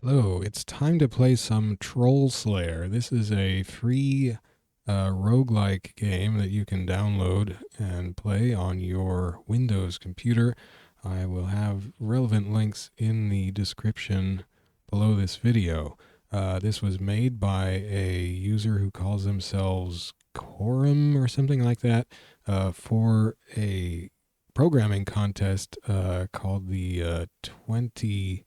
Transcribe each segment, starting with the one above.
Hello, it's time to play some Troll Slayer. This is a free roguelike game that you can download and play on your Windows computer. I will have relevant links in the description below this video. This was made by a user who calls themselves Quorum or something like that for a programming contest called the 2010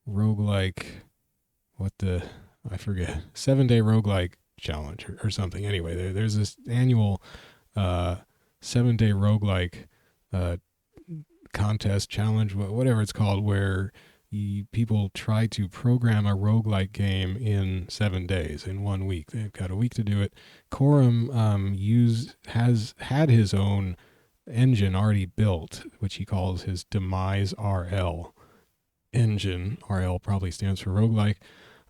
roguelike, what the, I forget, 7 day roguelike challenge or something. Anyway, there's this annual 7 day roguelike uh, contest challenge, whatever it's called, where people try to program a roguelike game in 7 days, in 1 week. They've got a week to do it. Quorum has had his own engine already built, which he calls his Demise RL engine. RL probably stands for roguelike.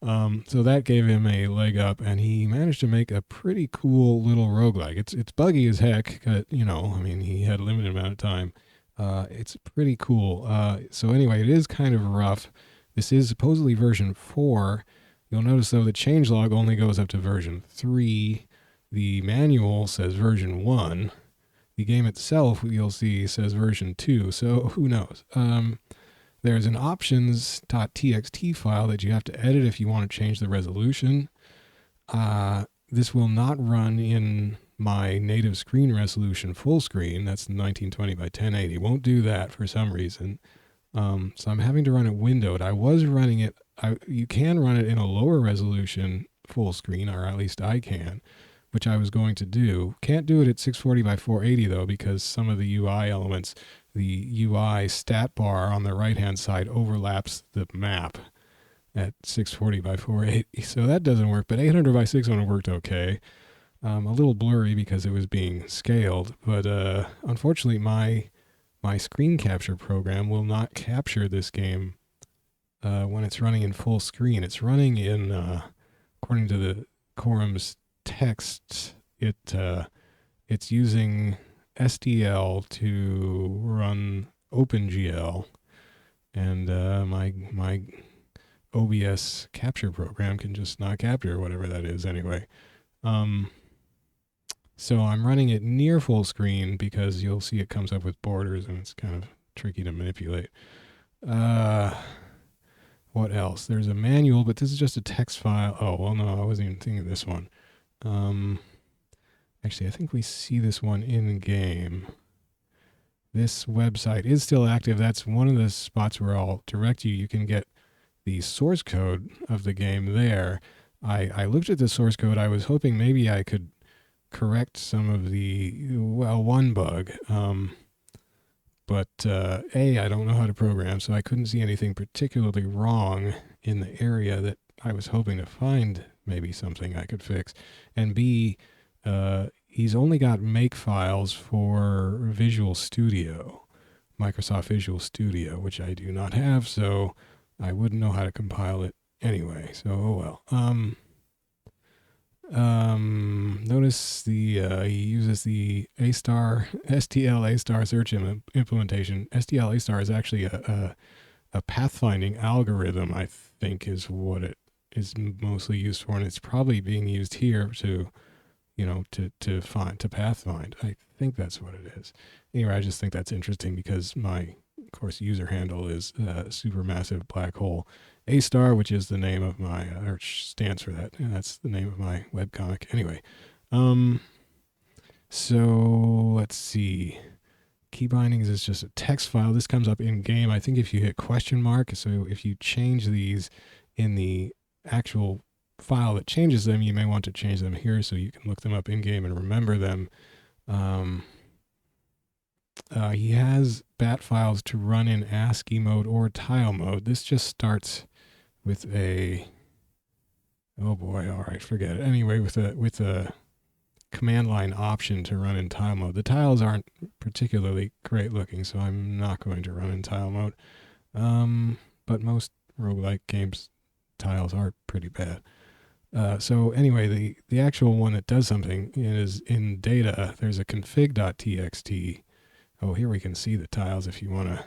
So that gave him a leg up, and he managed to make a pretty cool little roguelike. It's buggy as heck, but I mean, he had a limited amount of time. It's pretty cool. So anyway, it is kind of rough. This is supposedly version 4. You'll notice though the changelog only goes up to version 3. The manual says version 1. The game itself, you'll see, says version 2. So who knows? There's an options.txt file that you have to edit if you want to change the resolution. This will not run in my native screen resolution full screen. That's 1920 by 1080. Won't do that for some reason. So I'm having to run it windowed. I was running it. You can run it in a lower resolution full screen, or at least I can, which I was going to do. Can't do it at 640 by 480 though, because some of the UI elements, the UI stat bar on the right-hand side overlaps the map at 640 by 480. So that doesn't work, but 800 by 600 worked okay. A little blurry because it was being scaled, but unfortunately my screen capture program will not capture this game when it's running in full screen. It's running in, according to the Quorum's text, it's using SDL to run OpenGL, and my OBS capture program can just not capture whatever that is anyway. So I'm running it near full screen because you'll see it comes up with borders and it's kind of tricky to manipulate. What else? There's a manual, but this is just a text file. Oh, well, no, I wasn't even thinking of this one. Actually, I think we see this one in game. This website is still active. That's one of the spots where I'll direct you. You can get the source code of the game there. I looked at the source code. I was hoping maybe I could correct some of the, well, one bug. But I don't know how to program, so I couldn't see anything particularly wrong in the area that I was hoping to find maybe something I could fix. And B, he's only got make files for Visual Studio, Microsoft Visual Studio, which I do not have, so I wouldn't know how to compile it anyway. So, oh well. Notice he uses the STL A-star search implementation. STL A-star is actually a pathfinding algorithm, I think, is what it is mostly used for, and it's probably being used here to pathfind. I think that's what it is. Anyway, I just think that's interesting because my, of course, user handle is supermassive black hole A-star, which is the name of my, or stands for that, and that's the name of my webcomic. Anyway, so let's see. Key bindings is just a text file. This comes up in game. I think if you hit question mark, so if you change these in the actual file that changes them, you may want to change them here so you can look them up in game and remember them. He has bat files to run in ASCII mode or tile mode. This just starts with a, oh boy, all right, forget it. Anyway, with a command line option to run in tile mode. The tiles aren't particularly great looking, so I'm not going to run in tile mode. But most roguelike games, tiles are pretty bad. So anyway, the actual one that does something is in data. There's a config.txt. Oh, here we can see the tiles if you want to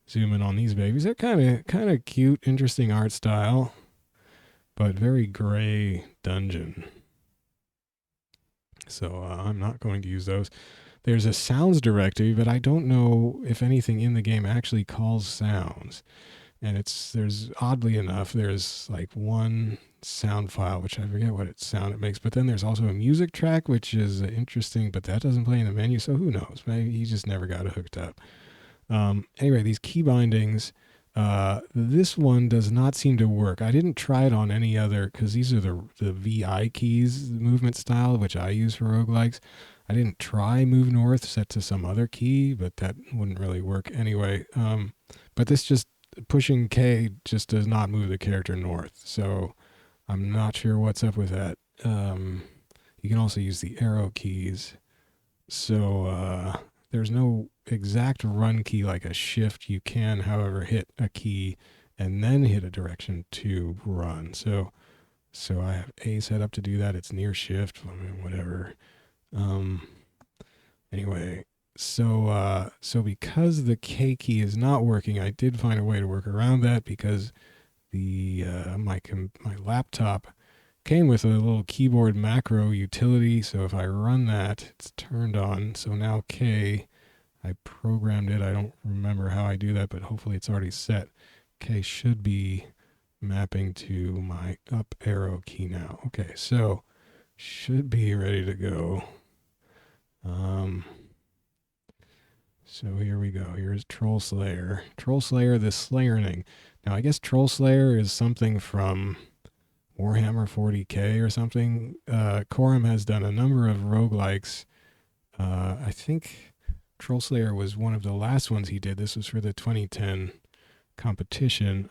zoom in on these babies. They're kind of cute, interesting art style, but very gray dungeon. So I'm not going to use those. There's a sounds directory, but I don't know if anything in the game actually calls sounds. And there's oddly enough, there's like one sound file, which I forget what sound it makes, but then there's also a music track, which is interesting, but that doesn't play in the menu, so who knows? Maybe he just never got it hooked up. Anyway, these key bindings, this one does not seem to work. I didn't try it on any other, because these are the VI keys movement style, which I use for roguelikes. I didn't try move north set to some other key, but that wouldn't really work anyway. But this just pushing K just does not move the character north, so I'm not sure what's up with that. You can also use the arrow keys, so there's no exact run key like a shift. You can, however, hit a key and then hit a direction to run. So I have A set up to do that. It's near shift, I mean, whatever. Anyway, so because the K key is not working, I did find a way to work around that because the my laptop came with a little keyboard macro utility. So if I run that, it's turned on. So now K, I programmed it. I don't remember how I do that, but hopefully it's already set. K should be mapping to my up arrow key now. Okay, so should be ready to go. So here we go. Here's Troll Slayer. Troll Slayer, the Slayerning. Now, I guess Troll Slayer is something from Warhammer 40k or something. Corum has done a number of roguelikes. I think Troll Slayer was one of the last ones he did. This was for the 2010 competition.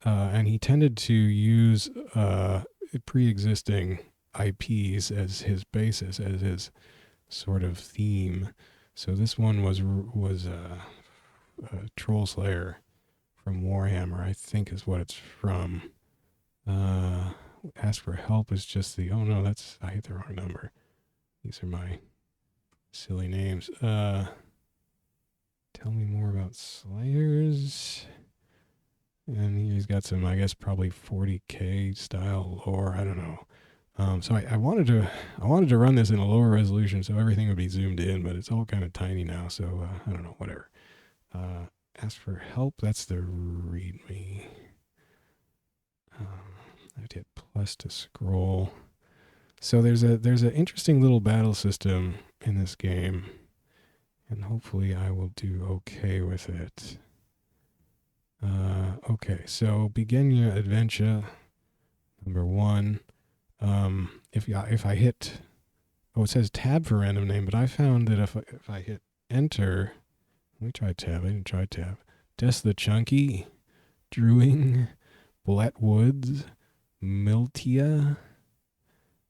And he tended to use pre-existing IPs as his basis, as his sort of theme. So this one was Troll Slayer from Warhammer, I think is what it's from. Ask for help is just oh no, I hit the wrong number. These are my silly names. Tell me more about Slayers. And he's got some, I guess, probably 40k style lore. I don't know. So I wanted to run this in a lower resolution so everything would be zoomed in, but it's all kind of tiny now. So I don't know, whatever. Ask for help. That's the README. I have to hit plus to scroll. So there's an interesting little battle system in this game, and hopefully I will do okay with it. Okay, so begin your adventure. Number 1. If I hit, it says tab for random name, but I found that if I hit enter, let me try tab. I didn't try tab. Des the Chunky, Drewing, Blet Woods, Miltia,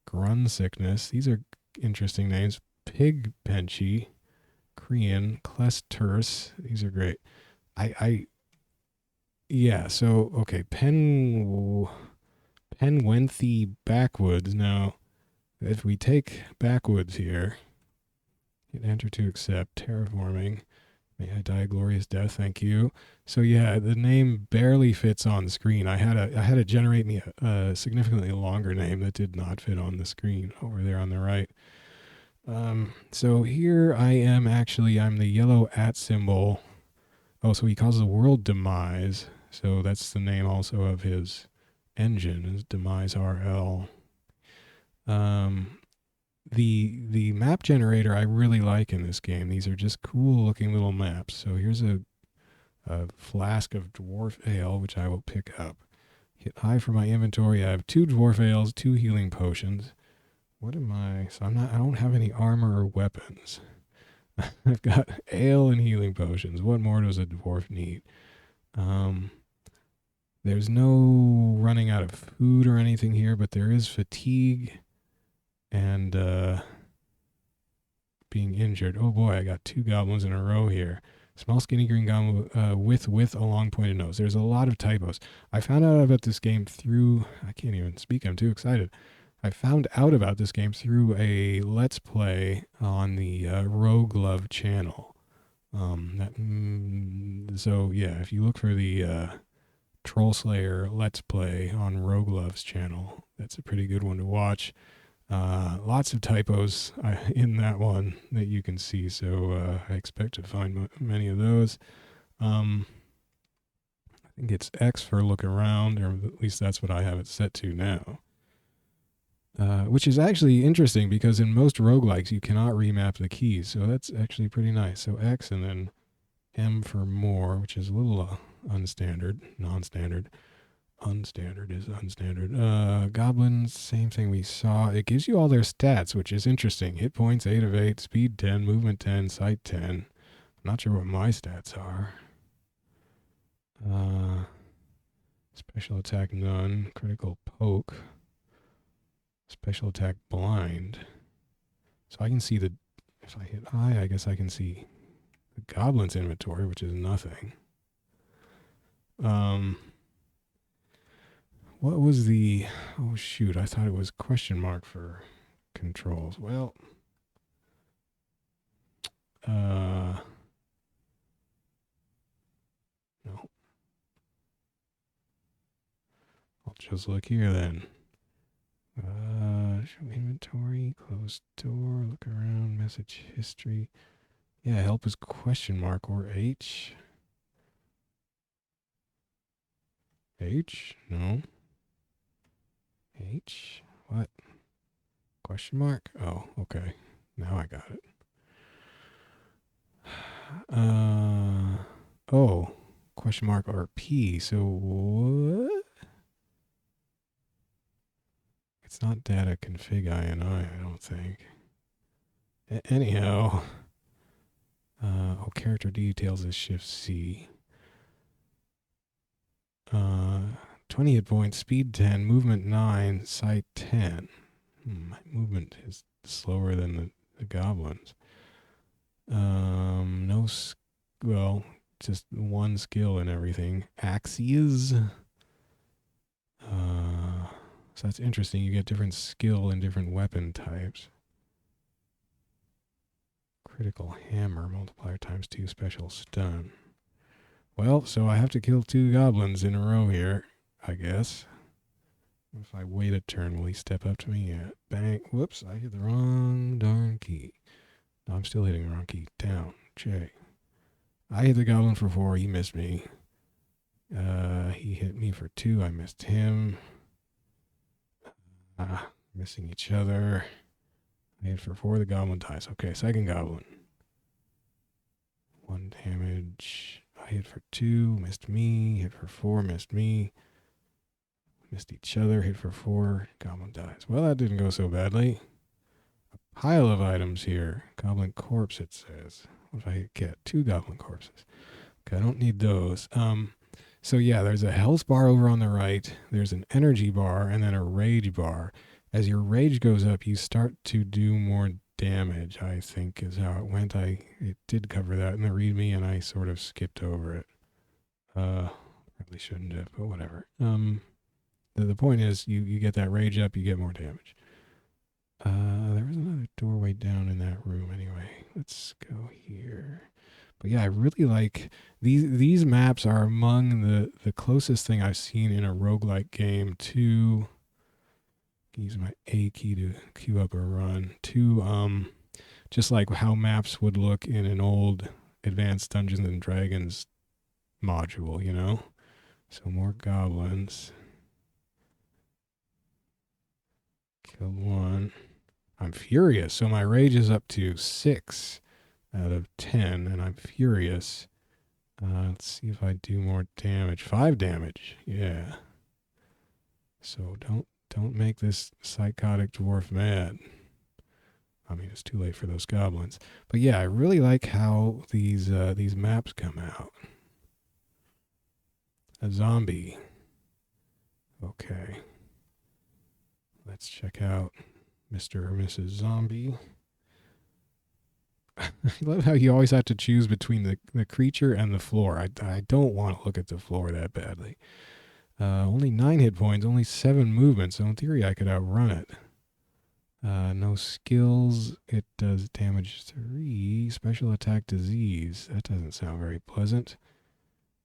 Grun Sickness. These are interesting names. Pig Penchy, Korean, Klesturs. These are great. Yeah, so, okay, Penwenthy Backwoods. Now, if we take Backwoods here, hit enter to accept, terraforming. May I die a glorious death, thank you. So yeah, the name barely fits on the screen. I had to generate me a significantly longer name that did not fit on the screen over there on the right. So here I'm the yellow @ symbol. Oh, so he calls the world Demise. So that's the name also of his engine, is Demise RL. The map generator I really like in this game. These are just cool looking little maps. So here's a flask of dwarf ale, which I will pick up. Hit I for my inventory. I have 2 dwarf ales, 2 healing potions. What am I? So I don't have any armor or weapons. I've got ale and healing potions. What more does a dwarf need? There's no running out of food or anything here, but there is fatigue and being injured. Oh boy, I got 2 goblins in a row here. Small skinny green goblin with a long pointed nose. There's a lot of typos. I found out about this game through, I can't even speak, I'm too excited. I found out about this game through a Let's Play on the Rogue Love channel. So yeah, if you look for the Troll Slayer Let's Play on Roguelove's channel, that's a pretty good one to watch. Lots of typos in that one that you can see, so I expect to find many of those. I think it's X for look around, or at least that's what I have it set to now. Which is actually interesting because in most roguelikes you cannot remap the keys, so that's actually pretty nice. So X and then M for more, which is a little unstandard, non-standard. Unstandard is unstandard. Goblins, same thing we saw. It gives you all their stats, which is interesting. Hit points 8 of 8, speed 10, movement 10, sight 10. I'm not sure what my stats are. Special attack none, critical poke, special attack blind. So I can see if I hit I guess I can see the goblin's inventory, which is nothing. What was the, oh shoot, I thought it was question mark for controls. Well, no. I'll just look here then. Show inventory, close door, look around, message history. Yeah, help is question mark or H. H? No. H? What? Question mark? Oh, okay. Now I got it. Oh, question mark or P. So what? It's not data config INI, I don't think. Anyhow. Character details is shift C. 20 hit points, speed 10, movement 9, sight 10. My movement is slower than the goblins. No, well, just one skill and everything. Axes. So that's interesting. You get different skill and different weapon types. Critical hammer, multiplier times 2, special stun. Well, so I have to kill 2 goblins in a row here, I guess. If I wait a turn, will he step up to me? Yeah. Bang. Whoops, I hit the wrong darn key. No, I'm still hitting the wrong key. Down. J. I hit the goblin for 4. He missed me. He hit me for 2. I missed him. Missing each other. I hit for 4. The goblin dies. Okay, second goblin. 1 damage. I hit for 2. Missed me. Hit for 4. Missed me. Missed each other. Hit for 4. Goblin dies. Well, that didn't go so badly. A pile of items here. Goblin corpse, it says. What if I get 2 goblin corpses? Okay, I don't need those. So yeah, there's a health bar over on the right. There's an energy bar and then a rage bar. As your rage goes up, you start to do more damage, I think is how it went. It did cover that in the README and I sort of skipped over it. Probably shouldn't have, but whatever. The point is you get that rage up, you get more damage. There was another doorway down in that room anyway. Let's go here. But yeah, I really like these maps are among the closest thing I've seen in a roguelike game to use my A key to queue up a run to just like how maps would look in an old Advanced Dungeons and Dragons module, you know? So more goblins. Killed 1. I'm furious. So my rage is up to 6 out of 10, and I'm furious. Let's see if I do more damage. 5 damage. Yeah. So don't make this psychotic dwarf mad. I mean, it's too late for those goblins. But yeah, I really like how these maps come out. A zombie. Okay. Let's check out Mr. or Mrs. Zombie. I love how you always have to choose between the creature and the floor. I don't want to look at the floor that badly. Only 9 hit points, only 7 movement, so in theory I could outrun it. No skills. It does damage 3. Special attack disease. That doesn't sound very pleasant.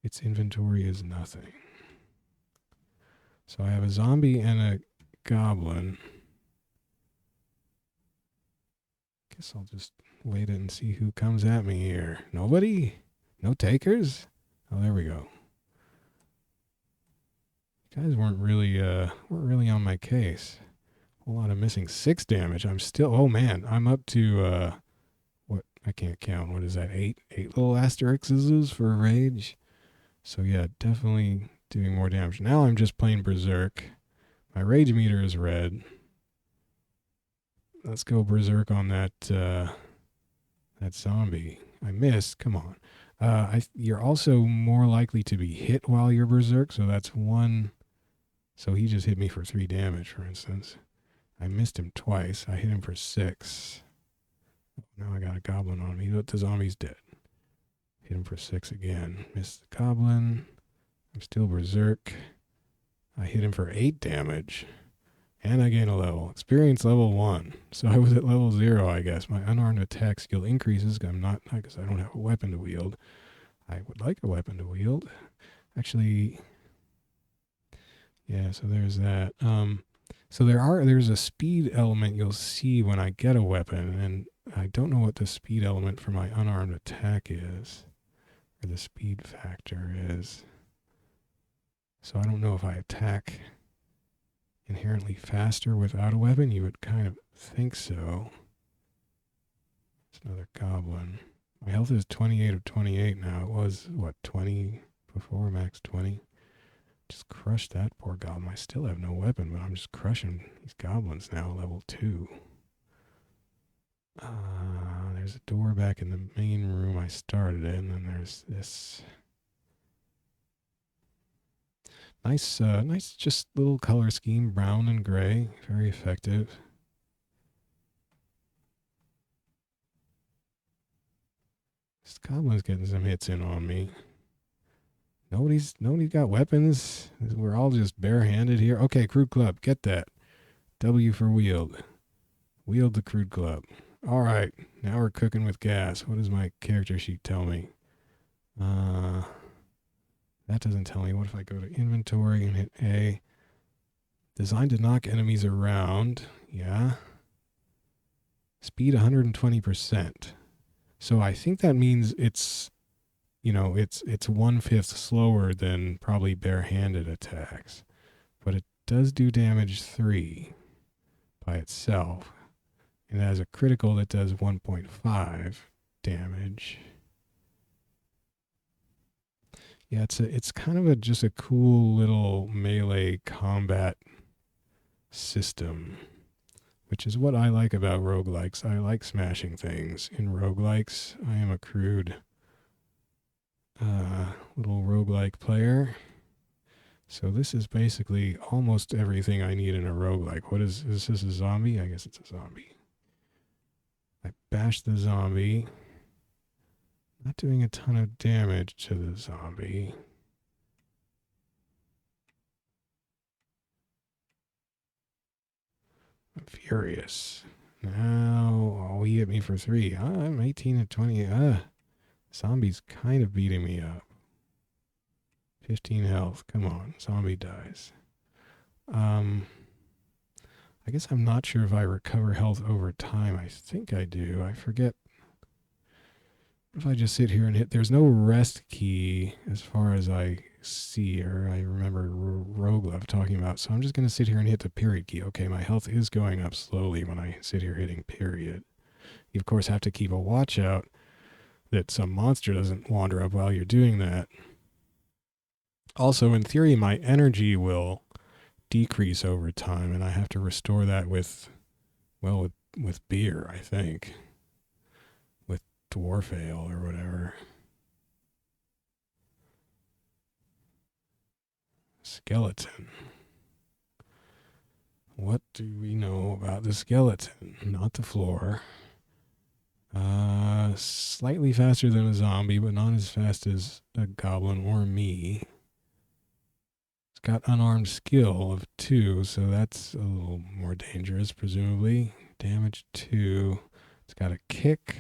Its inventory is nothing. So I have a zombie and a goblin. Guess I'll just wait and see who comes at me here. Nobody? No takers? Oh, there we go. You guys weren't really on my case. A whole lot of missing. 6 damage. I'm still, oh man, I'm up to what, I can't count. What is that? 8 little asterisks for rage. So yeah, definitely doing more damage. Now I'm just playing berserk. My rage meter is red. Let's go berserk on that that zombie. I missed. Come on. You're also more likely to be hit while you're berserk, so that's 1. So he just hit me for 3 damage, for instance. I missed him twice. I hit him for 6. Now I got a goblin on me, but the zombie's dead. Hit him for 6 again. Missed the goblin. I'm still berserk. I hit him for 8 damage. And I gain a level. Experience level 1. So I was at level 0, I guess. My unarmed attack skill increases. I'm not, because I don't have a weapon to wield. I would like a weapon to wield. Actually, yeah, so there's that. So there's a speed element you'll see when I get a weapon, and I don't know what the speed element for my unarmed attack is, or the speed factor is. So I don't know if I attack inherently faster without a weapon. You would kind of think so. It's another goblin. My health is 28 of 28 now. It was, what, 20 before, max 20? Just crushed that poor goblin. I still have no weapon, but I'm just crushing these goblins now, level 2. There's a door back in the main room I started in, and there's this nice just little color scheme, brown and gray, very effective. This goblin's getting some hits in on me. Nobody's got weapons. We're all just barehanded here. Okay, crude club, get that. W for wield. Wield the crude club. All right, now we're cooking with gas. What does my character sheet tell me? That doesn't tell me. What if I go to inventory and hit A? Designed to knock enemies around. Yeah. Speed 120%. So I think that means it's, it's 1/5 slower than probably barehanded attacks. But it does do damage 3 by itself. And it has a critical that does 1.5 damage. Yeah, it's kind of just a cool little melee combat system, which is what I like about roguelikes. I like smashing things in roguelikes. I am a crude little roguelike player. So this is basically almost everything I need in a roguelike. What is this? A zombie? I guess it's a zombie. I bash the zombie. Not doing a ton of damage to the zombie. I'm furious. Now, oh, he hit me for 3. I'm 18 and 20. Zombie's kind of beating me up. 15 health. Come on, zombie dies. I guess I'm not sure if I recover health over time. I think I do. I forget. If I just sit here and hit, there's no rest key as far as I see, or I remember Roguelike talking about. So I'm just going to sit here and hit the period key. Okay, my health is going up slowly when I sit here hitting period. You, of course, have to keep a watch out that some monster doesn't wander up while you're doing that. Also, in theory, my energy will decrease over time, and I have to restore that with beer, I think. With dwarf ale or whatever. Skeleton. What do we know about the skeleton? Not the floor. Slightly faster than a zombie, but not as fast as a goblin or me. It's got unarmed skill of 2, so that's a little more dangerous, presumably. Damage 2. It's got a kick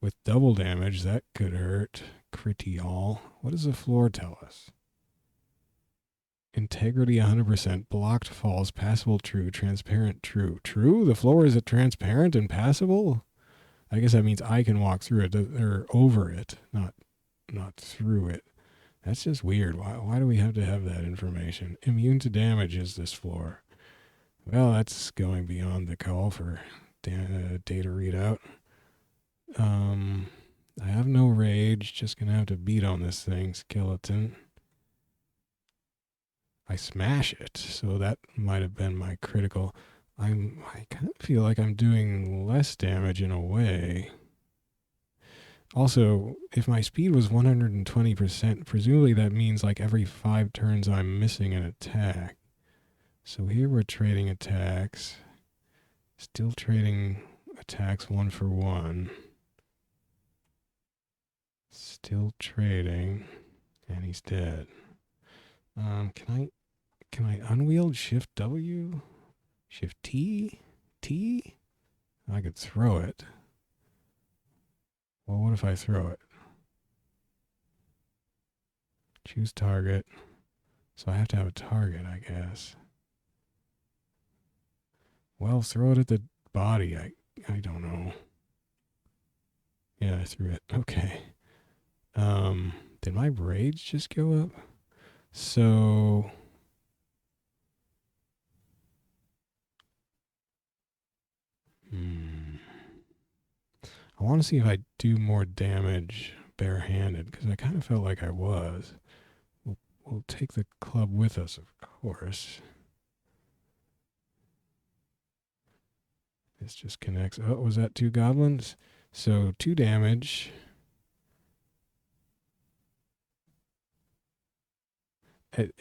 with double damage. That could hurt. Critty all. What does the floor tell us? Integrity 100%. Blocked false. Passable true. Transparent true. True? The floor is transparent and passable? I guess that means I can walk through it or over it, not through it. That's just weird. Why do we have to have that information? Immune to damage is this floor. Well, that's going beyond the call for data readout. I have no rage. Just gonna have to beat on this thing, skeleton. I smash it, so that might have been my critical. I kind of feel like I'm doing less damage in a way. Also, if my speed was 120%, presumably that means like every 5 turns I'm missing an attack. So here we're trading attacks. Still trading attacks 1 for 1. Still trading. And he's dead. Can I unwield Shift W? Shift T? T? I could throw it. Well, what if I throw it? Choose target. So I have to have a target, I guess. Well, throw it at the body. I don't know. Yeah, I threw it. Okay. Did my rage just go up? So I want to see if I do more damage barehanded, because I kind of felt like I was. We'll take the club with us, of course. This just connects. Oh, was that 2 goblins? So 2 damage.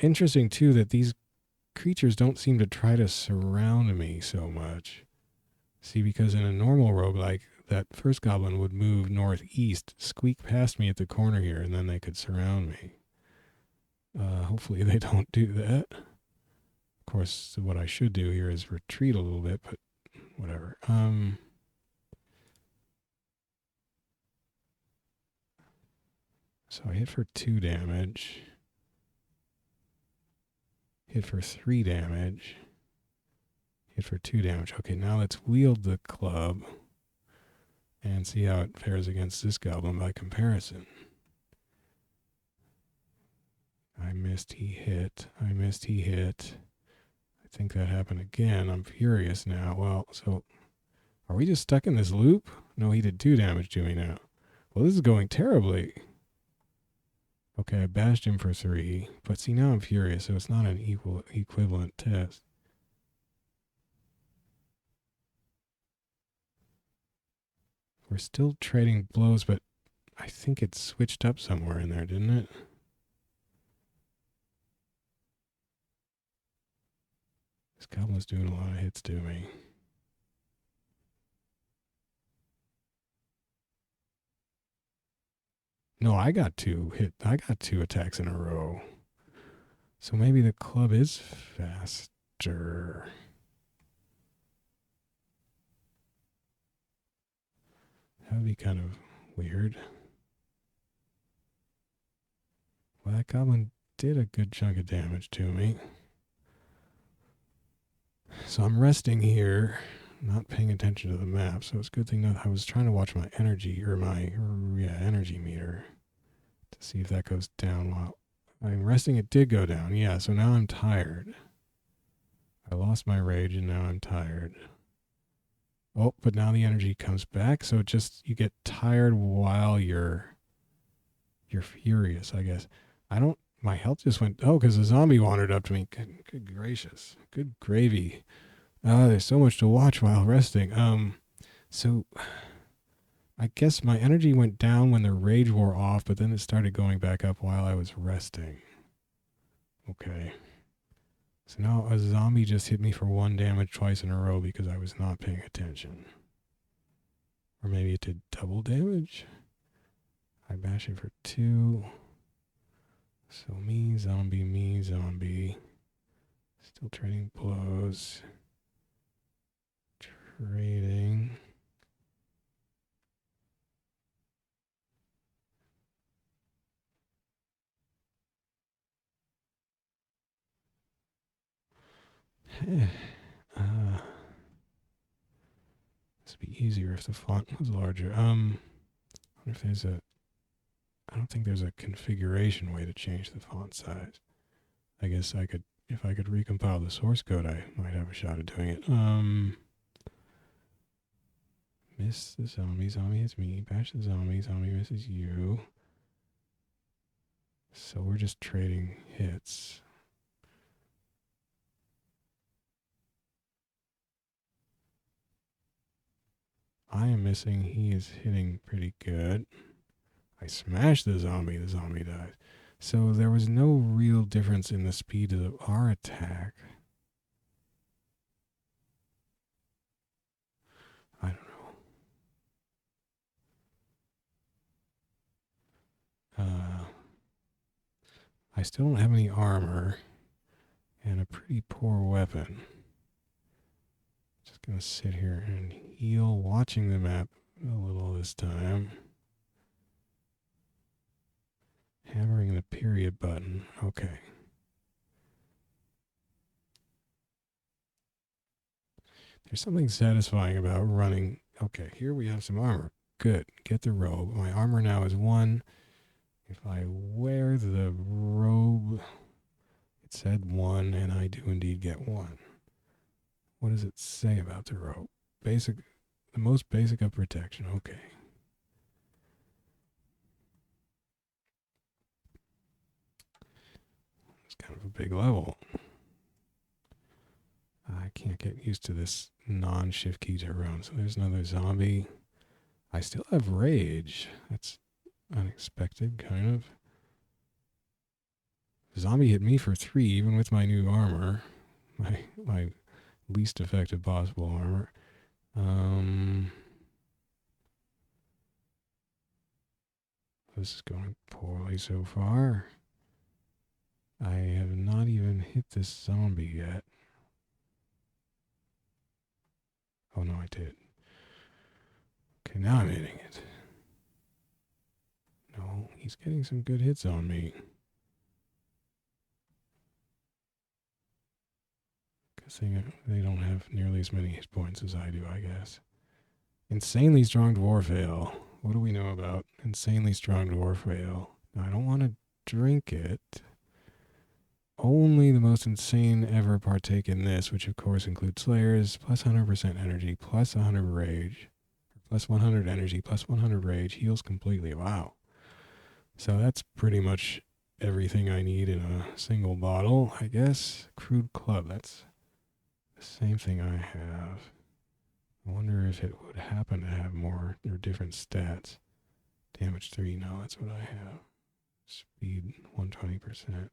Interesting, too, that these creatures don't seem to try to surround me so much. See, because in a normal roguelike, that first goblin would move northeast, squeak past me at the corner here, and then they could surround me. Hopefully they don't do that. Of course, what I should do here is retreat a little bit, but whatever. So I hit for 2 damage. Hit for 3 damage. Hit for 2 damage. Okay, now let's wield the club and see how it fares against this goblin by comparison. I missed, he hit. I missed, he hit. I think that happened again. I'm furious now. Well, so are we just stuck in this loop? No, he did 2 damage to me now. Well, this is going terribly. Okay, I bashed him for 3. But see, now I'm furious, so it's not an equivalent test. We're still trading blows, but I think it switched up somewhere in there, didn't it? This goblin's doing a lot of hits to me. No, I got 2 attacks in a row. So maybe the club is faster. That would be kind of weird. Well, that goblin did a good chunk of damage to me. So I'm resting here, not paying attention to the map. So it's a good thing that I was trying to watch my energy, or my energy meter, to see if that goes down while I'm resting. It did go down. Yeah, so now I'm tired. I lost my rage and now I'm tired. Oh, but now the energy comes back, so you get tired while you're furious, I guess. My health just went, because the zombie wandered up to me. Good gracious. Good gravy. There's so much to watch while resting. So I guess my energy went down when the rage wore off, but then it started going back up while I was resting. Okay. So now a zombie just hit me for 1 damage twice in a row because I was not paying attention. Or maybe it did double damage. I bash it for 2. So me, zombie. Still trading blows. Trading. This would be easier if the font was larger. I wonder if there's a. I don't think there's a configuration way to change the font size. I guess I could, if I could recompile the source code, I might have a shot at doing it. Miss the zombie, zombie hits me. Bash the zombie, zombie misses you. So we're just trading hits. I am missing. He is hitting pretty good. I smash the zombie dies. So there was no real difference in the speed of our attack. I don't know. I still don't have any armor and a pretty poor weapon. Just gonna sit here and heal, watching the map a little this time. Hammering the period button. Okay. There's something satisfying about running. Okay, here we have some armor. Good. Get the robe. My armor now is 1. If I wear the robe, it said 1, and I do indeed get 1. What does it say about the robe? Basic, the most basic of protection. Okay. It's kind of a big level. I can't get used to this non-shift key to run. So there's another zombie. I still have rage. That's unexpected, kind of. Zombie hit me for 3, even with my new armor. My least effective possible armor. This is going poorly so far. I have not even hit this zombie yet. Oh no, I did. Okay, now I'm hitting it. No, he's getting some good hits on me. Guessing they don't have nearly as many hit points as I do, I guess. Insanely strong dwarf ale. What do we know about insanely strong dwarf ale? Now, I don't want to drink it. Only the most insane ever partake in this, which of course includes Slayers, plus 100% energy, plus 100 rage, plus 100 energy, plus 100 rage, heals completely. Wow. So that's pretty much everything I need in a single bottle, I guess. Crude Club, that's the same thing I have. I wonder if it would happen to have more or different stats. Damage 3, no, that's what I have. Speed 120%.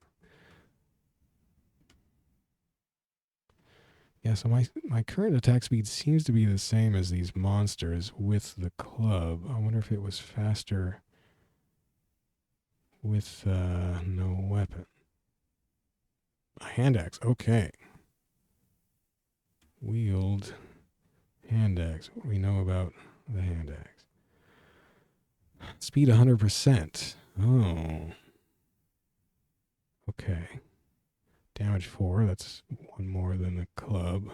Yeah, so my current attack speed seems to be the same as these monsters with the club. I wonder if it was faster with no weapon. A hand axe, okay. Wield hand axe. What do we know about the hand axe? Speed 100%. Oh. Okay. Damage 4, that's 1 more than the club.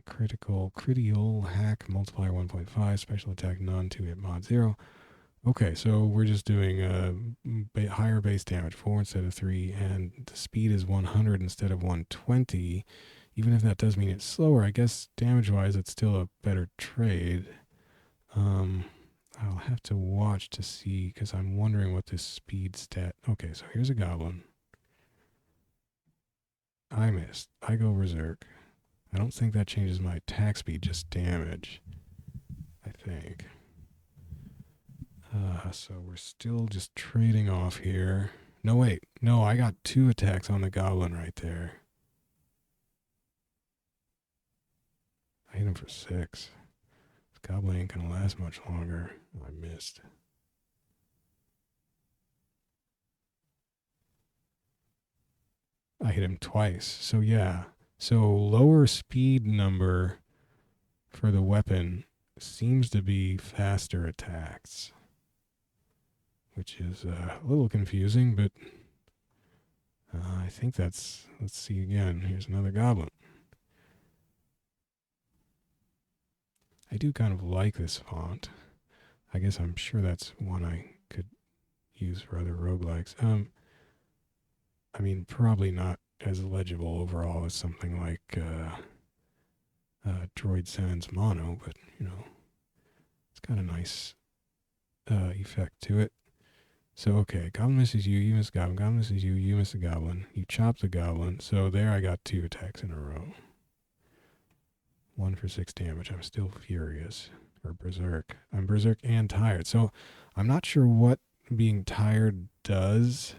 Critical hack multiplier 1.5, special attack none, 2 hit mod 0. Okay, so we're just doing higher base damage, 4 instead of 3, and the speed is 100 instead of 120. Even if that does mean it's slower, I guess damage-wise it's still a better trade. I'll have to watch to see, because I'm wondering what this speed stat... Okay, so here's a goblin. I missed. I go berserk. I don't think that changes my attack speed, just damage. I think. So we're still just trading off here. No, wait. No, I got 2 attacks on the goblin right there. I hit him for 6. This goblin ain't gonna last much longer. I missed. I hit him twice. So yeah. So lower speed number for the weapon seems to be faster attacks, which is a little confusing, but I think that's, let's see again. Here's another goblin. I do kind of like this font. I guess I'm sure that's one I could use for other roguelikes. I mean, probably not as legible overall as something like Droid Sans Mono, but you know, it's got a nice effect to it. So okay, goblin misses you, you miss a goblin. Goblin misses you, you miss a goblin. You chop the goblin. So there, I got 2 attacks in a row. 1 for 6 damage. I'm still furious. Or berserk. I'm berserk and tired. So I'm not sure what being tired does.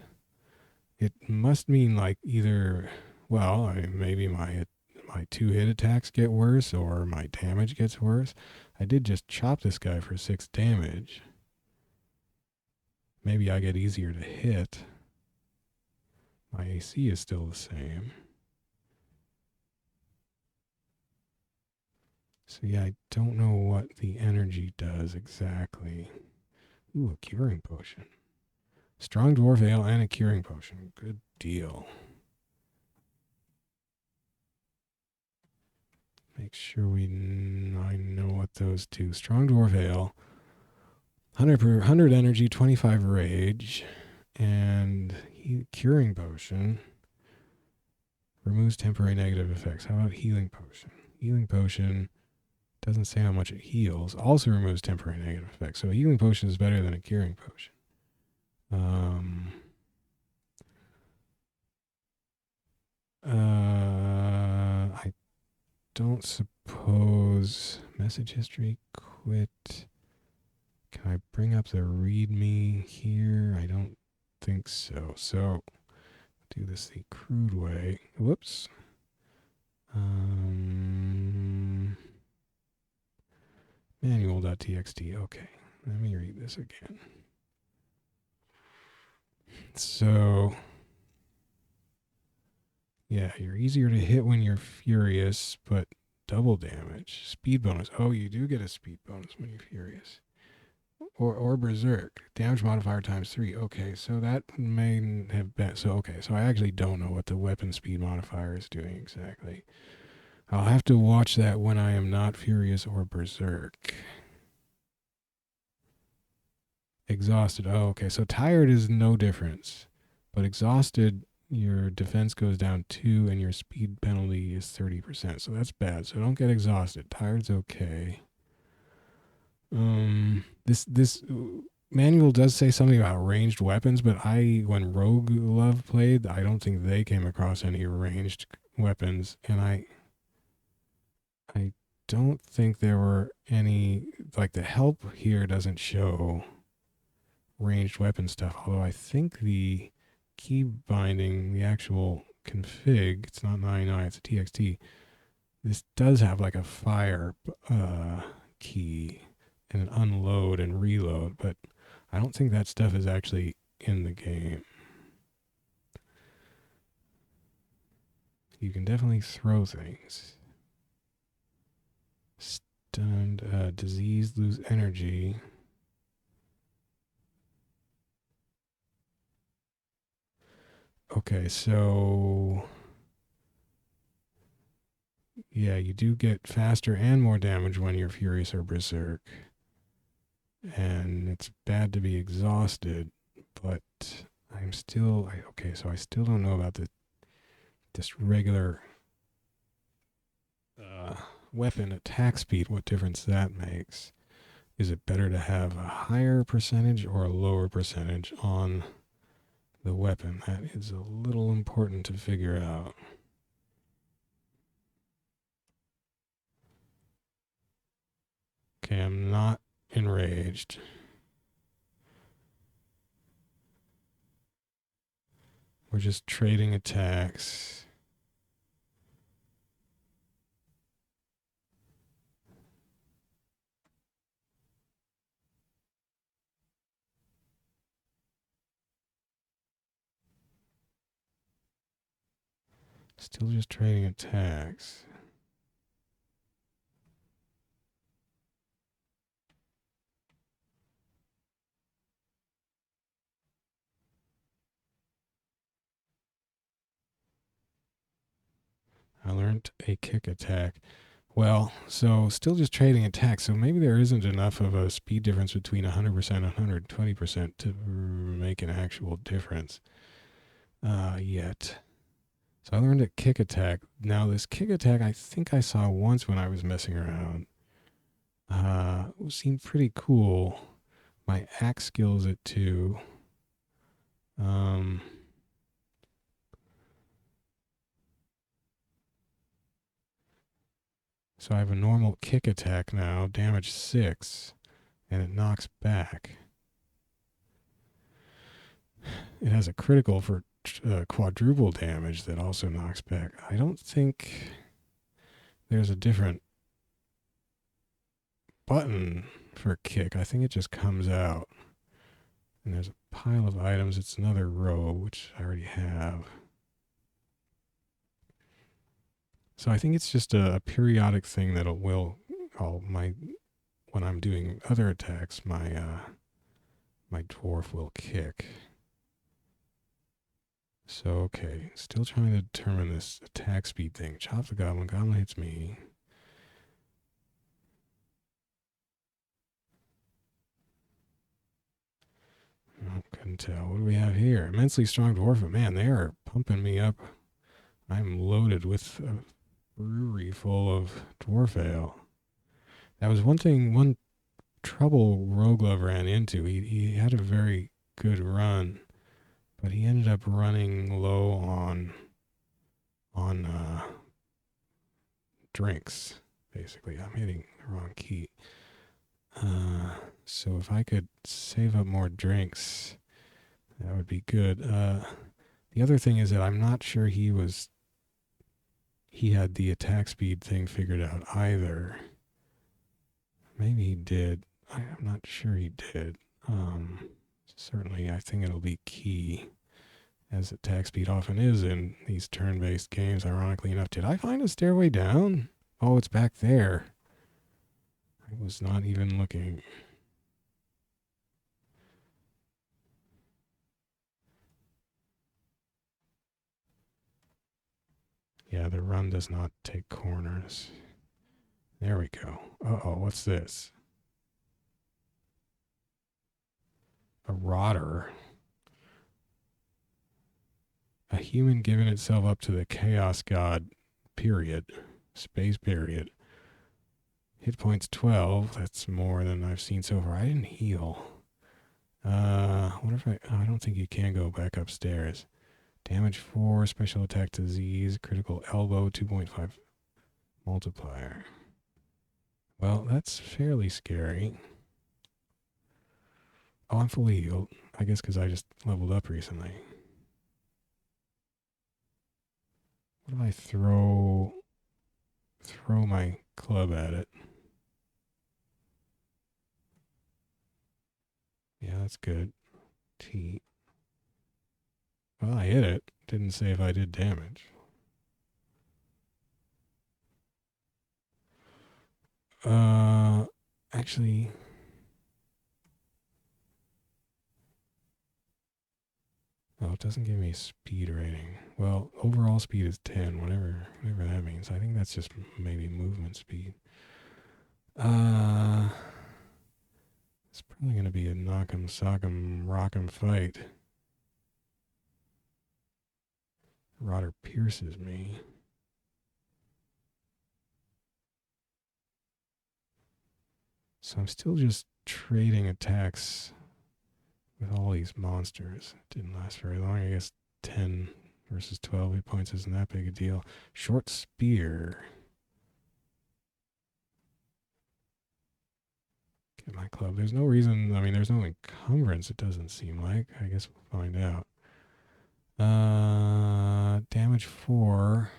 It must mean like either, well, I mean, maybe my 2-hit attacks get worse or my damage gets worse. I did just chop this guy for 6 damage. Maybe I get easier to hit. My AC is still the same. So yeah, I don't know what the energy does exactly. Ooh, a curing potion. Strong dwarf ale and a curing potion. Good deal. Make sure I know what those do. Strong dwarf ale, 100 energy, 25 rage, and curing potion removes temporary negative effects. How about healing potion? Healing potion doesn't say how much it heals. Also removes temporary negative effects. So a healing potion is better than a curing potion. I don't suppose message history quit. Can I bring up the readme here? I don't think so. So do this the crude way. Whoops. Manual.txt. Okay. Let me read this again. So yeah, you're easier to hit when you're furious, but double damage. Speed bonus. Oh, you do get a speed bonus when you're furious. Or berserk. Damage modifier times 3. Okay, so that may have been, so okay, so I actually don't know what the weapon speed modifier is doing exactly. I'll have to watch that when I am not furious or berserk. Exhausted. Oh, okay, so tired is no difference. But exhausted, your defense goes down 2 and your speed penalty is 30%. So that's bad. So don't get exhausted. Tired's okay. This manual does say something about ranged weapons, but when Rogue Love played, I don't think they came across any ranged weapons, and I don't think there were any, like the help here doesn't show ranged weapon stuff, although I think the key binding, the actual config, it's not 99, it's a txt. This does have like a fire key and an unload and reload, but I don't think that stuff is actually in the game. You can definitely throw things. Stunned, disease, lose energy. Okay, so yeah, you do get faster and more damage when you're furious or berserk. And it's bad to be exhausted, but I'm still okay, so I still don't know about this regular weapon attack speed, what difference that makes. Is it better to have a higher percentage or a lower percentage on the weapon? That is a little important to figure out. Okay, I'm not enraged. We're just trading attacks. Still just trading attacks. I learned a kick attack. Well, so still just trading attacks. So maybe there isn't enough of a speed difference between 100% and 120% to make an actual difference yet. So I learned a kick attack. Now this kick attack, I think I saw once when I was messing around. It seemed pretty cool. My axe skills at 2. So I have a normal kick attack now, damage 6, and it knocks back. It has a critical for quadruple damage that also knocks back. I don't think there's a different button for kick. I think it just comes out. And there's a pile of items. It's another row, which I already have. So I think it's just a periodic thing that when I'm doing other attacks, my dwarf will kick. So okay, still trying to determine this attack speed thing. Chop the goblin. Goblin hits me. Oh, couldn't tell. What do we have here? Immensely strong dwarf. Man, they are pumping me up. I'm loaded with a brewery full of dwarf ale. That was one trouble Roglove ran into. He had a very good run, but he ended up running low on drinks. Basically, I'm hitting the wrong key. So if I could save up more drinks, that would be good. The other thing is that I'm not sure he had the attack speed thing figured out either. Maybe he did. I'm not sure he did. Certainly, I think it'll be key, as attack speed often is in these turn-based games, ironically enough. Did I find a stairway down? Oh, it's back there. I was not even looking. Yeah, the run does not take corners. There we go. Uh-oh, what's this? A rotter. A human giving itself up to the chaos god, period. Space period. Hit points 12. That's more than I've seen so far. I didn't heal. What if I don't think you can go back upstairs. Damage 4, special attack disease, critical elbow, 2.5 multiplier. Well, that's fairly scary. Oh, I'm fully healed. I guess because I just leveled up recently. What if I throw my club at it? Yeah, that's good. T. Well, I hit it. Didn't say if I did damage. Actually, oh, it doesn't give me a speed rating. Well, overall speed is 10, whatever that means. I think that's just maybe movement speed. It's probably going to be a knock'em, sock'em, rock'em fight. Rotter pierces me. So I'm still just trading attacks with all these monsters. It didn't last very long. I guess 10 versus 12 hit points isn't that big a deal. Short spear. Get my club. There's no reason. I mean, there's no encumbrance, it doesn't seem like. I guess we'll find out. Damage 4.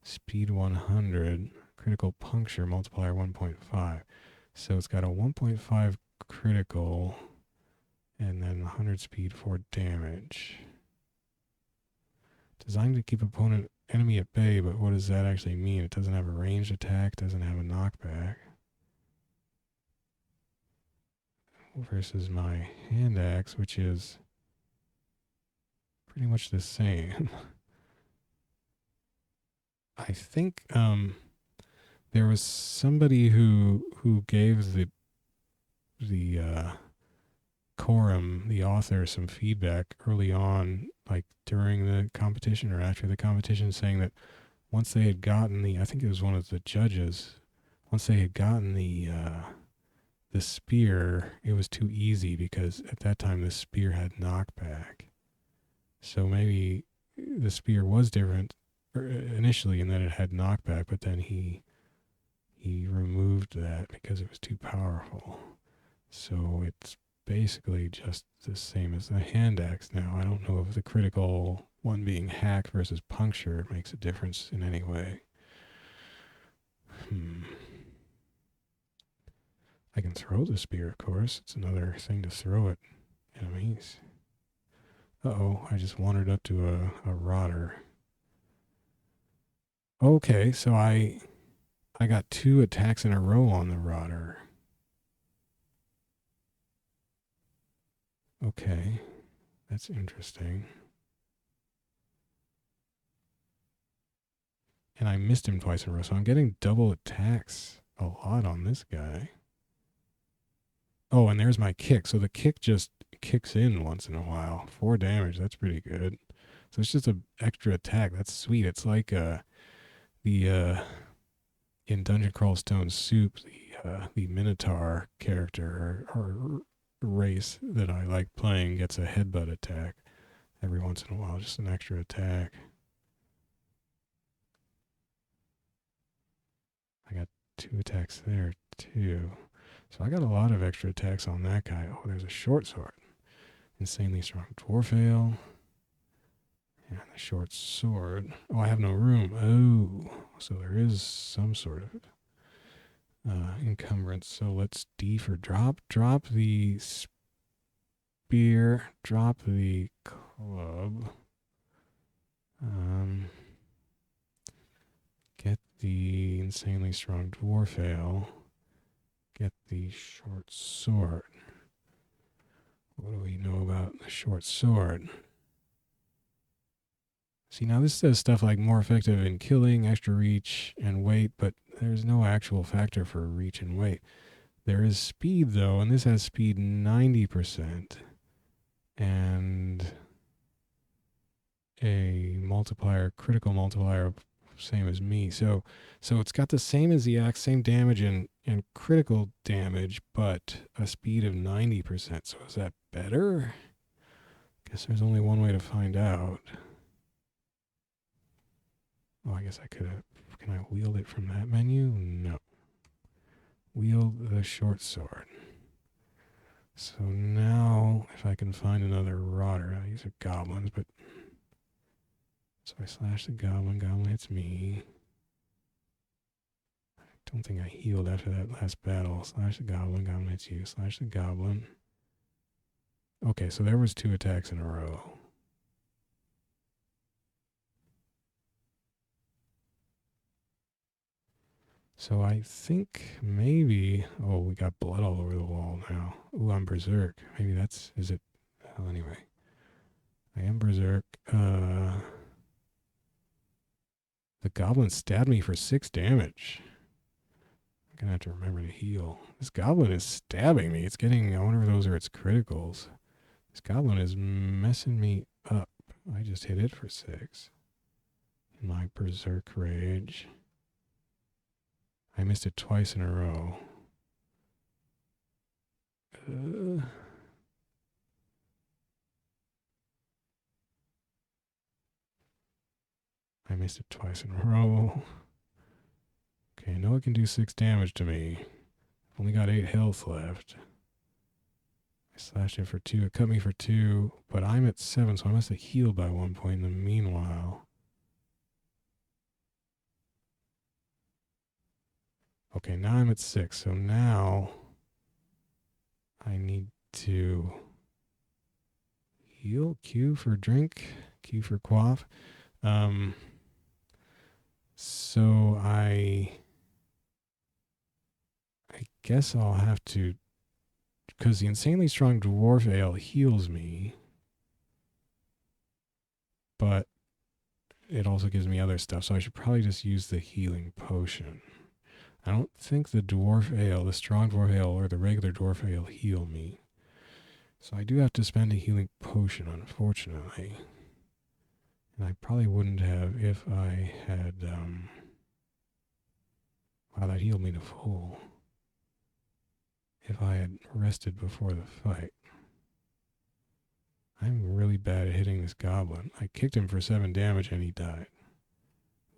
Speed 100. Critical puncture multiplier 1.5. So it's got a 1.5 critical and then 100 speed for damage. Designed to keep opponent enemy at bay, but what does that actually mean? It doesn't have a ranged attack, doesn't have a knockback. Versus my hand axe, which is pretty much the same. I think there was somebody who gave the Corum, the author, some feedback early on, like during the competition or after the competition, saying that once they had gotten I think it was one of the judges, once they had gotten the spear, it was too easy because at that time the spear had knockback. So maybe the spear was different initially in that it had knockback, but then he removed that because it was too powerful. So it's basically just the same as the hand axe now. I don't know if the critical one being hack versus puncture makes a difference in any way. I can throw the spear, of course. It's another thing to throw at enemies. Uh-oh, I just wandered up to a rotter. Okay, so I got 2 attacks in a row on the rotter. Okay, that's interesting. And I missed him twice in a row, so I'm getting double attacks a lot on this guy. Oh, and there's my kick. So the kick just kicks in once in a while. 4 damage, that's pretty good. So it's just an extra attack. That's sweet. It's like the in Dungeon Crawl Stone Soup, the Minotaur character or race that I like playing gets a headbutt attack every once in a while, just an extra attack. I got 2 attacks there too. So I got a lot of extra attacks on that guy. Oh, there's a short sword. Insanely strong dwarf ale. And a short sword. Oh, I have no room. Oh, so there is some sort of encumbrance. So let's D for drop. Drop the spear. Drop the club. Get the insanely strong dwarf ale. Get the short sword. What do we know about the short sword? See, now this says stuff like more effective in killing, extra reach, and weight, but there's no actual factor for reach and weight. There is speed, though, and this has speed 90%. And a multiplier, critical multiplier, same as me. So it's got the same as the axe, same damage and critical damage, but a speed of 90%. So is that better? Guess there's only one way to find out. Oh, I guess I could have. Can I wield it from that menu? No. Wield the short sword. So now, if I can find another rotter, these are goblins, but. So I slash the goblin, goblin hits me. I don't think I healed after that last battle. Slash the goblin, goblin hits you. Slash the goblin. Okay, so there was 2 attacks in a row. So I think maybe, oh, we got blood all over the wall now. Ooh, I'm berserk. Maybe is it? Well, anyway. I am berserk. The goblin stabbed me for 6 damage. I'm gonna have to remember to heal. This goblin is stabbing me. It's getting, I wonder if those are its criticals. This goblin is messing me up. I just hit it for 6. In my berserk rage. I missed it twice in a row. I missed it twice in a row. Okay, I know it can do 6 damage to me. I've only got 8 health left. I slashed it for 2. It cut me for 2, but I'm at 7, so I must have healed by one point in the meanwhile. Okay, now I'm at 6, so now I need to heal. Q for drink. Q for quaff. So I guess I'll have to, because the insanely strong dwarf ale heals me, but it also gives me other stuff. So I should probably just use the healing potion. I don't think the dwarf ale, the strong dwarf ale, or the regular dwarf ale heal me. So I do have to spend a healing potion, unfortunately. And I probably wouldn't have if I had, wow, that healed me to full. If I had rested before the fight. I'm really bad at hitting this goblin. I kicked him for 7 damage and he died.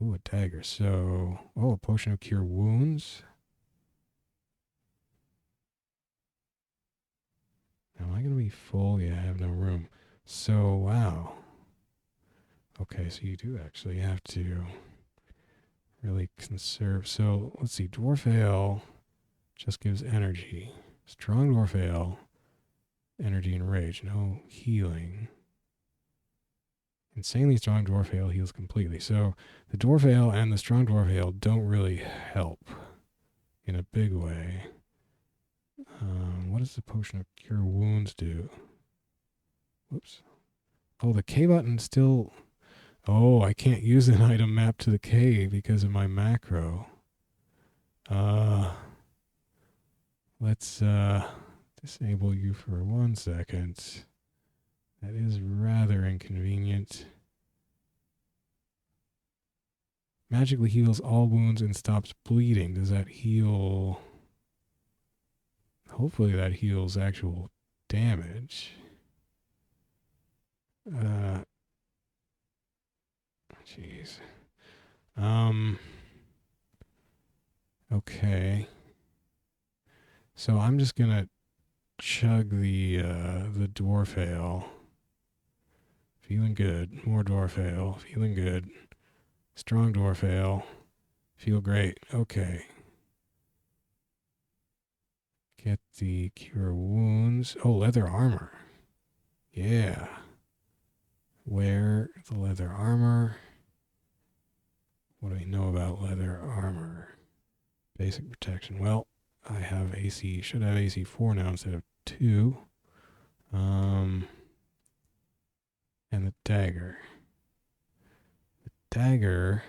Ooh, a dagger. So, oh, a potion of cure wounds. Am I going to be full? Yeah, I have no room. So, wow. Okay, so you do actually have to really conserve. So, let's see. Dwarf ale just gives energy. Strong dwarf ale, energy and rage. No healing. Insanely strong dwarf ale heals completely. So, the dwarf ale and the strong dwarf ale don't really help in a big way. What does the potion of cure wounds do? Whoops. Oh, the K button still. Oh, I can't use an item map to the K because of my macro. Let's disable you for 1 second. That is rather inconvenient. Magically heals all wounds and stops bleeding. Does that heal? Hopefully that heals actual damage. Jeez. Okay. So I'm just gonna chug the dwarf ale. Feeling good. More dwarf ale. Feeling good. Strong dwarf ale. Feel great. Okay. Get the cure wounds. Oh, leather armor. Yeah. Wear the leather armor. What do we know about leather armor? Basic protection. Well, I have AC. Should have AC 4 now instead of 2. And the dagger. The dagger,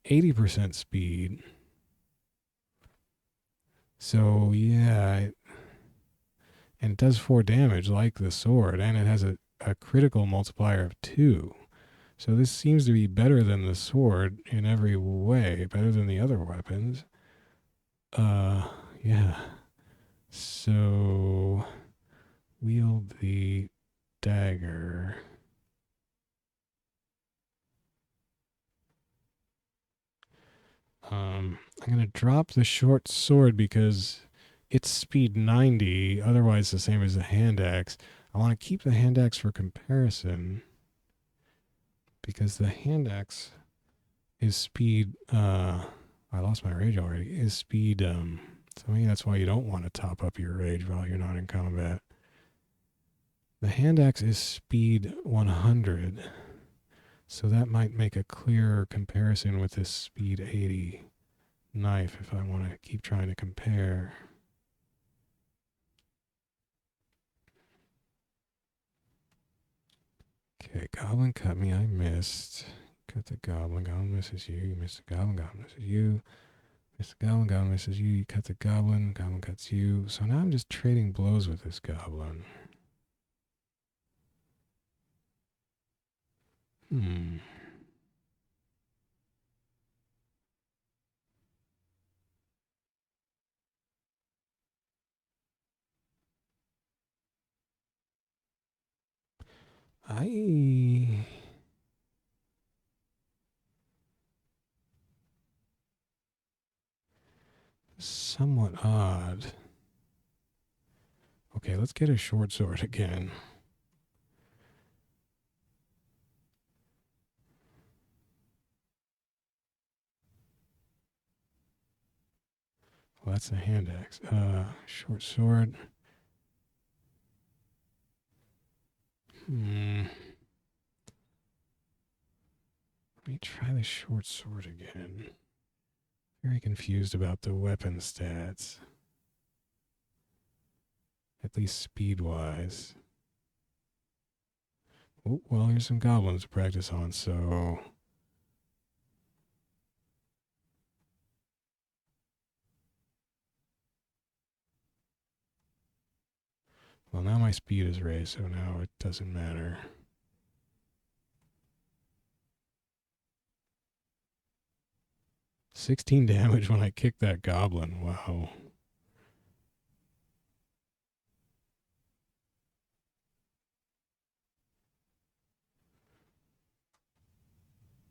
80% speed. So, yeah. And it does 4 damage like the sword. And it has a critical multiplier of 2. So this seems to be better than the sword in every way. Better than the other weapons. Yeah. So, wield the dagger. I'm going to drop the short sword because it's speed 90, otherwise the same as the hand axe. I want to keep the hand axe for comparison because the hand axe is speed, I lost my rage already, is speed, so maybe that's why you don't want to top up your rage while you're not in combat. The hand axe is speed 100. So that might make a clearer comparison with this speed 80 knife if I want to keep trying to compare. Okay, goblin cut me, I missed. Cut the goblin, goblin misses you, you miss the goblin, goblin misses you. Miss the goblin, goblin misses you, you cut the goblin, goblin cuts you. So now I'm just trading blows with this goblin. I somewhat odd. Okay, let's get a short sword again. Well, that's a hand axe. Short sword. Let me me try the short sword again. Very confused about the weapon stats. At least speed-wise. Oh, well, here's some goblins to practice on, so... Well, now my speed is raised, so now it doesn't matter. $16 damage when I kick that goblin. Wow.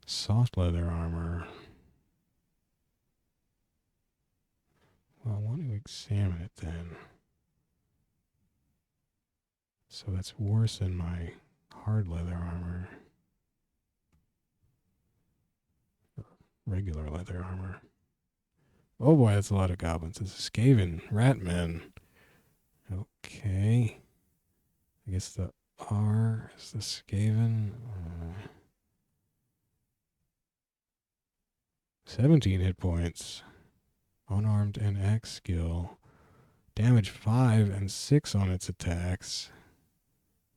Soft leather armor. Well, I want to examine it then. So that's worse than my hard leather armor. Or regular leather armor. Oh boy, that's a lot of goblins. It's a Skaven. Ratmen. Okay. I guess the R is the Skaven. 17 hit points. Unarmed and X skill. Damage 5 and 6 on its attacks.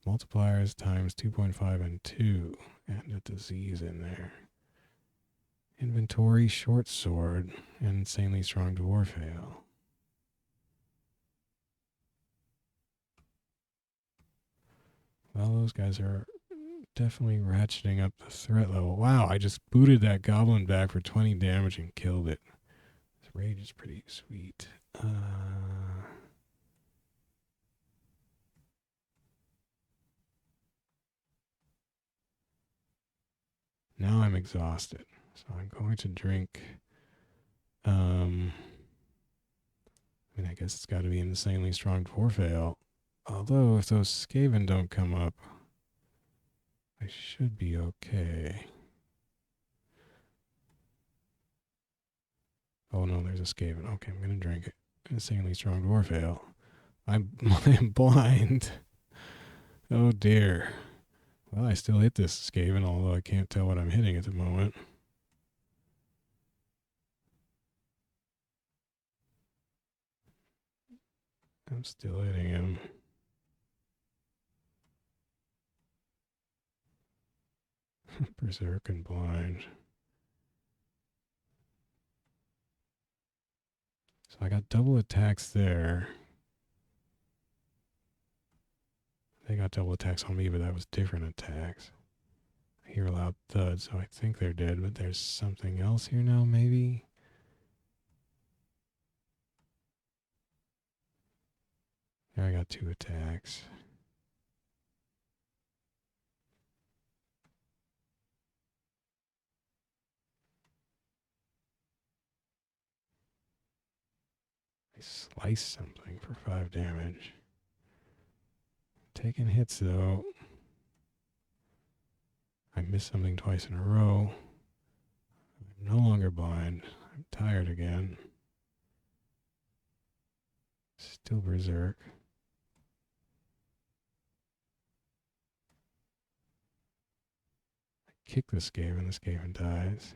Multipliers times 2.5 and 2. And a disease in there. Inventory, short sword, and insanely strong dwarf hail. Well, those guys are definitely ratcheting up the threat level. Wow, I just booted that goblin back for 20 damage and killed it. This rage is pretty sweet. Now I'm exhausted, so I'm going to drink. I guess it's got to be an insanely strong dwarf ale. Although, if those Skaven don't come up, I should be okay. Oh no, there's a Skaven. Okay, I'm going to drink it. Insanely strong dwarf ale. I'm blind. Oh dear. Well, I still hit this Skaven, although I can't tell what I'm hitting at the moment. I'm still hitting him. Berserk and blind. So I got double attacks there. They got double attacks on me, but that was different attacks. I hear a loud thud, so I think they're dead, but there's something else here now, maybe? There I got 2 attacks. I slice something for 5 damage. Taking hits, though. I missed something twice in a row. I'm no longer blind. I'm tired again. Still berserk. I kick the Skaven dies.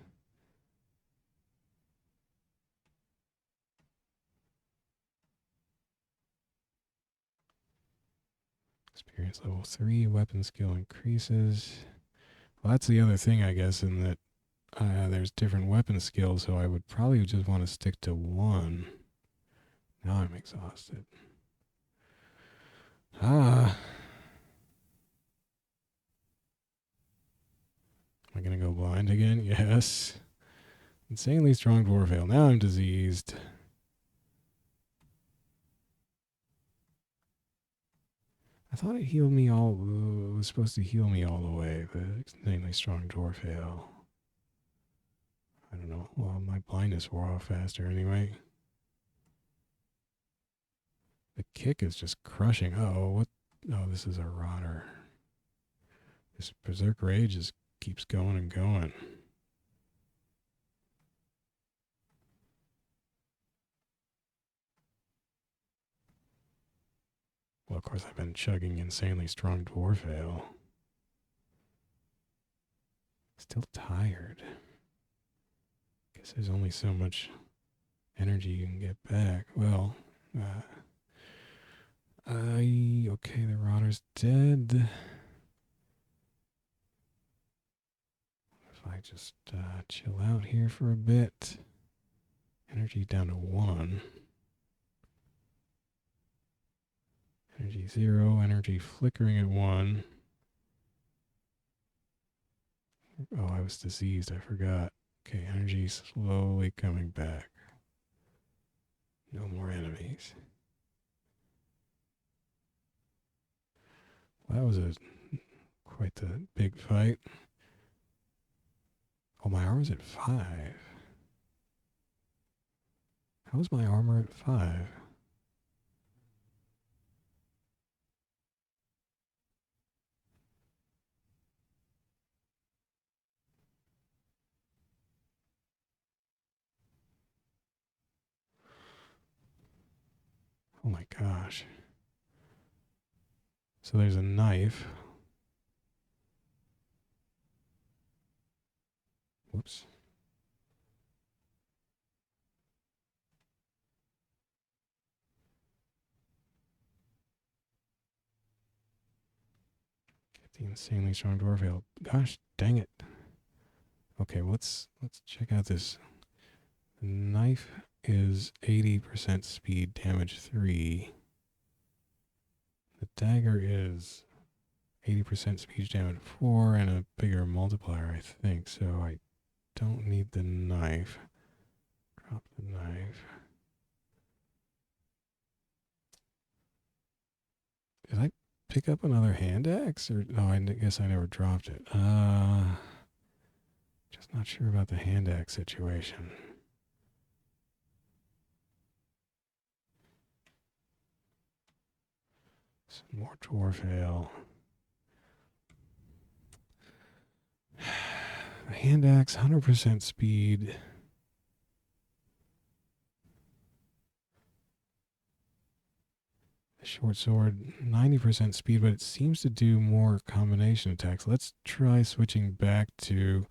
Experience level 3, weapon skill increases. Well, that's the other thing, I guess, in that there's different weapon skills, so I would probably just want to stick to 1. Now I'm exhausted. Am I going to go blind again? Yes. Insanely strong dwarf ale. Now I'm diseased. I thought it healed me all. It was supposed to heal me all the way, but insanely strong dwarf ale. I don't know. Well, my blindness wore off faster anyway. The kick is just crushing. Oh, what? Oh, this is a rotter. This berserk rage just keeps going and going. Well, of course, I've been chugging insanely strong dwarf ale. Still tired. Guess there's only so much energy you can get back. Well, okay, the rotter's dead. If I just chill out here for a bit. Energy down to 1. Energy 0. Energy flickering at 1. Oh, I was diseased. I forgot. Okay, energy slowly coming back. No more enemies. Well, that was quite the big fight. Oh, my armor's at 5. How is my armor at 5? Oh my gosh. So there's a knife. Whoops. Get the insanely strong dwarf ale. Gosh dang it. Okay, let's check out this. The knife is 80% speed, damage 3. The dagger is 80% speed, damage 4, and a bigger multiplier, I think. So I don't need the knife. Drop the knife. Did I pick up another hand axe? Or oh, I guess I never dropped it. Just not sure about the hand axe situation. Some more dwarf ale. A hand axe, 100% speed. The short sword, 90% speed, but it seems to do more combination attacks. Let's try switching back to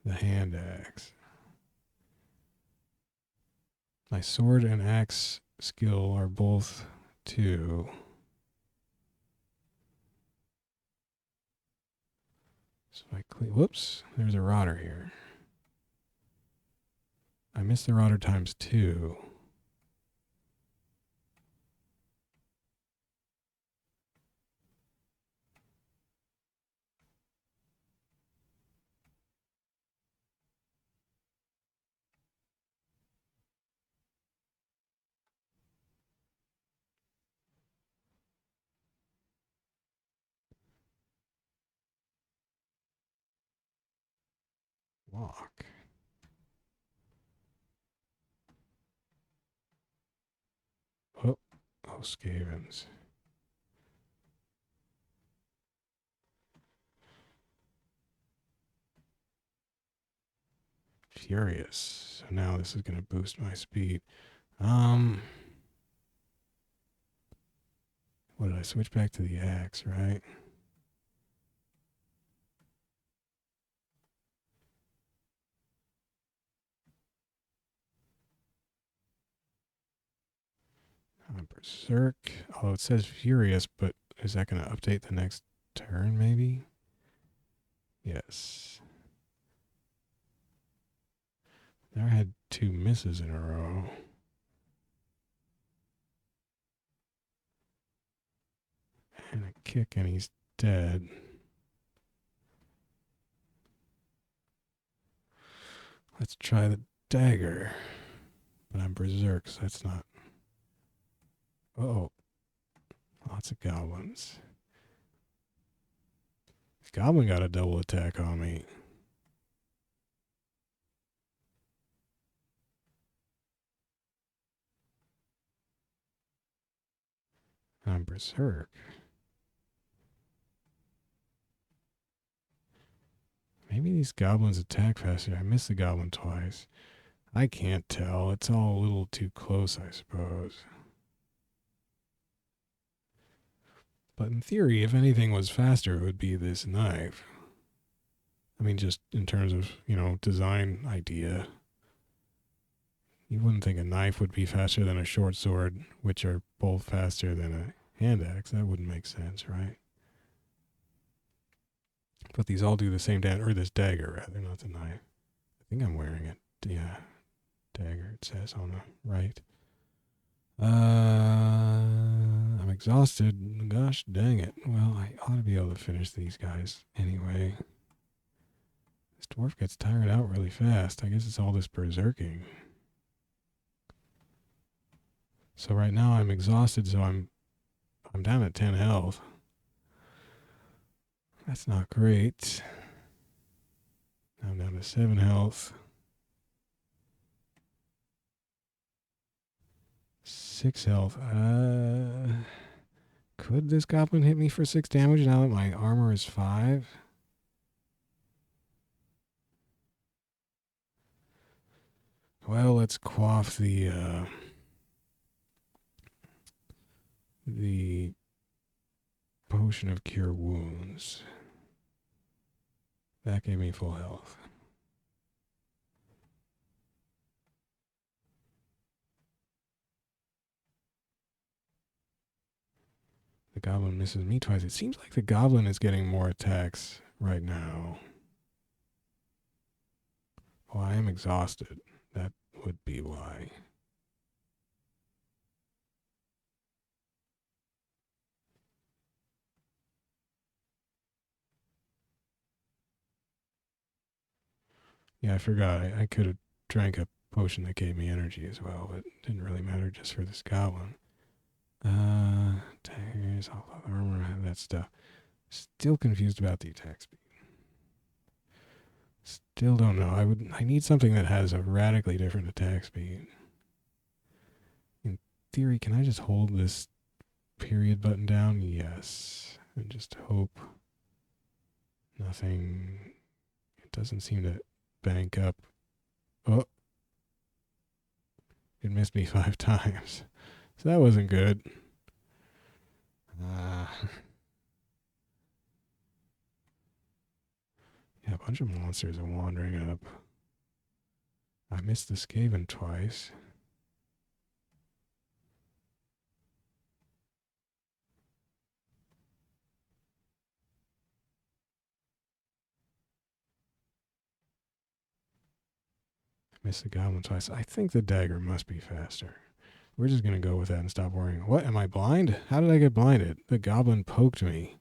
the hand axe. My sword and axe skill are both 2. So I whoops, there's a rotter here. I missed the rotter times 2. Walk. Oh, Skavens. Furious. So now this is going to boost my speed. What did I switch back to the axe, right? Berserk. Oh, it says Furious, but is that going to update the next turn, maybe? Yes. There I had 2 misses in a row. And a kick, and he's dead. Let's try the dagger. But I'm berserk, so that's not... Uh-oh. Lots of goblins. Goblin got a double attack on me. I'm berserk. Maybe these goblins attack faster. I missed the goblin twice. I can't tell. It's all a little too close, I suppose. But in theory, if anything was faster, it would be this knife. I mean, just in terms of, design idea. You wouldn't think a knife would be faster than a short sword, which are both faster than a hand axe. That wouldn't make sense, right? But these all do the same damage, or this dagger, rather, not the knife. I think I'm wearing it. Yeah, dagger, it says on the right. I'm exhausted. Gosh dang it. Well, I ought to be able to finish these guys anyway. This dwarf gets tired out really fast. I guess it's all this berserking. So right now I'm exhausted, so I'm down at 10 health. That's not great. Now I'm down to 7 health. 6 health. Could this goblin hit me for 6 damage now that my armor is 5? Well, let's quaff the potion of cure wounds. That gave me full health. The goblin misses me twice. It seems like the goblin is getting more attacks right now. Well, I am exhausted. That would be why. Yeah, I forgot. I could have drank a potion that gave me energy as well, but it didn't really matter just for this goblin. Daggers, all the armor, that stuff. Still confused about the attack speed. Still don't know. I need something that has a radically different attack speed. In theory, can I just hold this period button down? Yes. And just hope nothing. It doesn't seem to bank up. Oh. It missed me 5 times. So that wasn't good. Yeah, a bunch of monsters are wandering up. I missed the Skaven twice. Missed the goblin twice. I think the dagger must be faster. We're just going to go with that and stop worrying. What? Am I blind? How did I get blinded? The goblin poked me.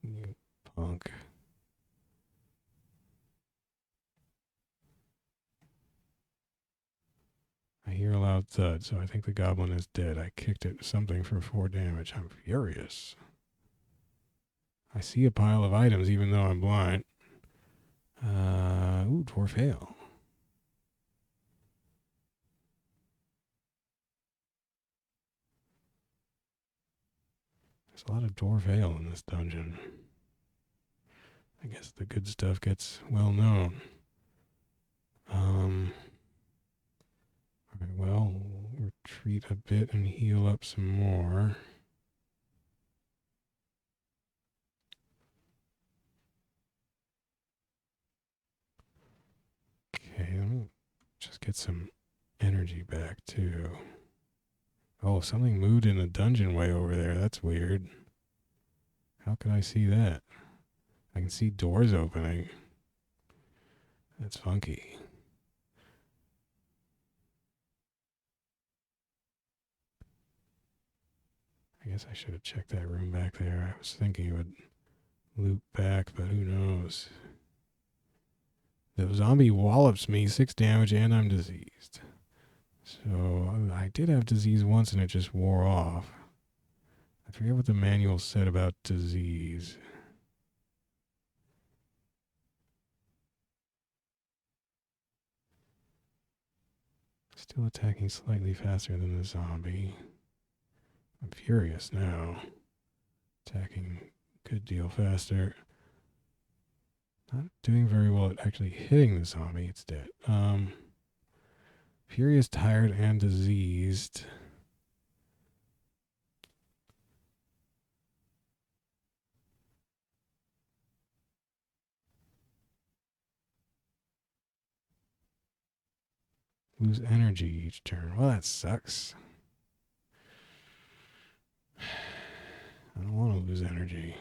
You punk. I hear a loud thud, so I think the goblin is dead. I kicked it something for 4 damage. I'm furious. I see a pile of items even though I'm blind. Ooh, dwarf ale. There's a lot of dwarf ale in this dungeon. I guess the good stuff gets well known. Alright, well, we'll retreat a bit and heal up some more. Okay, let me just get some energy back too. Oh, something moved in the dungeon way over there. That's weird. How could I see that? I can see doors opening. That's funky. I guess I should have checked that room back there. I was thinking it would loop back, but who knows? The zombie wallops me 6 damage and I'm diseased. So I did have disease once and it just wore off. I forget what the manual said about disease. Still attacking slightly faster than the zombie. I'm furious now. Attacking a good deal faster. Not doing very well at actually hitting the zombie. It's dead. Furious, tired, and diseased. Lose energy each turn. Well, that sucks. I don't want to lose energy.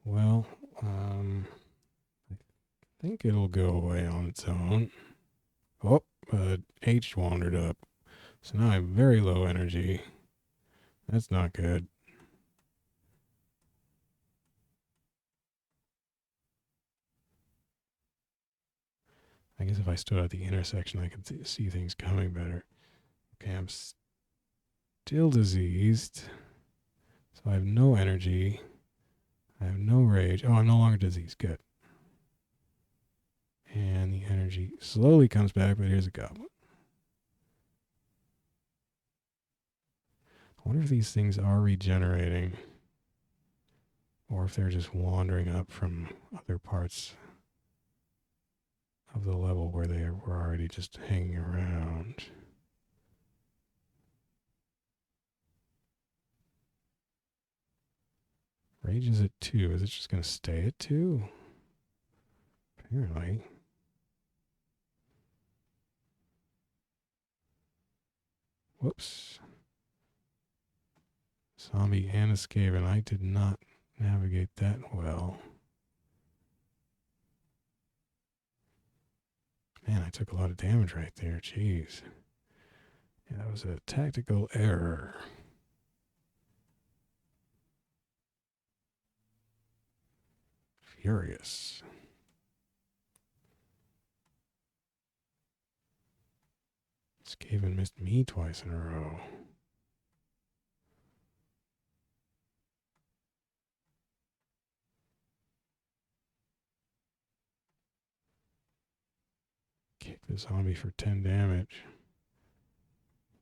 Well, I think it'll go away on its own. Oh, H wandered up. So now I have very low energy. That's not good. I guess if I stood at the intersection, I could see things coming better. Okay, I'm still diseased. So I have no energy. I have no rage. Oh, I'm no longer diseased. Good. And the energy slowly comes back, but here's a goblin. I wonder if these things are regenerating or if they're just wandering up from other parts of the level where they were already just hanging around. Rage is at 2. Is it just going to stay at 2? Apparently. Whoops. Zombie and escape, and I did not navigate that well. Man, I took a lot of damage right there. Jeez. Yeah, that was a tactical error. Furious. Skaven missed me twice in a row. Kick the zombie for 10 damage.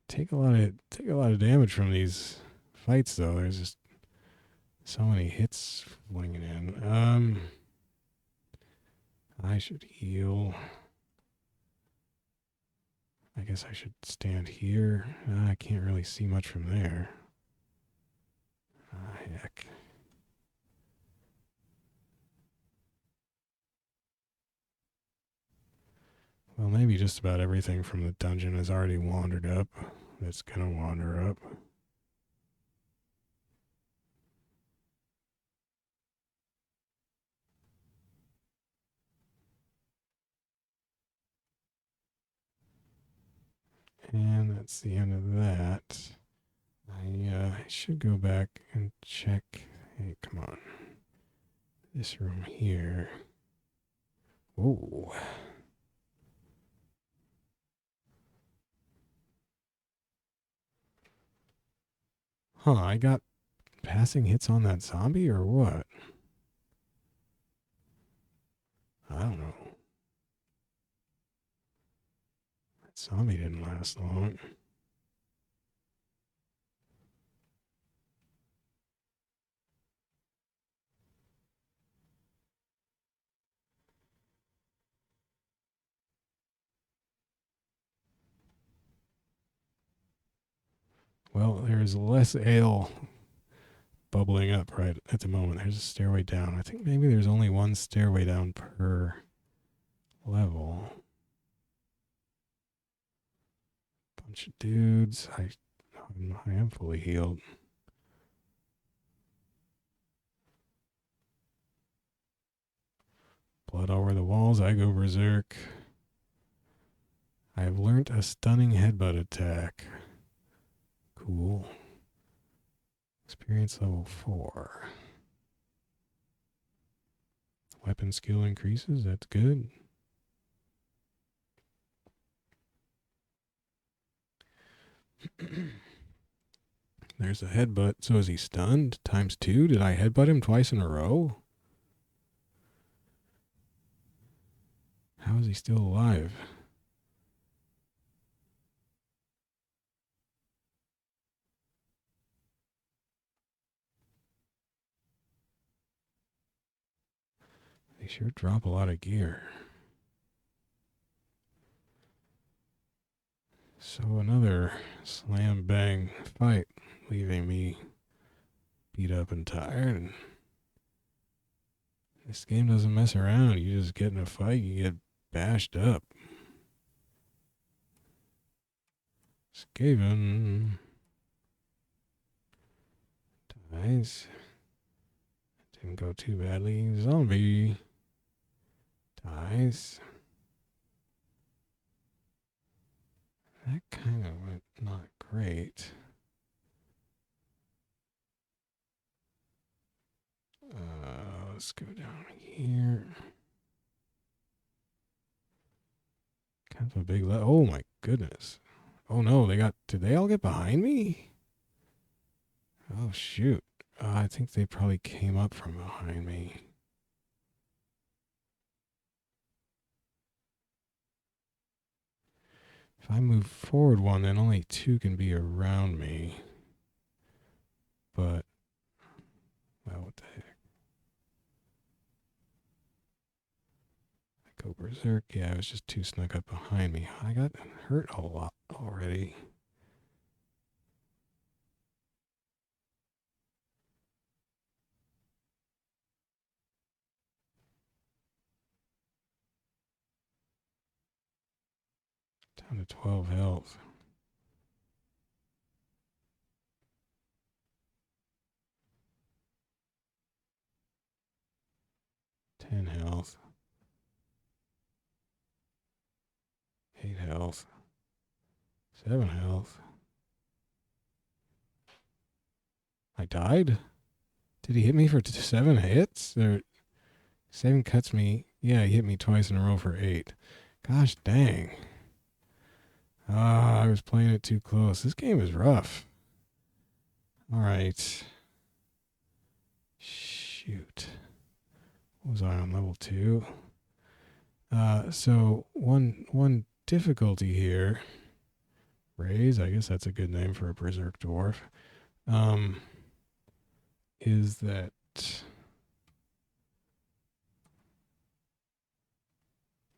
Take a lot of damage from these fights though. There's just so many hits flinging in. I should heal. I guess I should stand here. I can't really see much from there. Heck. Well, maybe just about everything from the dungeon has already wandered up. That's gonna wander up. And that's the end of that. I should go back and check. Hey, come on. This room here. Whoa. Huh, I got passing hits on that zombie or what? I don't know. That zombie didn't last long. Well, there's less ale bubbling up right at the moment. There's a stairway down. I think maybe there's only one stairway down per level. Bunch of dudes. I am fully healed. Blood all over the walls. I go berserk. I have learned a stunning headbutt attack. Cool. Experience level 4. Weapon skill increases. That's good. There's a headbutt. So is he stunned? ×2? Did I headbutt him twice in a row? How is he still alive? They sure drop a lot of gear. So another slam bang fight, leaving me beat up and tired. This game doesn't mess around. You just get in a fight, you get bashed up. Skaven. Dies. Didn't go too badly. Zombie. Dies. That kind of went not great. Let's go down here. Kind of a big oh my goodness. Oh no, did they all get behind me? Oh shoot. I think they probably came up from behind me. If I move forward one, then only two can be around me. But, well, what the heck? I go berserk. Yeah, it was just two snuck up behind me. I got hurt a lot already. Down to 12 health. Ten health. 8 health. 7 health. I died? Did he hit me for 7 hits? 7 cuts me. Yeah, he hit me twice in a row for 8. Gosh dang. I was playing it too close. This game is rough. All right. Shoot. What was I on level 2? So one difficulty here. Raise, I guess that's a good name for a berserk dwarf. Is that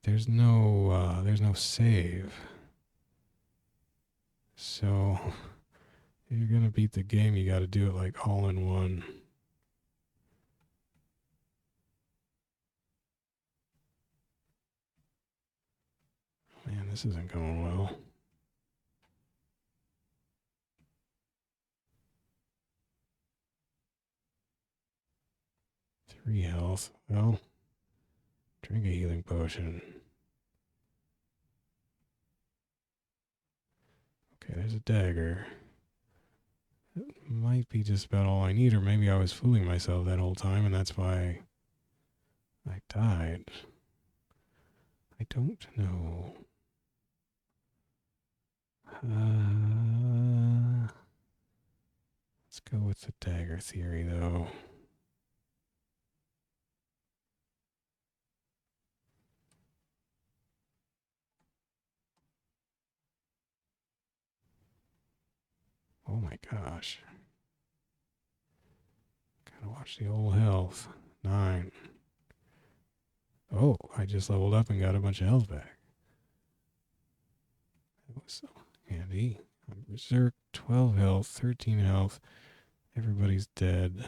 there's no save. So if you're gonna beat the game, you got to do it like all in one. Man, this isn't going well. Three health. Well, drink a healing potion. Okay, there's a dagger. That might be just about all I need, or maybe I was fooling myself that whole time, and that's why I died. I don't know. Let's go with the dagger theory, though. Oh my gosh. Gotta watch the old health. 9. Oh, I just leveled up and got a bunch of health back. That was so handy. I'm berserk, 12 health, 13 health. Everybody's dead.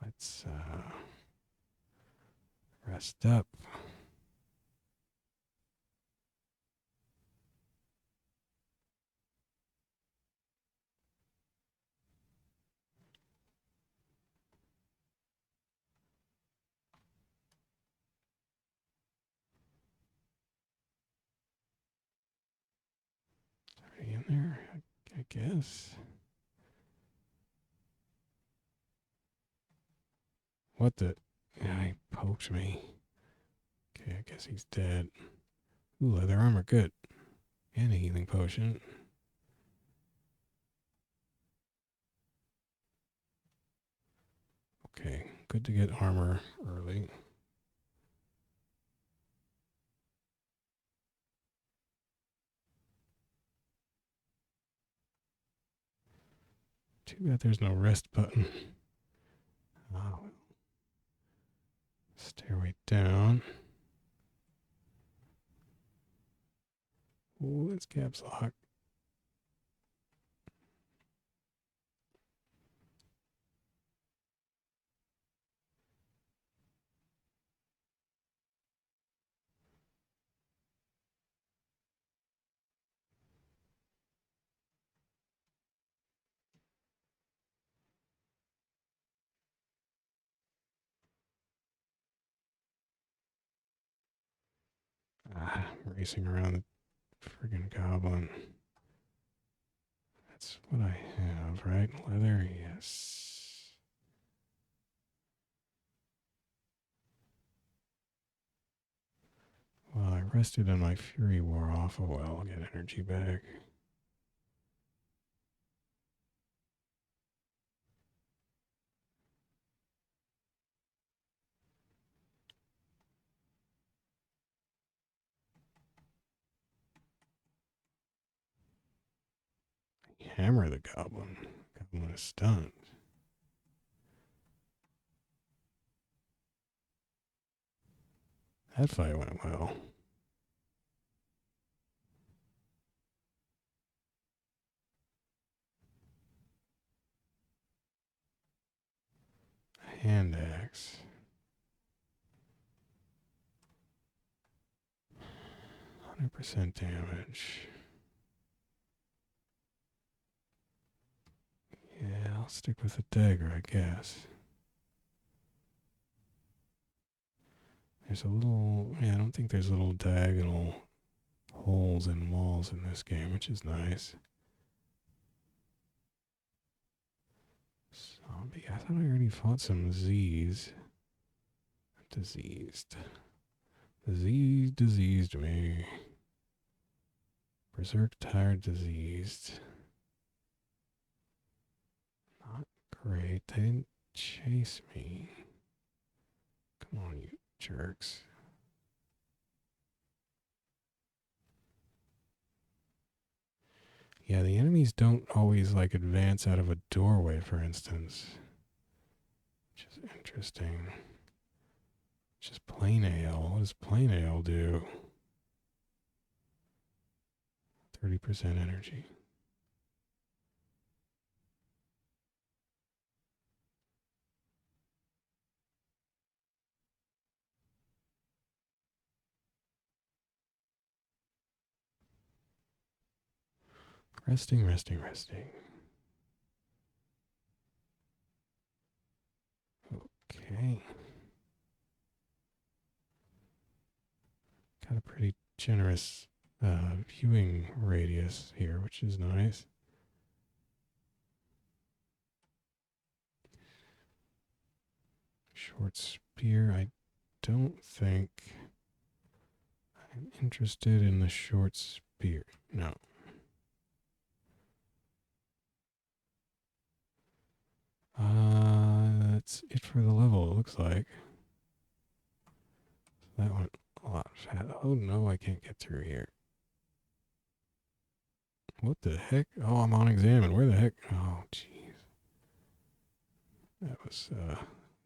Let's rest up. Already in there, I guess. What the? Yeah, he poked me. Okay, I guess he's dead. Ooh, leather armor, good. And a healing potion. Okay, good to get armor early. Too bad there's no rest button. Oh, stairway down. Ooh, it's caps lock. racing around the friggin' goblin. That's what I have, right? Leather, yes. Well, I rested and my fury wore off. Oh well, I'll get energy back. Hammer the goblin. Goblin is stunned. That fight went well. Hand axe. 100% damage. Yeah, I'll stick with the dagger, I guess. There's a little... Yeah, I don't think there's little diagonal holes in walls in this game, which is nice. Zombie. I thought I already fought some Z's. Diseased. Disease diseased me. Berserk, tired, diseased. Not great. They didn't chase me. Come on, you jerks. Yeah, the enemies don't always like advance out of a doorway, for instance. Which is interesting. Just plain ale. What does plain ale do? 30% energy. Resting, resting, resting. Okay. Got a pretty generous viewing radius here, which is nice. Short spear. I don't think I'm interested in the short spear. No. That's it for the level, it looks like. That went a lot fast. Oh no, I can't get through here. What the heck? Oh, I'm on examine. Where the heck? Oh, jeez. That was,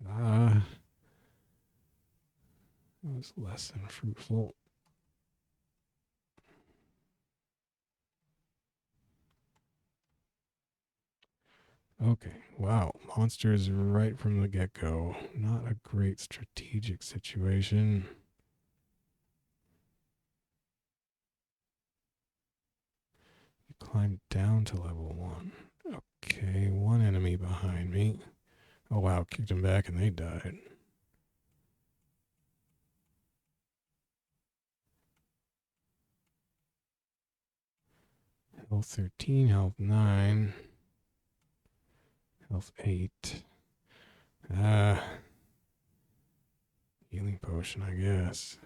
that was less than fruitful. Okay, wow. Monsters right from the get-go. Not a great strategic situation. You climbed down to level 1. Okay, one enemy behind me. Oh wow, kicked him back and they died. Health 13, health 9. Health 8. Healing potion, I guess.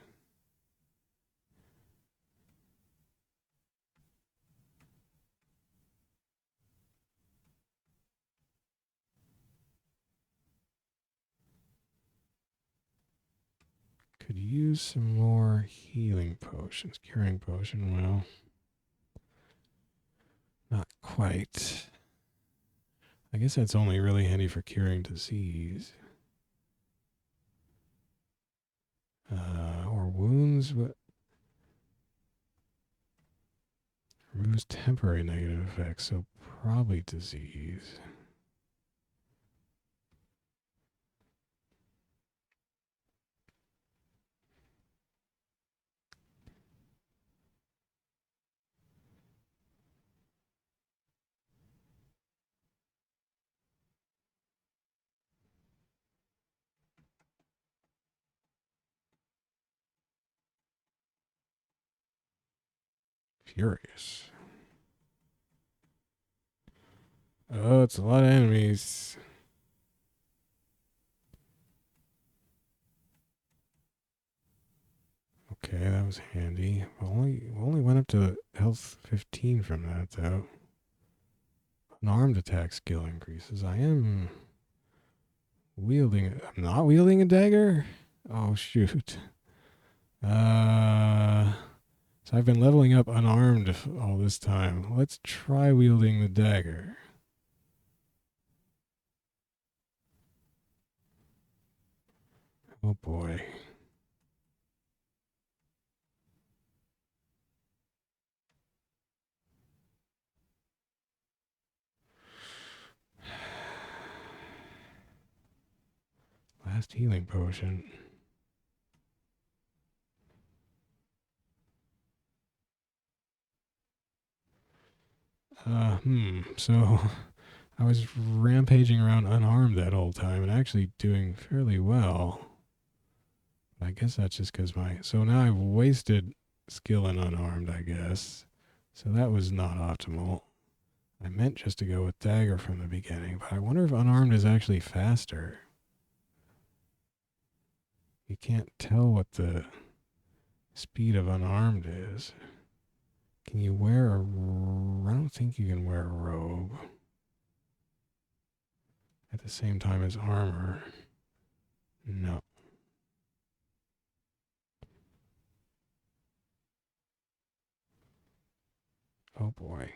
Could use some more healing potions. Curing potion, well, not quite. I guess that's only really handy for curing disease. Or wounds, but removes temporary negative effects, so probably disease. Furious. Oh, it's a lot of enemies. Okay, that was handy. Only went up to health 15 from that though. Unarmed attack skill increases. I am wielding. I'm not wielding a dagger. Oh shoot. So I've been leveling up unarmed all this time. Let's try wielding the dagger. Oh boy. Last healing potion. So I was rampaging around unarmed that whole time and actually doing fairly well. I guess that's just because my. So now I've wasted skill in unarmed, I guess. So that was not optimal. I meant just to go with dagger from the beginning, but I wonder if unarmed is actually faster. You can't tell what the speed of unarmed is. Can you wear a. I don't think you can wear a robe at the same time as armor. No. Oh boy.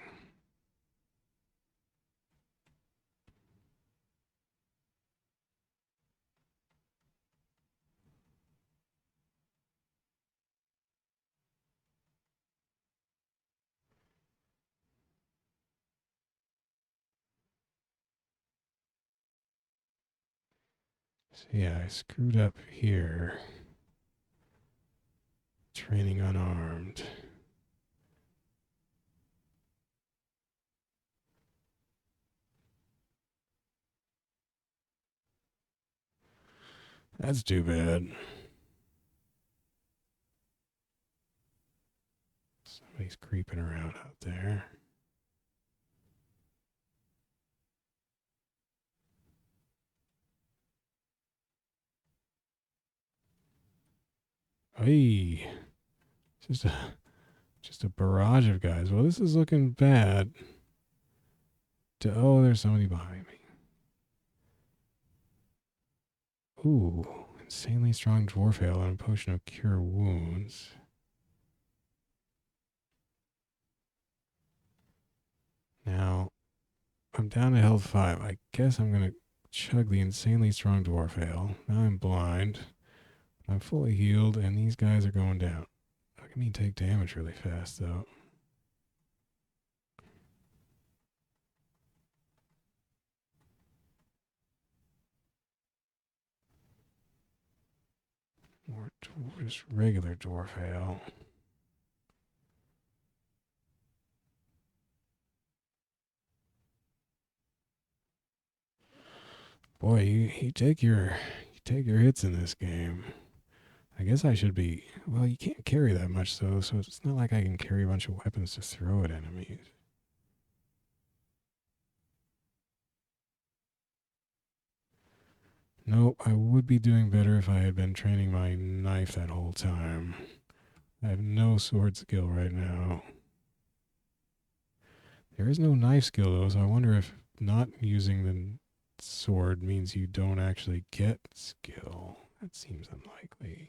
So yeah, I screwed up here. Training unarmed. That's too bad. Somebody's creeping around out there. Hey, just a barrage of guys. Well, this is looking bad. Oh, there's somebody behind me. Ooh, insanely strong dwarf ale and a potion of cure wounds. Now, I'm down to health 5. I guess I'm gonna chug the insanely strong dwarf ale. Now I'm blind. I'm fully healed, and these guys are going down. Look at me take damage really fast, though. Or just regular dwarf ale. Boy, you take your hits in this game. I guess I should be. Well, you can't carry that much, though, so it's not like I can carry a bunch of weapons to throw at enemies. Nope, I would be doing better if I had been training my knife that whole time. I have no sword skill right now. There is no knife skill, though, so I wonder if not using the sword means you don't actually get skill. That seems unlikely.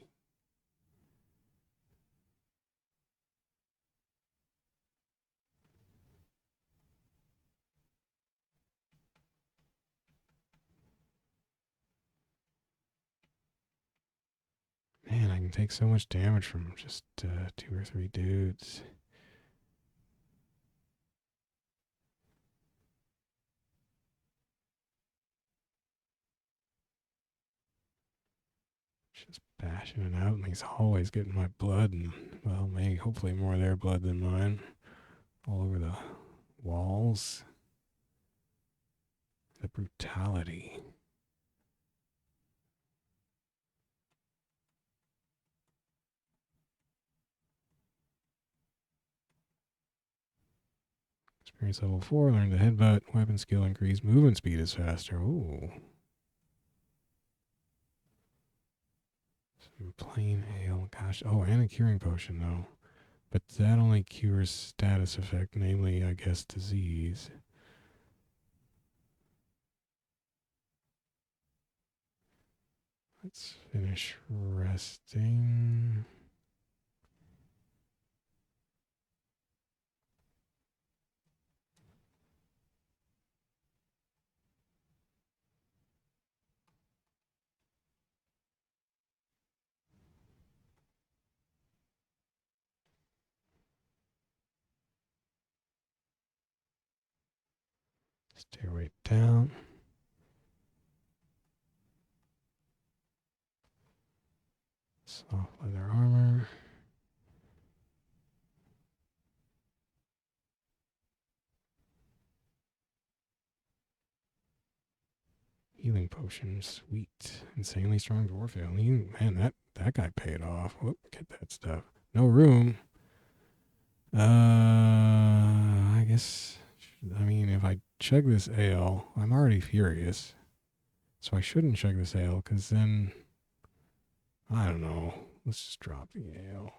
Man, I can take so much damage from just 2 or 3 dudes. Just bashing it out in these hallways, getting my blood and, well, maybe hopefully more of their blood than mine all over the walls. The brutality. Experience level 4. Learn to headbutt. Weapon skill increase. Movement speed is faster. Ooh. Some plain ale. Gosh. Oh, and a curing potion, though. But that only cures status effect, namely, I guess, disease. Let's finish resting. Stairway down. Soft leather armor. Healing potion. Sweet. Insanely strong dwarf ale. Man, that guy paid off. Whoop, get that stuff. No room. I guess, I mean, if I chug this ale, I'm already furious. So I shouldn't chug this ale, because then, I don't know. Let's just drop the ale.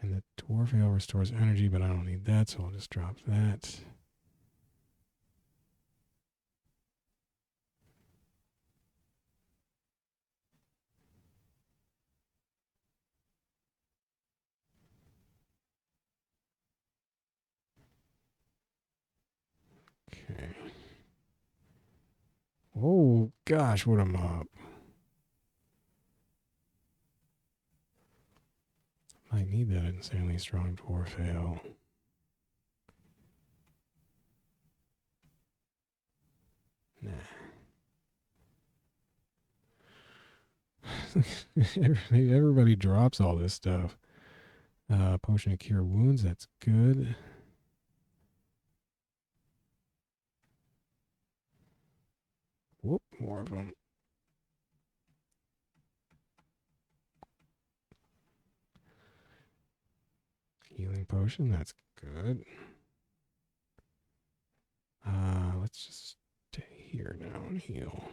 And the dwarf ale restores energy, but I don't need that, so I'll just drop that. Okay. Oh, gosh, what a mob. I need that insanely strong dwarf ale. Nah. Everybody drops all this stuff. Potion to cure wounds, that's good. Whoop, more of them. Healing potion, that's good. Let's just stay here now and heal.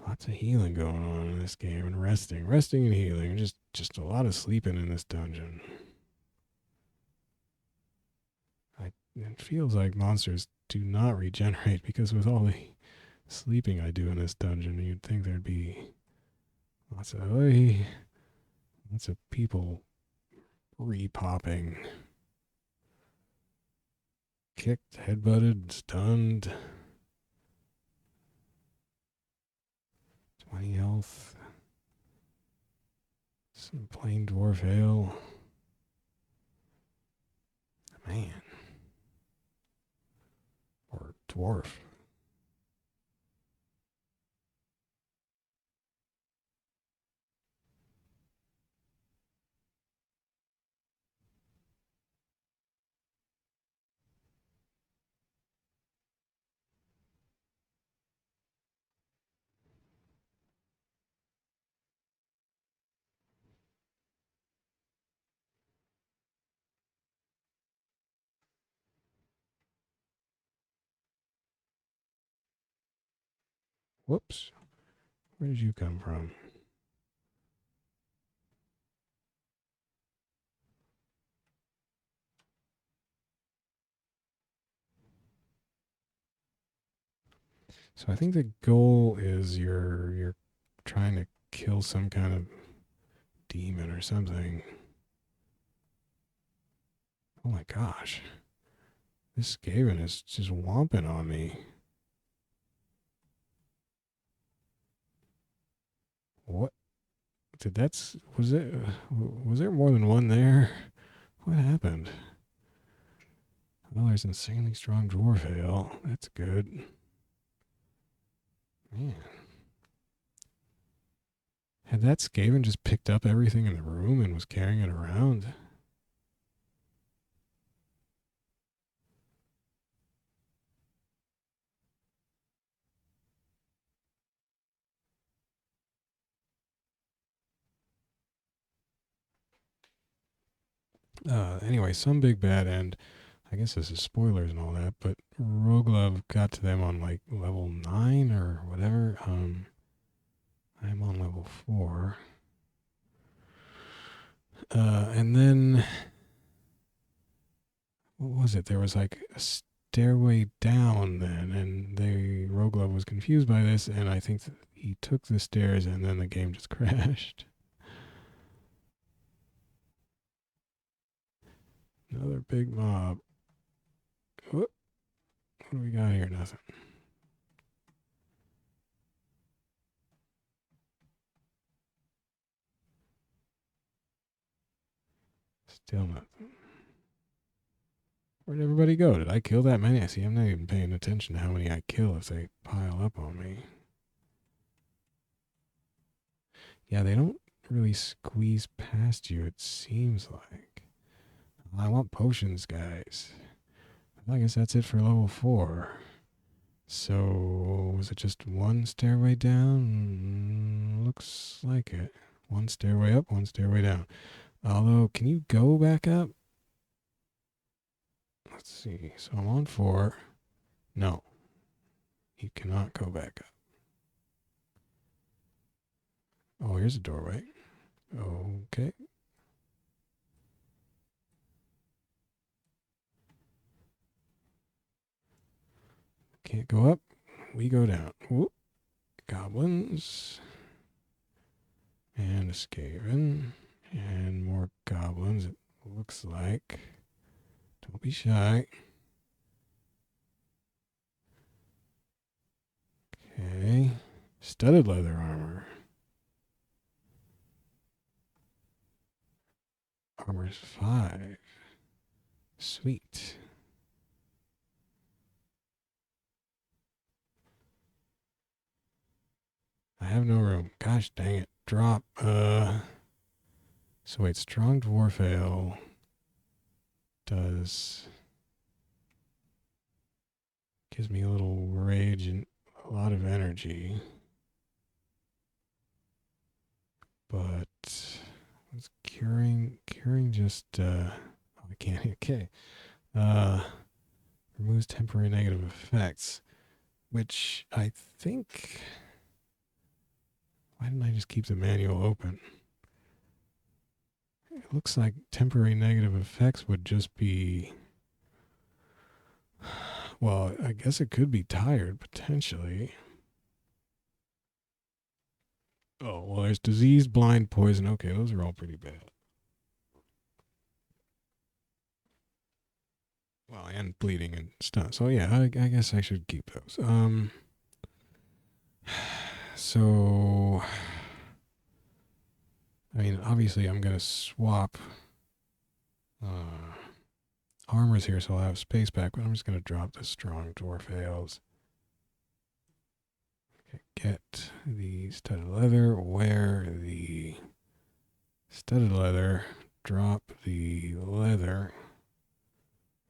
Lots of healing going on in this game and resting and healing. Just a lot of sleeping in this dungeon. It feels like monsters do not regenerate because with all the sleeping I do in this dungeon, you'd think there'd be lots of people re-popping. Kicked, headbutted, stunned. 20 health. Some plain dwarf ale. Man. Or dwarf. Whoops. Where did you come from? So I think the goal is you're trying to kill some kind of demon or something. Oh my gosh. This Skaven is just whomping on me. What? Was there more than one there? What happened? Well, there's insanely strong dwarf ale. That's good. Man. Had that Skaven just picked up everything in the room and was carrying it around? Anyway, some big bad, and I guess this is spoilers and all that, but Roglove got to them on like level 9 or whatever. I'm on level 4. And then, what was it? There was like a stairway down then, and Roglove was confused by this, and I think that he took the stairs, and then the game just crashed. Another big mob. What do we got here? Nothing. Still nothing. Where'd everybody go? Did I kill that many? I see, I'm not even paying attention to how many I kill if they pile up on me. Yeah, they don't really squeeze past you, it seems like. I want potions, guys. I guess that's it for level 4. So, was it just one stairway down? Looks like it. One stairway up, one stairway down. Although, can you go back up? Let's see. So I'm on 4. No. You cannot go back up. Oh, here's a doorway. Okay. Can't go up. We go down. Whoop. Goblins. And a Skaven. And more goblins, it looks like. Don't be shy. Okay. Studded leather armor. Armor's 5. Sweet. I have no room. Gosh dang it. Drop. So wait, strong dwarf ale gives me a little rage and a lot of energy. But what's curing just oh, I can't. Okay. Removes temporary negative effects, which I think, why didn't I just keep the manual open? It looks like temporary negative effects would just be, well, I guess it could be tired potentially. Oh, well, there's disease, blind, poison. Okay, those are all pretty bad. Well, and bleeding and stuff. So yeah, I guess I should keep those. So I mean, obviously, I'm gonna swap armors here, so I'll have space back. But I'm just gonna drop the strong dwarf ales. Okay, get the studded leather. Wear the studded leather. Drop the leather.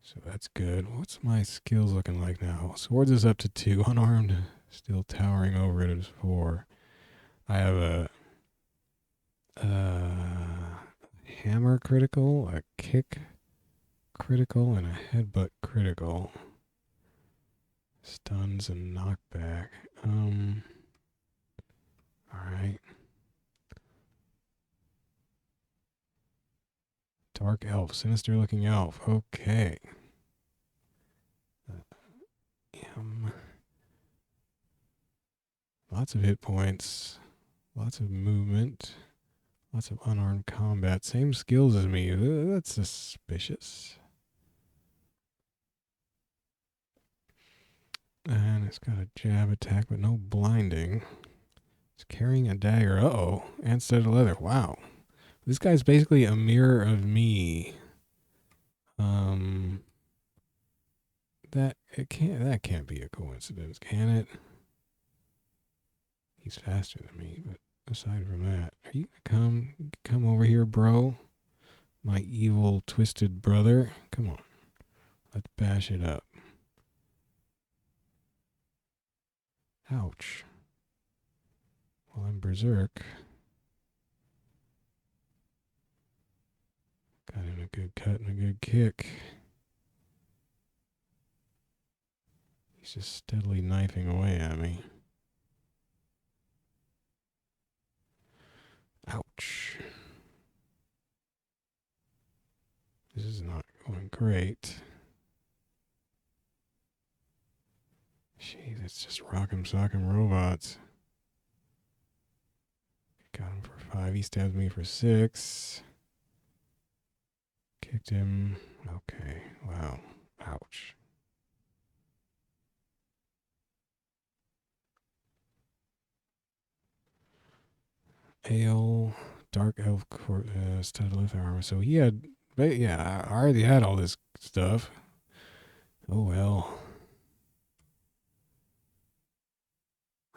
So that's good. What's my skills looking like now? Swords is up to 2. Unarmed, still towering over it is 4. I have a hammer critical, a kick critical, and a headbutt critical. Stuns and knockback. Alright. Dark elf, sinister looking elf. Okay. Lots of hit points. Lots of movement. Lots of unarmed combat. Same skills as me. That's suspicious. And it's got a jab attack, but no blinding. It's carrying a dagger. Uh-oh. And studded leather. Wow. This guy's basically a mirror of me. That can't be a coincidence, can it? He's faster than me, but aside from that, are you gonna come over here, bro? My evil, twisted brother. Come on. Let's bash it up. Ouch. Well, I'm berserk. Got him to good cut and a good kick. He's just steadily knifing away at me. Ouch. This is not going great. Jeez, it's just rock'em sock'em robots. Got him for 5. He stabs me for 6. Kicked him. Okay. Wow. Ouch. Ale, dark elf, studded leather armor. So he had, but yeah, I already had all this stuff. Oh well.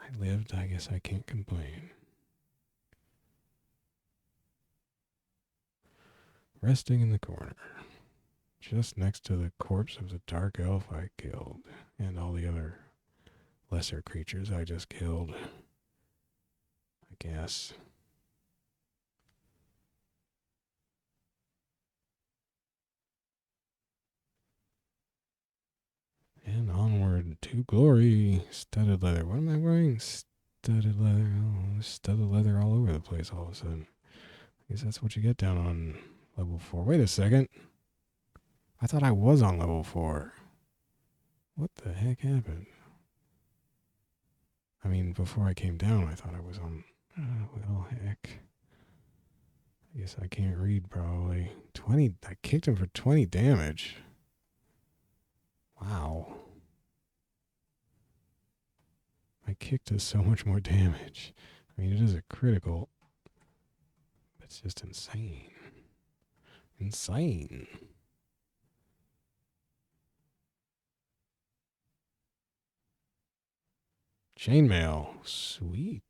I lived. I guess I can't complain. Resting in the corner, just next to the corpse of the dark elf I killed, and all the other lesser creatures I just killed. I guess. And onward to glory. Studded leather. What am I wearing? Studded leather. Oh, studded leather all over the place all of a sudden. I guess that's what you get down on level 4. Wait a second. I thought I was on level 4. What the heck happened? I mean, before I came down, I thought I was on... well, heck. I guess I can't read, probably. 20... I kicked him for 20 damage. Wow. My kick does so much more damage. I mean, it is a critical. It's just insane. Insane. Chainmail. Sweet.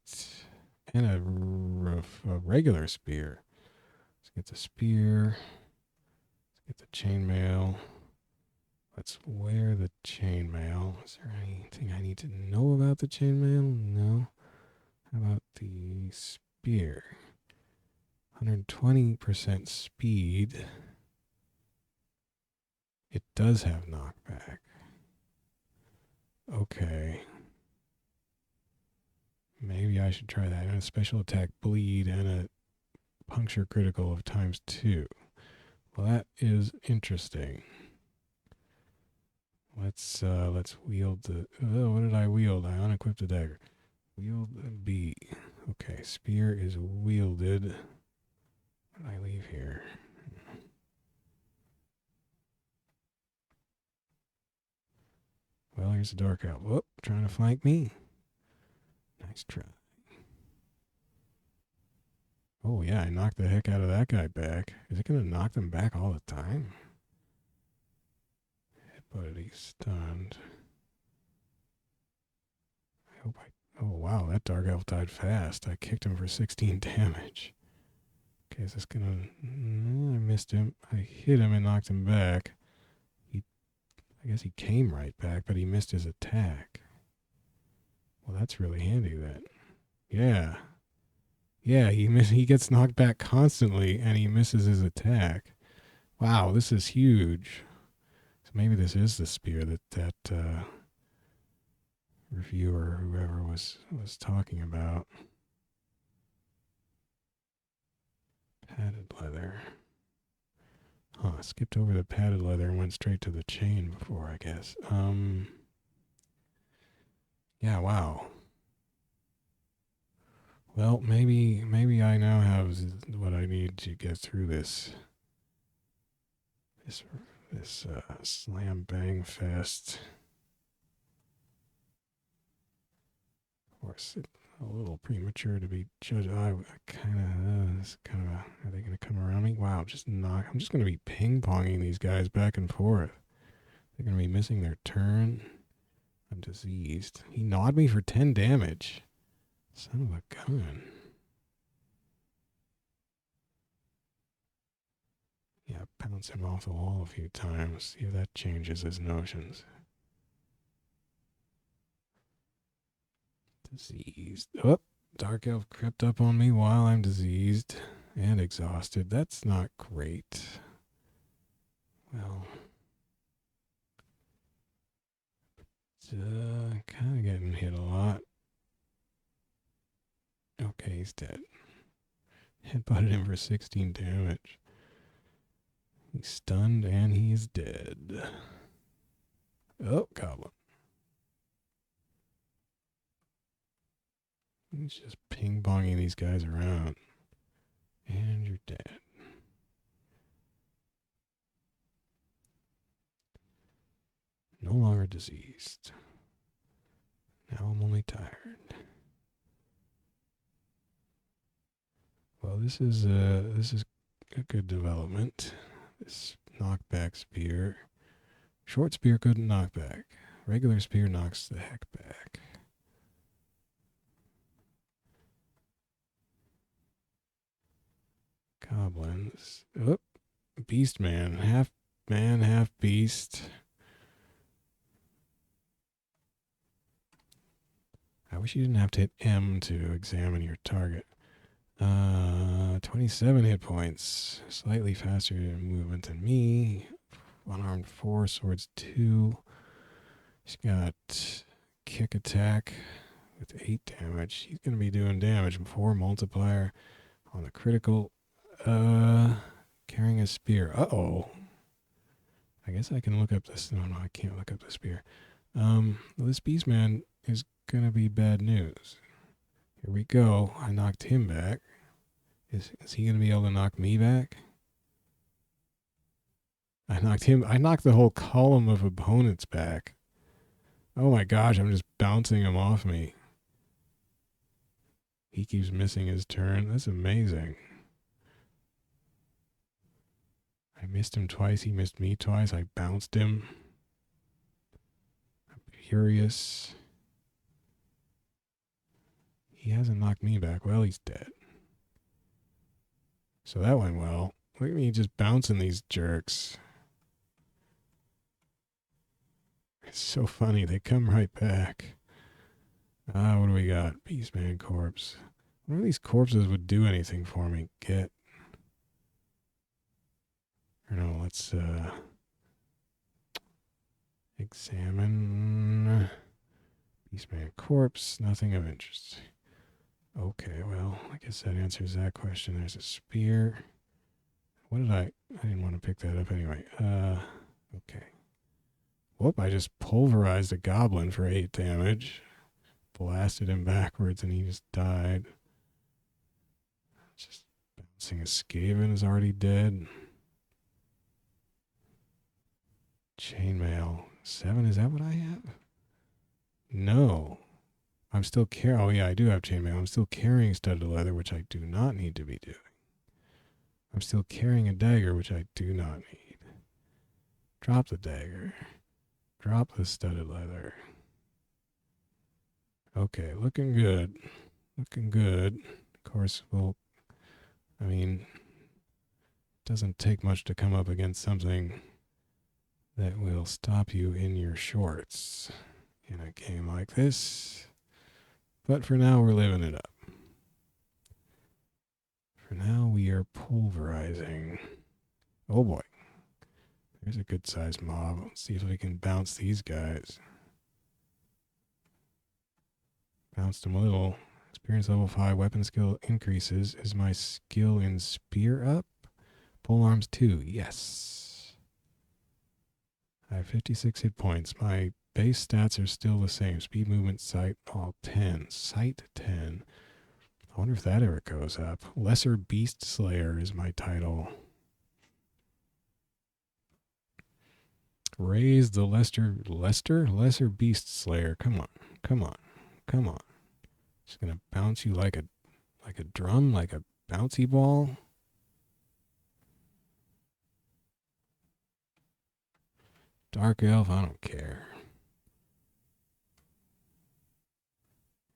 And a regular spear. Let's get the spear. Let's get the chainmail. Let's wear the chainmail. Is there anything I need to know about the chainmail? No. How about the spear? 120% speed. It does have knockback. Okay. Maybe I should try that. And a special attack bleed and a puncture critical of ×2. Well, that is interesting. Let's wield the... Oh, what did I wield? I unequipped the dagger. Wield B. Okay, spear is wielded. What did I leave here? Well, here's the dark elf. Whoop, trying to flank me. Nice try. Oh, yeah, I knocked the heck out of that guy back. Is it going to knock them back all the time? But he's stunned. I hope I... Oh, wow, that dark elf died fast. I kicked him for 16 damage. Okay, is this going to... I missed him. I hit him and knocked him back. I guess he came right back, but he missed his attack. Well, that's really handy then. Yeah. Yeah, he gets knocked back constantly, and he misses his attack. Wow, this is huge. So maybe this is the spear that reviewer, whoever was talking about. Padded leather. Huh, I skipped over the padded leather and went straight to the chain before, I guess. Yeah, wow. Well, maybe I now have what I need to get through this slam bang fest. Of course, a little premature to be judged. I kind of, are they going to come around me? Wow, I'm just going to be ping-ponging these guys back and forth. They're going to be missing their turn. I'm diseased. He gnawed me for 10 damage. Son of a gun. Yeah, bounce him off the wall a few times. See if that changes his notions. Diseased. Oh, dark elf crept up on me while I'm diseased and exhausted. That's not great. Well, it's kind of getting hit a lot. Okay, he's dead. Headbutted him for 16 damage. He's stunned and he's dead. Oh, goblin. He's just ping-ponging these guys around. And you're dead. No longer diseased. Now I'm only tired. Well, this is a good development. This knockback spear. Short spear couldn't knock back. Regular spear knocks the heck back. Goblins. Oh, beast man. Half man, half beast. I wish you didn't have to hit M to examine your target. 27 hit points. Slightly faster movement than me. One armed 4, swords 2. He's got kick attack with 8 damage. He's going to be doing damage. 4 multiplier on the critical. Carrying a spear. Uh-oh. I guess I can look up this. No, I can't look up the spear. This beastman is going to be bad news. Here we go. I knocked him back. Is he going to be able to knock me back? I knocked the whole column of opponents back. Oh my gosh, I'm just bouncing him off me. He keeps missing his turn. That's amazing. I missed him twice. He missed me twice. I bounced him. I'm furious. He hasn't knocked me back. Well, he's dead. So that went well. Look at me just bouncing these jerks. It's so funny. They come right back. What do we got? Beastman corpse. One of these corpses would do anything for me. Get. Or no, let's examine. Beastman corpse. Nothing of interest. Okay, well, I guess that answers that question. There's a spear. What did I didn't want to pick that up anyway. Okay. Whoop, I just pulverized a goblin for 8 damage. Blasted him backwards and he just died. Just bouncing a Skaven is already dead. Chainmail. 7, is that what I have? No. I'm still carrying, oh yeah, I do have chainmail. I'm still carrying studded leather, which I do not need to be doing. I'm still carrying a dagger, which I do not need. Drop the dagger. Drop the studded leather. Okay, looking good. Looking good. Of course, it doesn't take much to come up against something that will stop you in your shorts in a game like this. But for now, we're living it up. For now, we are pulverizing. Oh boy. There's a good sized mob. Let's see if we can bounce these guys. Bounced them a little. Experience level 5. Weapon skill increases. Is my skill in spear up? Pole arms 2. Yes. I have 56 hit points. My base stats are still the same. Speed, movement, sight, all 10. Sight 10. I wonder if that ever goes up. Lesser Beast Slayer is my title. Raise the Lesser Beast Slayer. Come on. Come on. Come on. Just gonna bounce you like a drum, like a bouncy ball. Dark Elf, I don't care.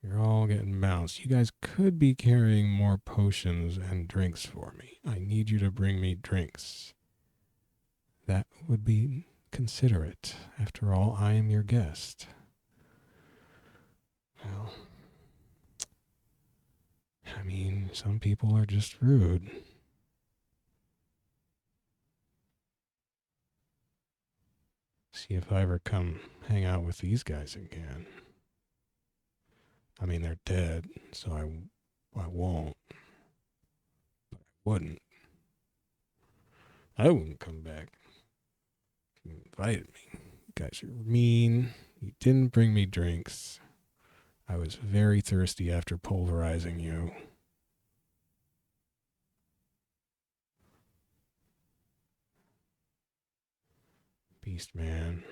You're all getting bounced. You guys could be carrying more potions and drinks for me. I need you to bring me drinks. That would be considerate. After all, I am your guest. Well, some people are just rude. See if I ever come hang out with these guys again. I mean, they're dead, so I won't. But I wouldn't. I wouldn't come back. You invited me. You guys are mean. You didn't bring me drinks. I was very thirsty after pulverizing you. Beast man.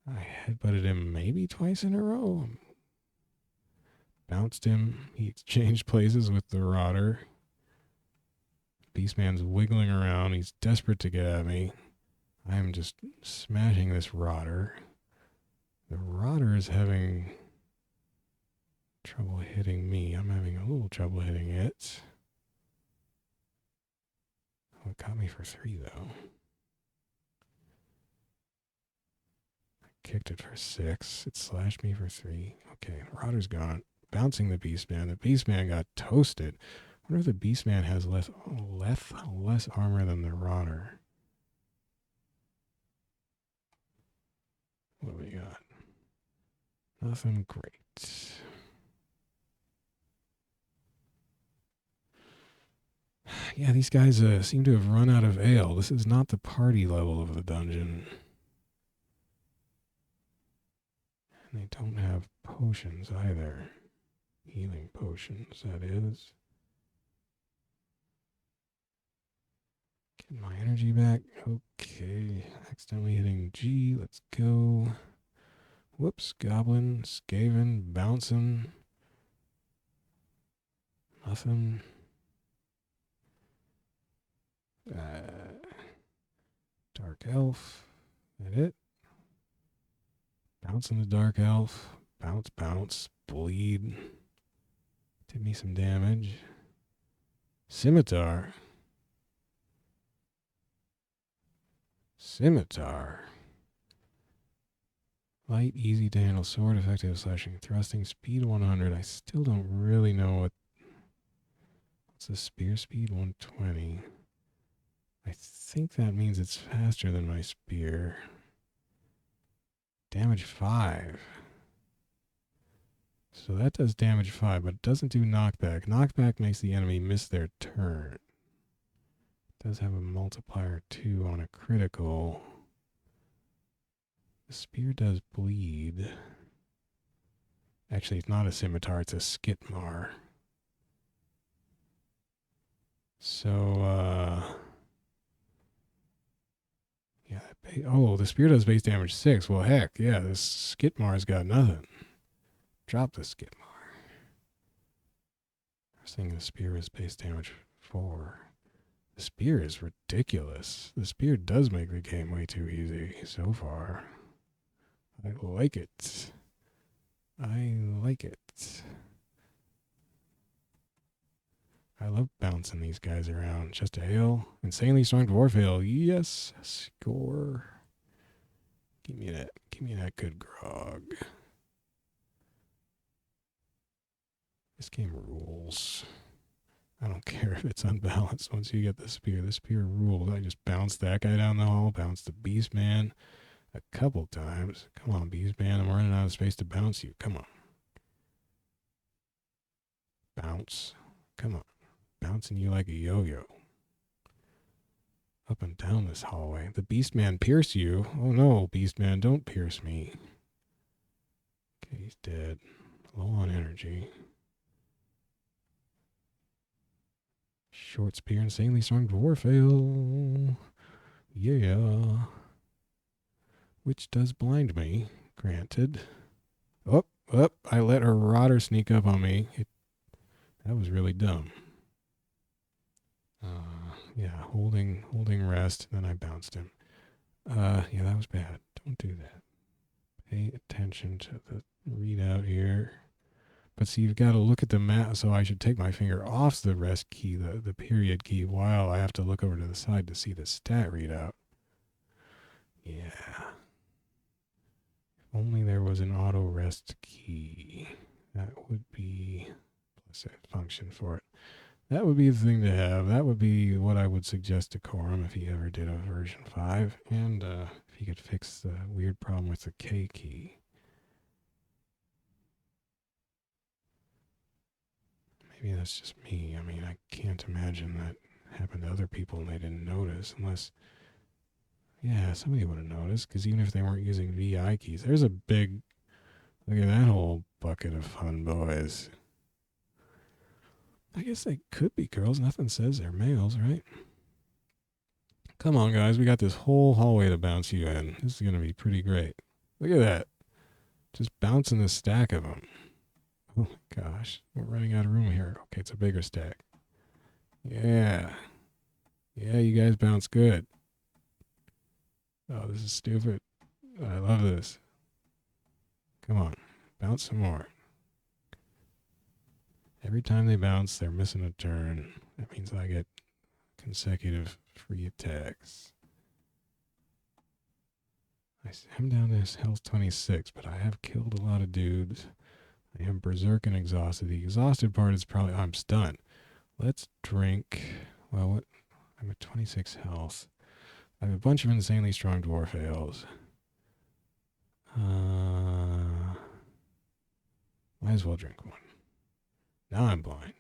I headbutted him maybe twice in a row. Bounced him. He exchanged places with the rotter. Beastman's wiggling around. He's desperate to get at me. I'm just smashing this rotter. The rotter is having trouble hitting me. I'm having a little trouble hitting it. Oh, it got me for 3, though. I kicked it for 6. It slashed me for 3. Okay, rotter's gone. Bouncing the Beastman. The Beastman got toasted. I wonder if the Beastman has less armor than the rotter. What do we got? Nothing great. Yeah, these guys seem to have run out of ale. This is not the party level of the dungeon. And they don't have potions either. Healing potions, that is. Getting my energy back. Okay. Accidentally hitting G. Let's go. Whoops. Goblin. Skaven. Bouncing. Nothing. Dark Elf. That it? Bouncing the Dark Elf. Bounce, bounce. Bleed. Did me some damage. Scimitar. Scimitar. Light, easy to handle sword, effective slashing, thrusting, speed 100. I still don't really know what's the spear speed? 120. I think that means it's faster than my spear. Damage 5. So that does damage 5, but it doesn't do knockback. Knockback makes the enemy miss their turn. It does have a multiplier 2 on a critical. The spear does bleed. Actually, it's not a scimitar, it's a skitmar. So, yeah. Oh, the spear does base damage 6. Well, heck, yeah, this skitmar's got nothing. Drop the skitmar. I was thinking the spear was base damage 4. The spear is ridiculous. The spear does make the game way too easy so far. I like it. I like it. I love bouncing these guys around. Just a hail. Insanely strong dwarf hail. Yes. Score. Give me that. Give me that good grog. This game rules. I don't care if it's unbalanced. Once you get the spear rules. I just bounced that guy down the hall. Bounced the beast man a couple times. Come on, beast man. I'm running out of space to bounce you. Come on. Bounce. Come on. Bouncing you like a yo-yo. Up and down this hallway. The Beastman pierce you. Oh no, Beastman, don't pierce me. Okay, he's dead. Low on energy. Short spear, insanely strong dwarf ale. Yeah. Which does blind me. Granted. Oh, I let her rotter sneak up on me. That was really dumb. Yeah, holding rest, then I bounced him. Yeah, that was bad. Don't do that. Pay attention to the readout here. But see, you've got to look at the map, so I should take my finger off the rest key, the period key, while I have to look over to the side to see the stat readout. Yeah. If only there was an auto rest key. That would be plus a function for it. That would be the thing to have. That would be what I would suggest to Quorum if he ever did a version 5. And if he could fix the weird problem with the K key. Maybe that's just me. I mean, I can't imagine that happened to other people and they didn't notice unless, yeah, somebody would have noticed because even if they weren't using VI keys, there's a big, look at that whole bucket of fun boys. I guess they could be girls. Nothing says they're males, right? Come on, guys. We got this whole hallway to bounce you in. This is going to be pretty great. Look at that. Just bouncing a stack of them. Oh my gosh. We're running out of room here. Okay, it's a bigger stack. Yeah. Yeah, you guys bounce good. Oh, this is stupid. I love this. Come on. Bounce some more. Every time they bounce, they're missing a turn. That means I get consecutive free attacks. I'm down to health 26, but I have killed a lot of dudes. I am berserk and exhausted. The exhausted part is probably, I'm stunned. Let's drink. Well, what? I'm at 26 health. I have a bunch of insanely strong dwarf ales. Might as well drink one. Now I'm blind,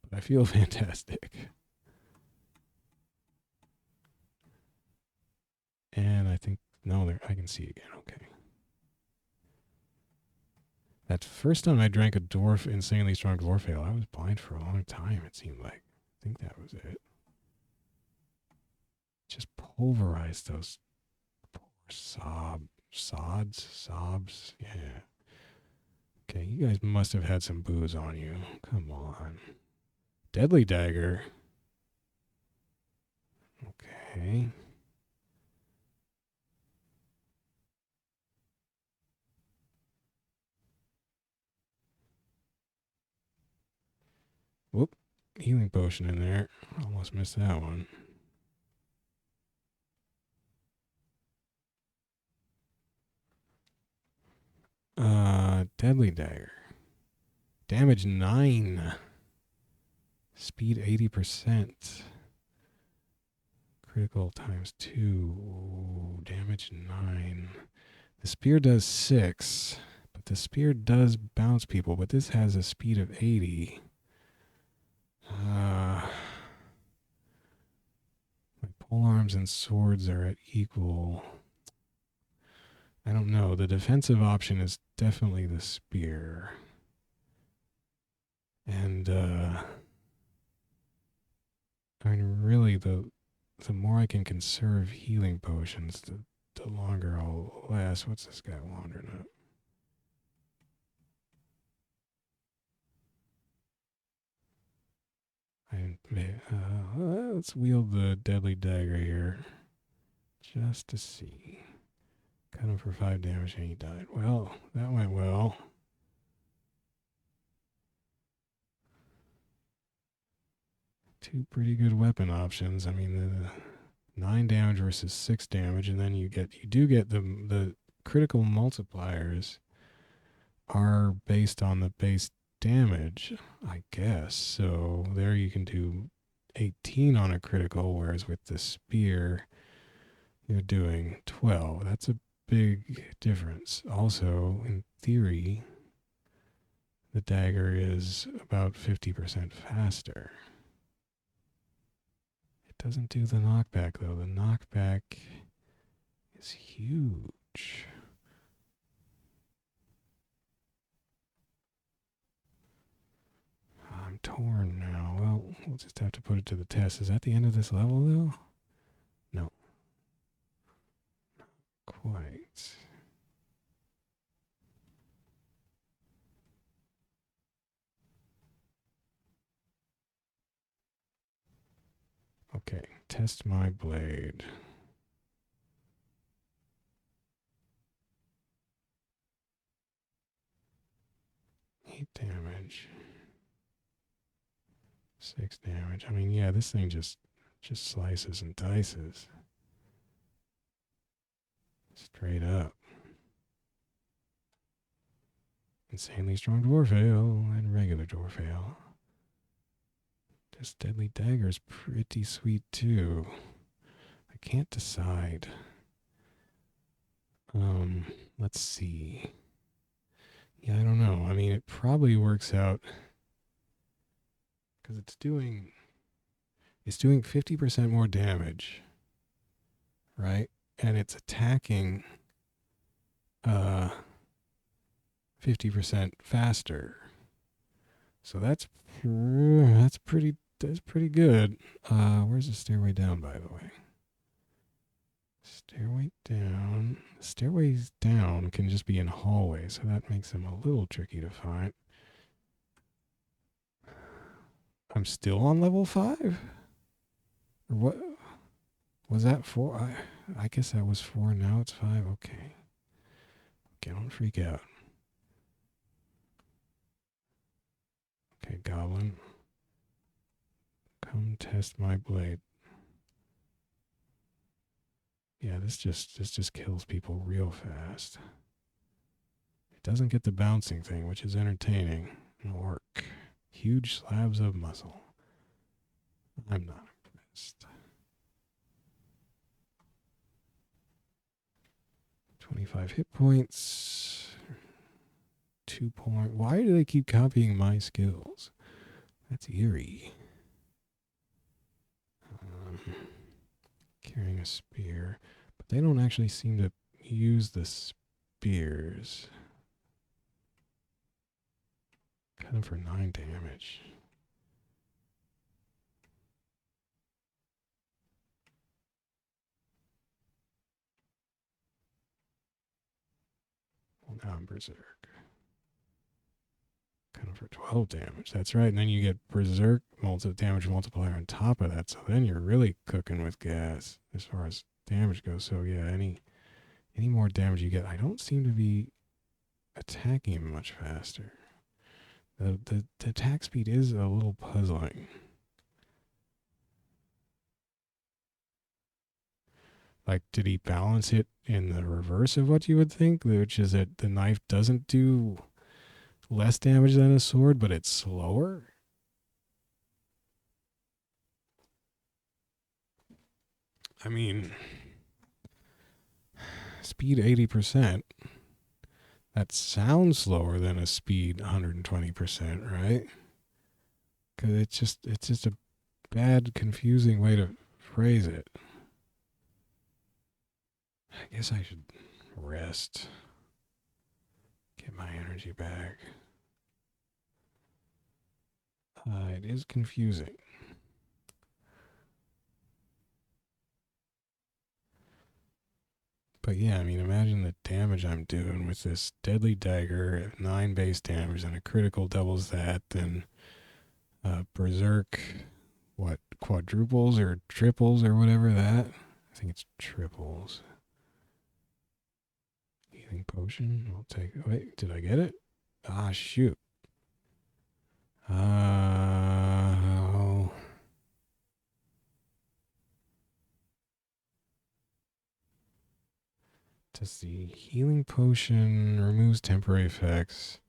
but I feel fantastic. And I think, no, there, I can see again. Okay. That first time I drank a insanely strong dwarf ale, I was blind for a long time, it seemed like. I think that was it. Just pulverized those poor sobs. Yeah. Okay, you guys must have had some booze on you. Come on. Deadly dagger. Okay. Whoop. Healing potion in there. Almost missed that one. Deadly dagger. Damage 9. Speed 80%. Critical times 2. Ooh, damage 9. The spear does 6. But the spear does bounce people. But this has a speed of 80. My polearms and swords are at equal. I don't know. The defensive option is definitely the spear. And, I mean, really, the more I can conserve healing potions, the longer I'll last. What's this guy wandering up? Let's wield the deadly dagger here. Just to see. Cut him for 5 damage and he died. Well, that went well. Two pretty good weapon options. I mean, the 9 damage versus 6 damage, and then you do get the critical multipliers are based on the base damage, I guess. So there you can do 18 on a critical, whereas with the spear, you're doing 12. That's a big difference. Also, in theory, the dagger is about 50% faster. It doesn't do the knockback, though. The knockback is huge. I'm torn now. Well, we'll just have to put it to the test. Is that the end of this level, though? No. Not quite. Okay, test my blade. 8 damage. 6 damage. I mean, yeah, this thing just slices and dices. Straight up. Insanely strong dwarf ale and regular dwarf ale. This deadly dagger is pretty sweet too. I can't decide. Let's see. Yeah, I don't know. I mean, it probably works out because it's doing 50% more damage, right? And it's attacking 50% faster. So that's pretty good. Where's the stairway down, by the way? Stairway down. Stairways down can just be in hallways, so that makes them a little tricky to find. I'm still on level 5? Or what? Was that 4? I guess that was 4, now it's 5. Okay. Okay, don't freak out. Okay, goblin. Come test my blade. Yeah, this just kills people real fast. It doesn't get the bouncing thing, which is entertaining. Orc. Huge slabs of muscle. I'm not impressed. 25 hit points. 2 point. Why do they keep copying my skills? That's eerie. Carrying a spear. But they don't actually seem to use the spears. Cut him for 9 damage. Well, now I'm berserk. Cut him for 12 damage. That's right. And then you get berserk damage multiplier on top of that. So then you're really cooking with gas as far as damage goes. So yeah, any more damage you get, I don't seem to be attacking him much faster. The attack speed is a little puzzling. Like, did he balance it in the reverse of what you would think, which is that the knife doesn't do less damage than a sword, but it's slower? I mean, speed 80%. That sounds slower than a speed 120%, right? Because it's just a bad, confusing way to phrase it. I guess I should rest. Get my energy back. It is confusing. But yeah, I mean, imagine the damage I'm doing with this deadly dagger at 9 base damage, and a critical doubles that, then berserk, what, quadruples or triples or whatever that? I think it's triples. Healing potion, I'll take it. Wait, did I get it? Ah, shoot. Does the healing potion removes temporary effects?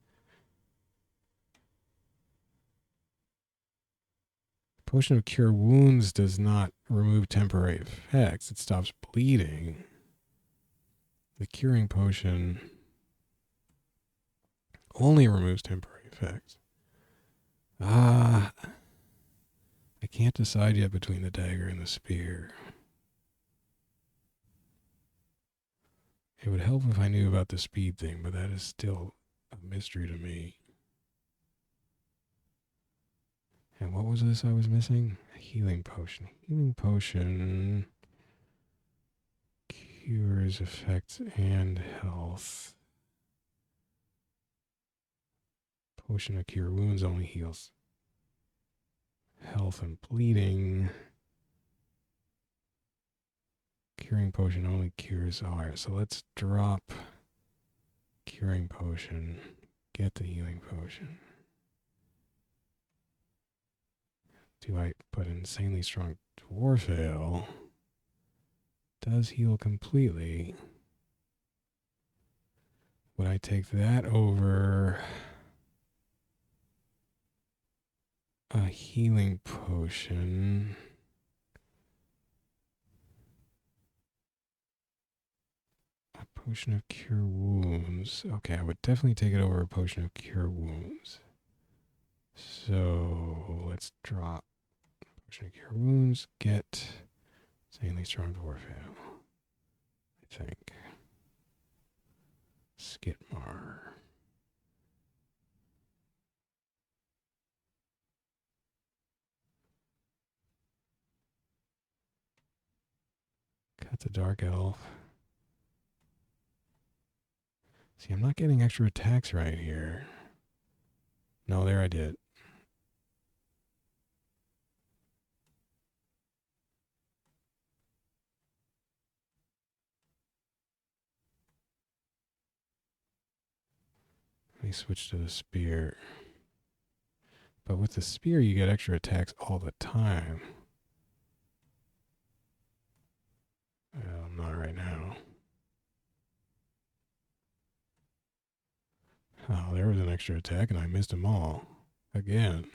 Potion of Cure Wounds does not remove temporary effects. It stops bleeding. The Curing Potion only removes temporary effects. I can't decide yet between the dagger and the spear. It would help if I knew about the speed thing, but that is still a mystery to me. And what was this I was missing? A healing potion. Healing potion cures effects and health. Potion of Cure Wounds only heals health and bleeding. Curing Potion only cures. Alright, so let's drop Curing Potion. Get the Healing Potion. Do I put Insanely Strong Dwarf Ale? Does heal completely. Would I take that over a healing potion. A potion of cure wounds. Okay, I would definitely take it over a potion of cure wounds. So let's drop potion of cure wounds. Get insanely strong dwarf ale. I think. Skidmar. Cut the dark elf. See, I'm not getting extra attacks right here. No, there I did. Let me switch to the spear. But with the spear, you get extra attacks all the time. Well, not right now. Oh, there was an extra attack and I missed them all. Again.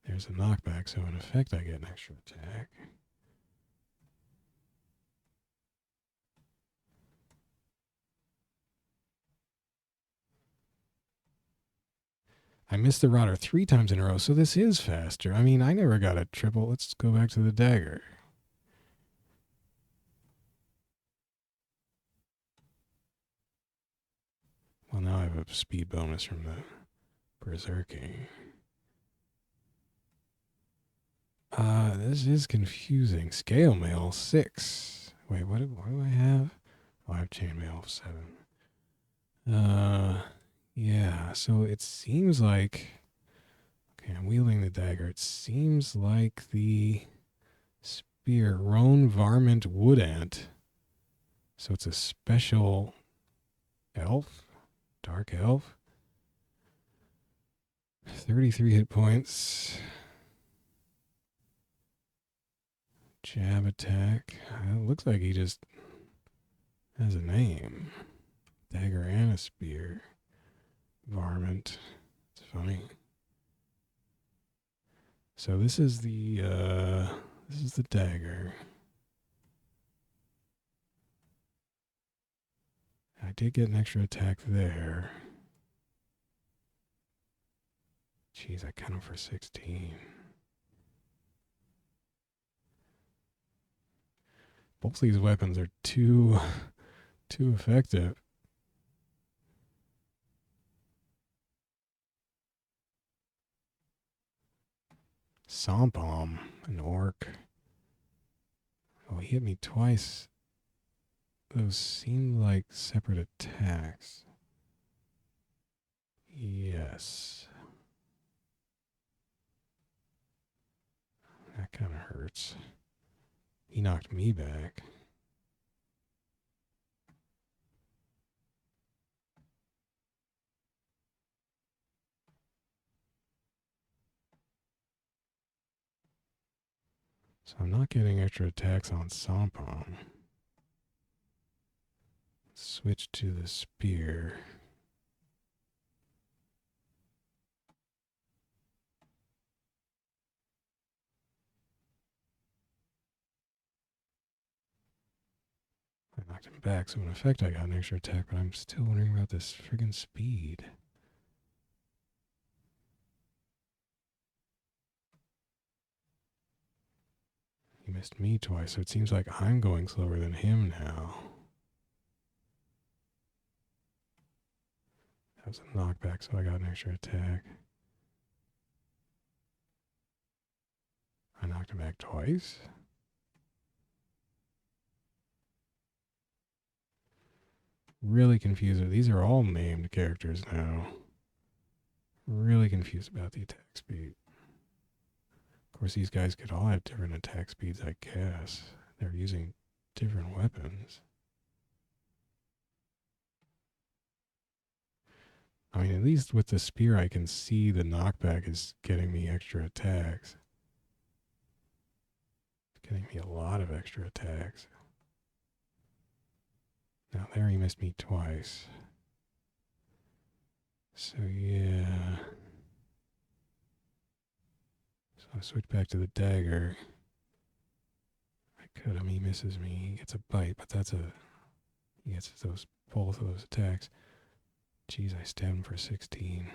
There's a knockback, so in effect I get an extra attack. I missed the router 3 times in a row, so this is faster. I mean, I never got a triple. Let's go back to the dagger. Well, now I have a speed bonus from the berserking. This is confusing. Scale mail 6. Wait, what do I have? Oh, I have chainmail 7. Yeah, so it seems like... Okay, I'm wielding the dagger. It seems like the spear, Roan Varmint Wood Ant. So it's a special elf, dark elf. 33 hit points. Jab attack. It looks like he just has a name. Dagger and a spear. Varmint. It's funny. So this is the dagger. I did get an extra attack there. Jeez, I cut him for 16. Both these weapons are too effective. Sompom, an orc. Oh, he hit me twice. Those seem like separate attacks. Yes. That kind of hurts. He knocked me back. So I'm not getting extra attacks on Sompom. Switch to the spear. I knocked him back, so in effect I got an extra attack, but I'm still wondering about this friggin' speed. He missed me twice, so it seems like I'm going slower than him now. That was a knockback, so I got an extra attack. I knocked him back twice. Really confused. These are all named characters now. Really confused about the attack speed. Of course, these guys could all have different attack speeds, I guess. They're using different weapons. I mean, at least with the spear, I can see the knockback is getting me extra attacks. It's getting me a lot of extra attacks. Now, there he missed me twice. So, yeah. I switch back to the dagger. I could him. He misses me. He gets a bite, but that's a. He gets both of those attacks. Jeez, I stabbed him for 16.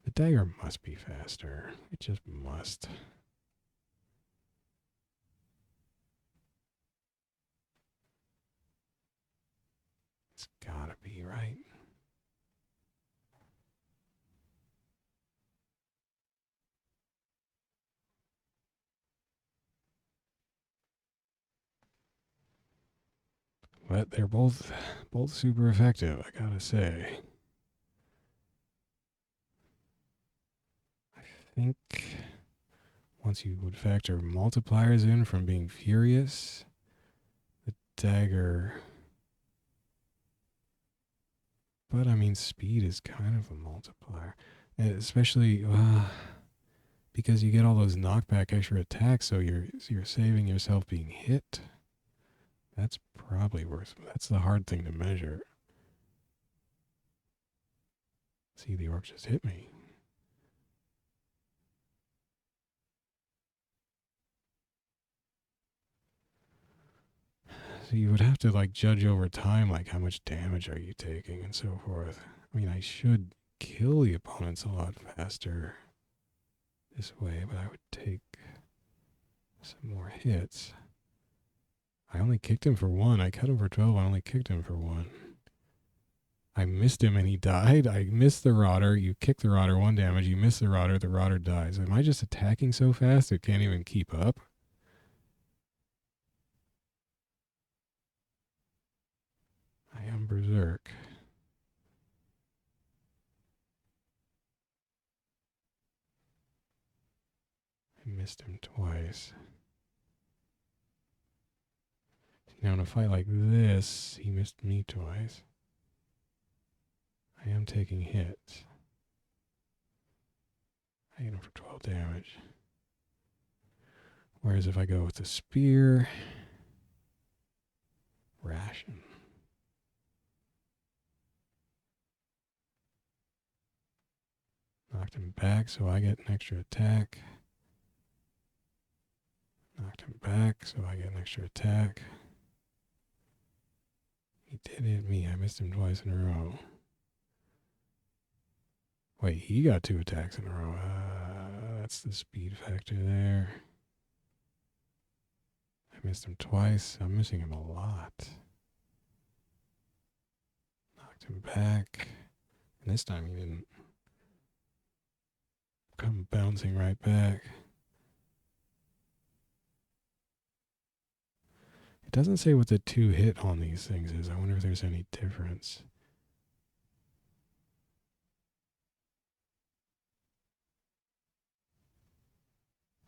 The dagger must be faster. It just must. It's gotta be, right? But they're both super effective, I gotta say. I think once you would factor multipliers in from being furious, the dagger. But I mean, speed is kind of a multiplier, and especially because you get all those knockback extra attacks, so you're saving yourself being hit. That's probably worth. That's the hard thing to measure. See, the orc just hit me. So you would have to like judge over time, like how much damage are you taking and so forth. I mean, I should kill the opponents a lot faster this way, but I would take some more hits. I only kicked him for 1. I cut him for 12. I only kicked him for 1. I missed him and he died. I missed the rodder. You kick the rodder, 1 damage. You miss the rodder dies. Am I just attacking so fast it can't even keep up? I am berserk. I missed him twice. Now in a fight like this, he missed me twice. I am taking hits. I hit him for 12 damage. Whereas if I go with the spear, ration. Knocked him back, so I get an extra attack. Knocked him back, so I get an extra attack. He did hit me. I missed him twice in a row. Wait, he got 2 attacks in a row. That's the speed factor there. I missed him twice. I'm missing him a lot. Knocked him back. And this time he didn't come bouncing right back. It doesn't say what the 2 hit on these things is. I wonder if there's any difference.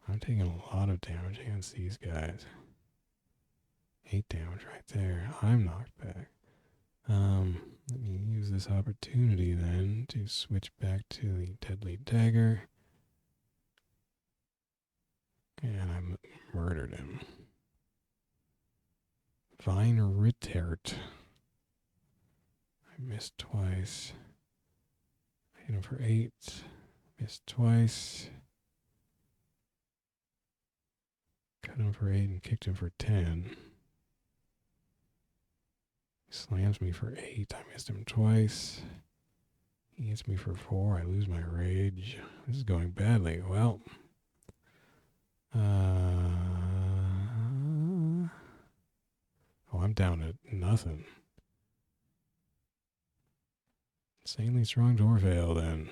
I'm taking a lot of damage against these guys. 8 damage right there. I'm knocked back. Let me use this opportunity then to switch back to the deadly dagger. And I murdered him. Vine Rittert. I missed twice. I hit him for 8. Missed twice. Cut him for 8 and kicked him for 10. He slams me for 8. I missed him twice. He hits me for 4. I lose my rage. This is going badly. Well, oh, I'm down to nothing. Insanely strong Dwarf then.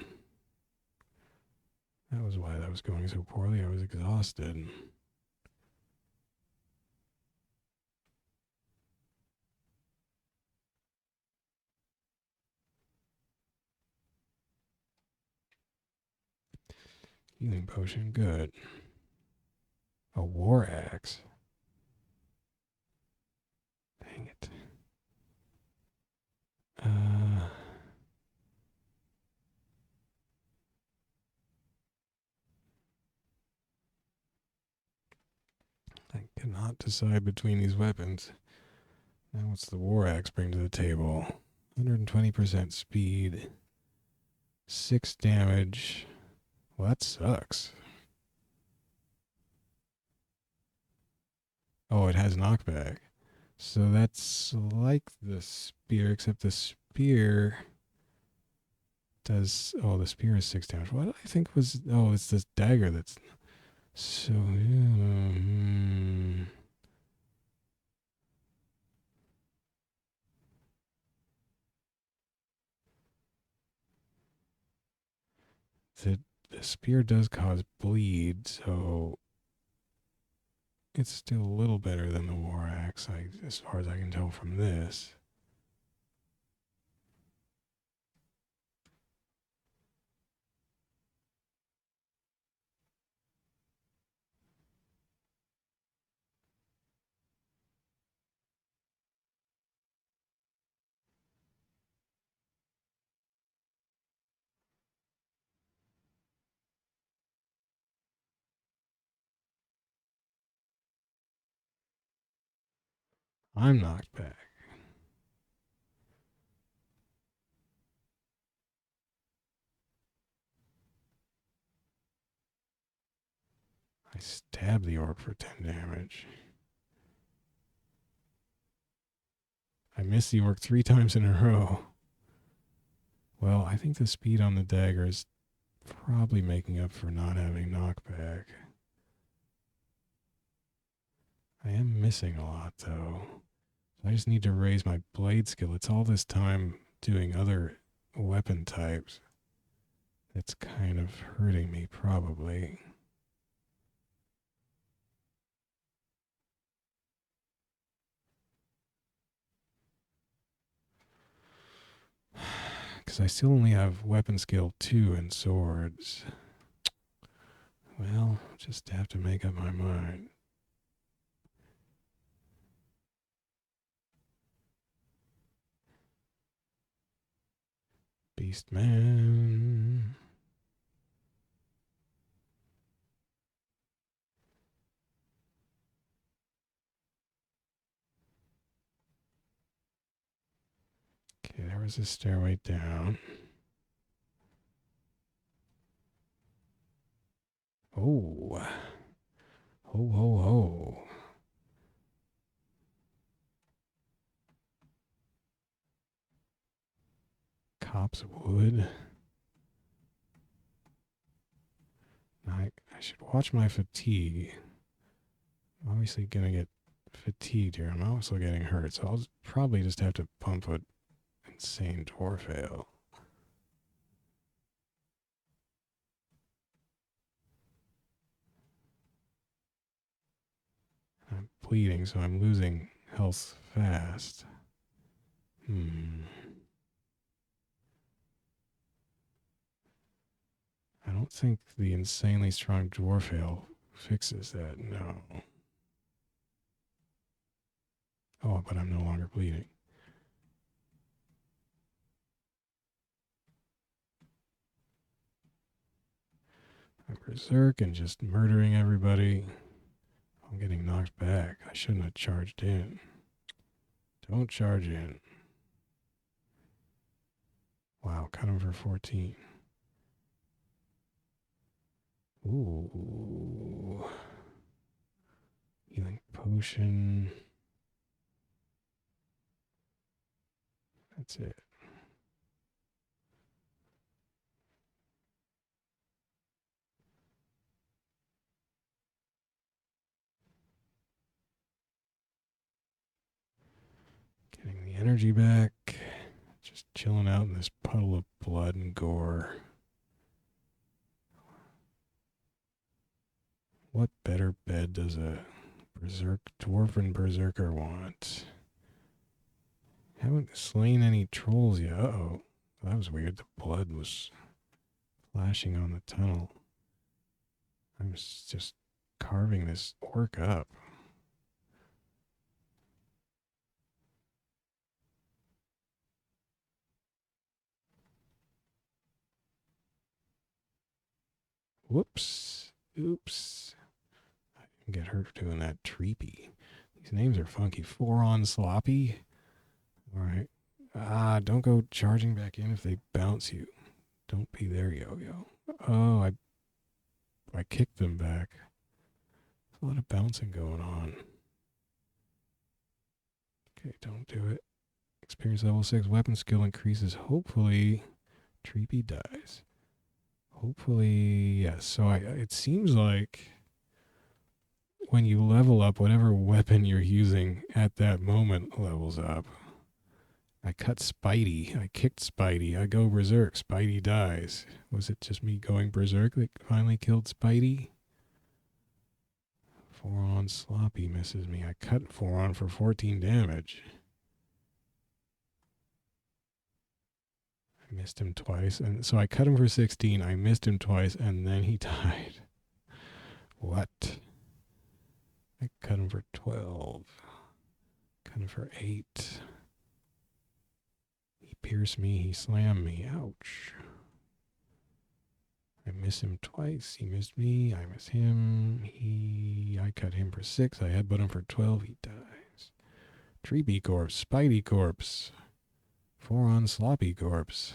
That was why that was going so poorly. I was exhausted. Healing potion, good. A war axe. Dang it. I cannot decide between these weapons. Now what's the war axe bring to the table? 120% speed. 6 damage. Well, that sucks. Oh, it has knockback. So that's like the spear, except the spear does. Oh, the spear is 6 damage. What I think was. Oh, it's this dagger that's. So. The, the spear does cause bleed, so it's still a little better than the war axe, as far as I can tell from this. I'm knocked back. I stab the orc for 10 damage. I miss the orc 3 times in a row. Well, I think the speed on the dagger is probably making up for not having knockback. I am missing a lot, though. I just need to raise my blade skill. It's all this time doing other weapon types that's kind of hurting me, probably. Because I still only have weapon skill 2 and swords. Well, just have to make up my mind. Beastman. Okay, there was a stairway down. Oh. Ho, ho, ho. Copse wood. I should watch my fatigue. I'm obviously going to get fatigued here. I'm also getting hurt, so I'll probably just have to pump an insane dwarf ale. I'm bleeding, so I'm losing health fast. I don't think the insanely strong dwarf ale fixes that, no. Oh, but I'm no longer bleeding. I'm berserk and just murdering everybody. I'm getting knocked back. I shouldn't have charged in. Don't charge in. Wow, cut him for 14. Ooh. Healing potion. That's it. Getting the energy back. Just chilling out in this puddle of blood and gore. What better bed does a dwarven berserker want? Haven't slain any trolls yet. Uh-oh. That was weird. The blood was flashing on the tunnel. I'm just carving this orc up. Whoops. Oops. I didn't get hurt doing that treepy. These names are funky. 4 on sloppy. All right. Don't go charging back in if they bounce you. Don't be there, yo-yo. Oh, I kicked them back. There's a lot of bouncing going on. Okay, don't do it. Experience level 6. Weapon skill increases. Hopefully, Treepy dies. Hopefully, yes. So it seems like when you level up, whatever weapon you're using at that moment levels up. I cut Spidey. I kicked Spidey. I go berserk. Spidey dies. Was it just me going berserk that finally killed Spidey? 4-on Sloppy misses me. I cut 4-on for 14 damage. I missed him twice. And so I cut him for 16. I missed him twice, and then he died. What? I cut him for 12. Cut him for 8. He pierced me. He slammed me. Ouch. I miss him twice. He missed me. I miss him. I cut him for 6. I headbutt him for 12. He dies. Treepy corpse. Spidey corpse. 4-on Sloppy corpse.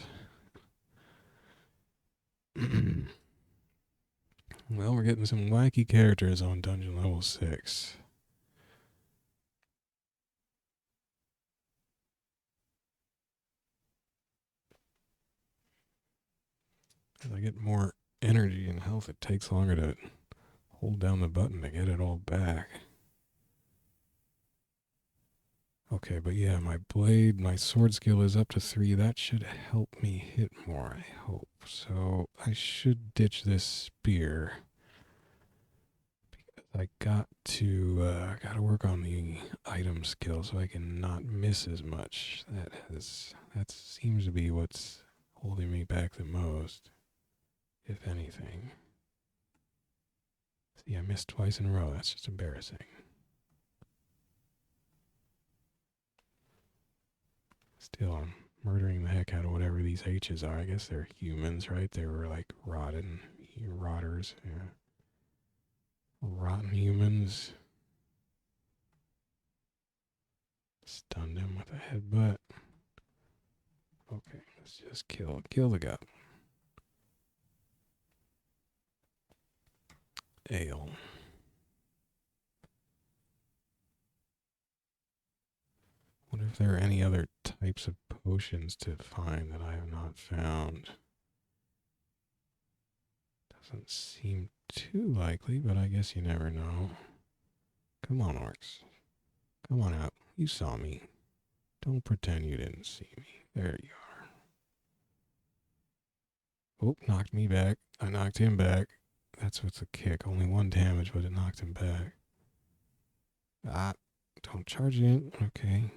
Well, we're getting some wacky characters on dungeon level 6. As I get more energy and health, it takes longer to hold down the button to get it all back. Okay, but yeah, my sword skill is up to 3. That should help me hit more, I hope. So I should ditch this spear. Because I got to work on the item skill so I can not miss as much. That seems to be what's holding me back the most, if anything. See, I missed twice in a row. That's just embarrassing. Still, I'm murdering the heck out of whatever these H's are. I guess they're humans, right? They were like rotters. Yeah. Rotten humans. Stunned him with a headbutt. Okay, let's just kill the guy. Ale. Wonder if there are any other types of potions to find that I have not found. Doesn't seem too likely, but I guess you never know. Come on, orcs. Come on out. You saw me. Don't pretend you didn't see me. There you are. Oh, knocked me back. I knocked him back. That's what's a kick. Only 1 damage, but it knocked him back. Don't charge in. Okay.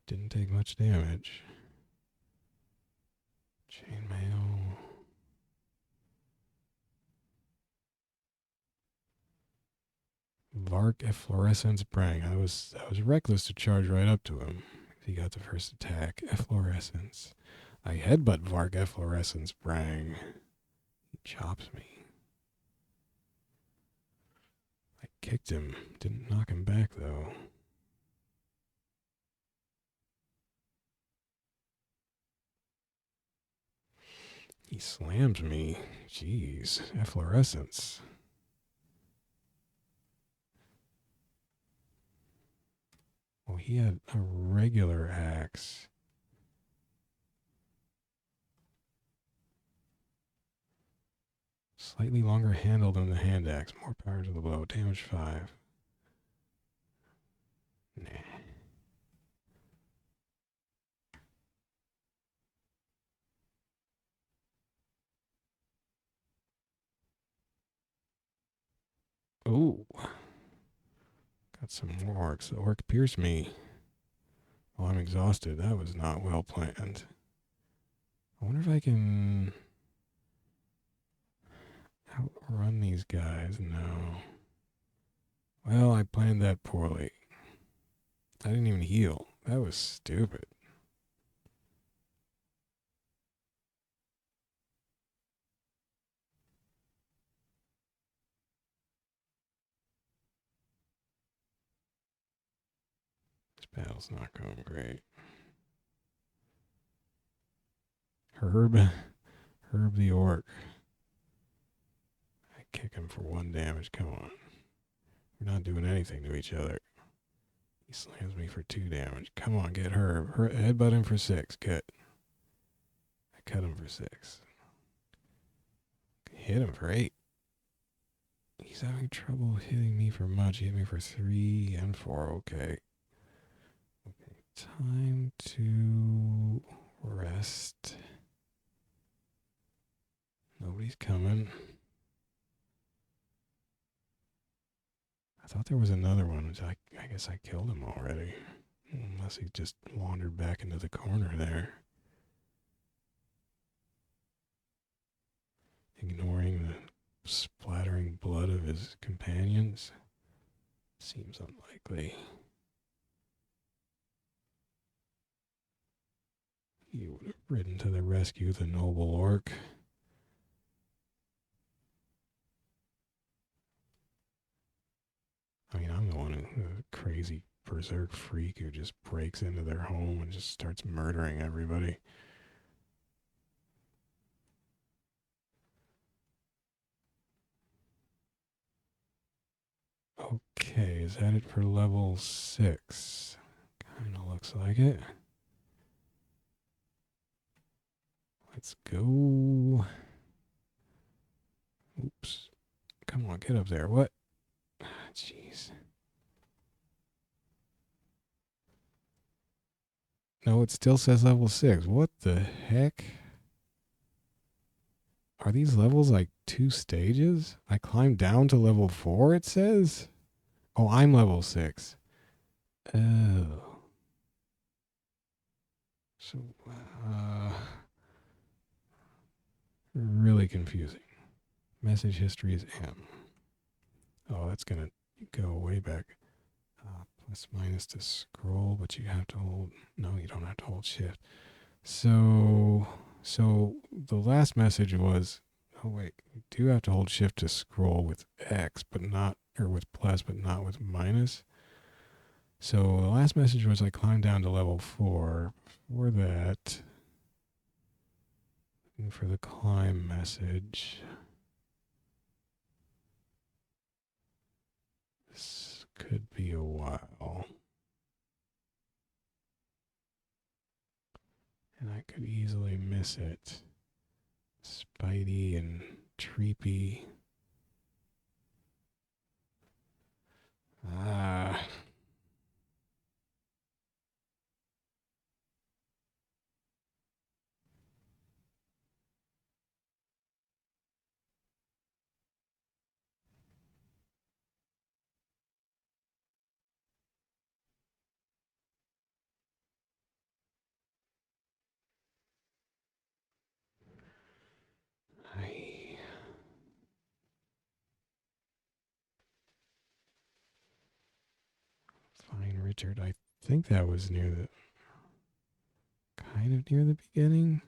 Didn't take much damage. Chainmail. Vark Efflorescence Brang. I was reckless to charge right up to him. He got the first attack. Efflorescence. I headbutt Vark Efflorescence Brang. He chops me. I kicked him. Didn't knock him back though. He slams me. Jeez. Efflorescence. Well, he had a regular axe. Slightly longer handle than the hand axe. More power to the blow. Damage 5. Nah. Oh. Got some more orcs. The orc pierced me while I'm exhausted. That was not well planned. I wonder if I can outrun these guys. No. Well, I planned that poorly. I didn't even heal. That was stupid. Battle's not going great. Herb the orc. I kick him for 1 damage. Come on. We're not doing anything to each other. He slams me for 2 damage. Come on, get Herb. Headbutt him for 6. Good. I cut him for 6. Hit him for 8. He's having trouble hitting me for much. He hit me for 3 and 4. Okay. Time to rest. Nobody's coming. I thought there was another one, which I guess I killed him already. Unless he just wandered back into the corner there. Ignoring the splattering blood of his companions. Seems unlikely. He would have ridden to the rescue of the noble orc. I mean, I'm the one who, a crazy berserk freak who just breaks into their home and just starts murdering everybody. Okay, is that it for level 6? Kind of looks like it. Let's go. Oops. Come on, get up there. What? Jeez. No, it still says level 6. What the heck? Are these levels like 2 stages? I climbed down to level 4, it says? Oh, I'm level 6. Oh. So, really confusing. Message history is M. Oh, that's going to go way back. Plus minus to scroll, but you have to hold. No, you don't have to hold shift. So the last message was, oh wait, you do have to hold shift to scroll with X, but not, or with plus, but not with minus. So the last message was I climbed down to level 4. Before that, looking for the climb message. This could be a while. And I could easily miss it. Spidey and Treepy. Ah. Fine, Richard. I think that was near the... kind of near the beginning.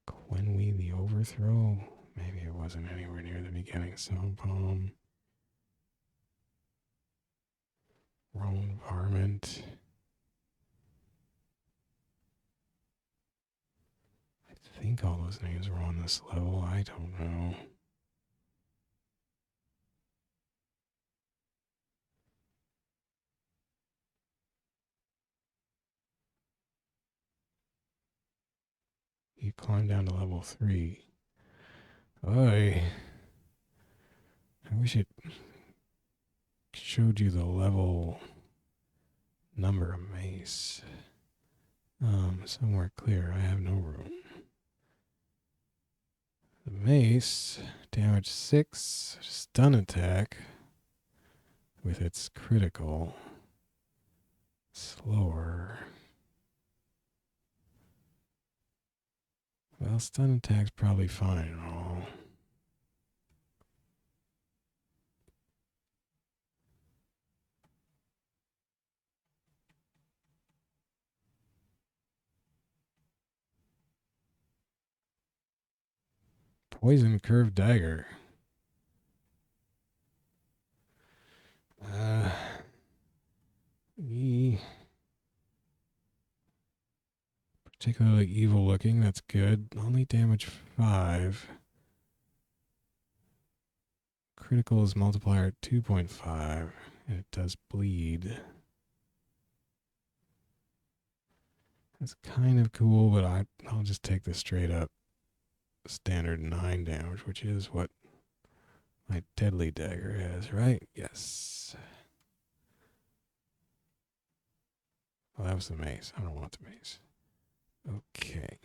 Quenwe the Overthrow. Maybe it wasn't anywhere near the beginning. Soundpalm. Roan Varmint. I think all those names were on this level. I don't know. You climb down to level 3. I wish it showed you the level number of mace. Somewhere clear. I have no room. The mace, damage 6, stun attack with its critical. Slower. Well, stun attack's probably fine and all. Poison curved dagger. Particularly evil looking. That's good. Only damage 5. Critical is multiplier at 2.5. And it does bleed. That's kind of cool, but I'll just take the straight up standard 9 damage, which is what my deadly dagger has, right? Yes. Well, that was the mace. I don't want the mace. Okay.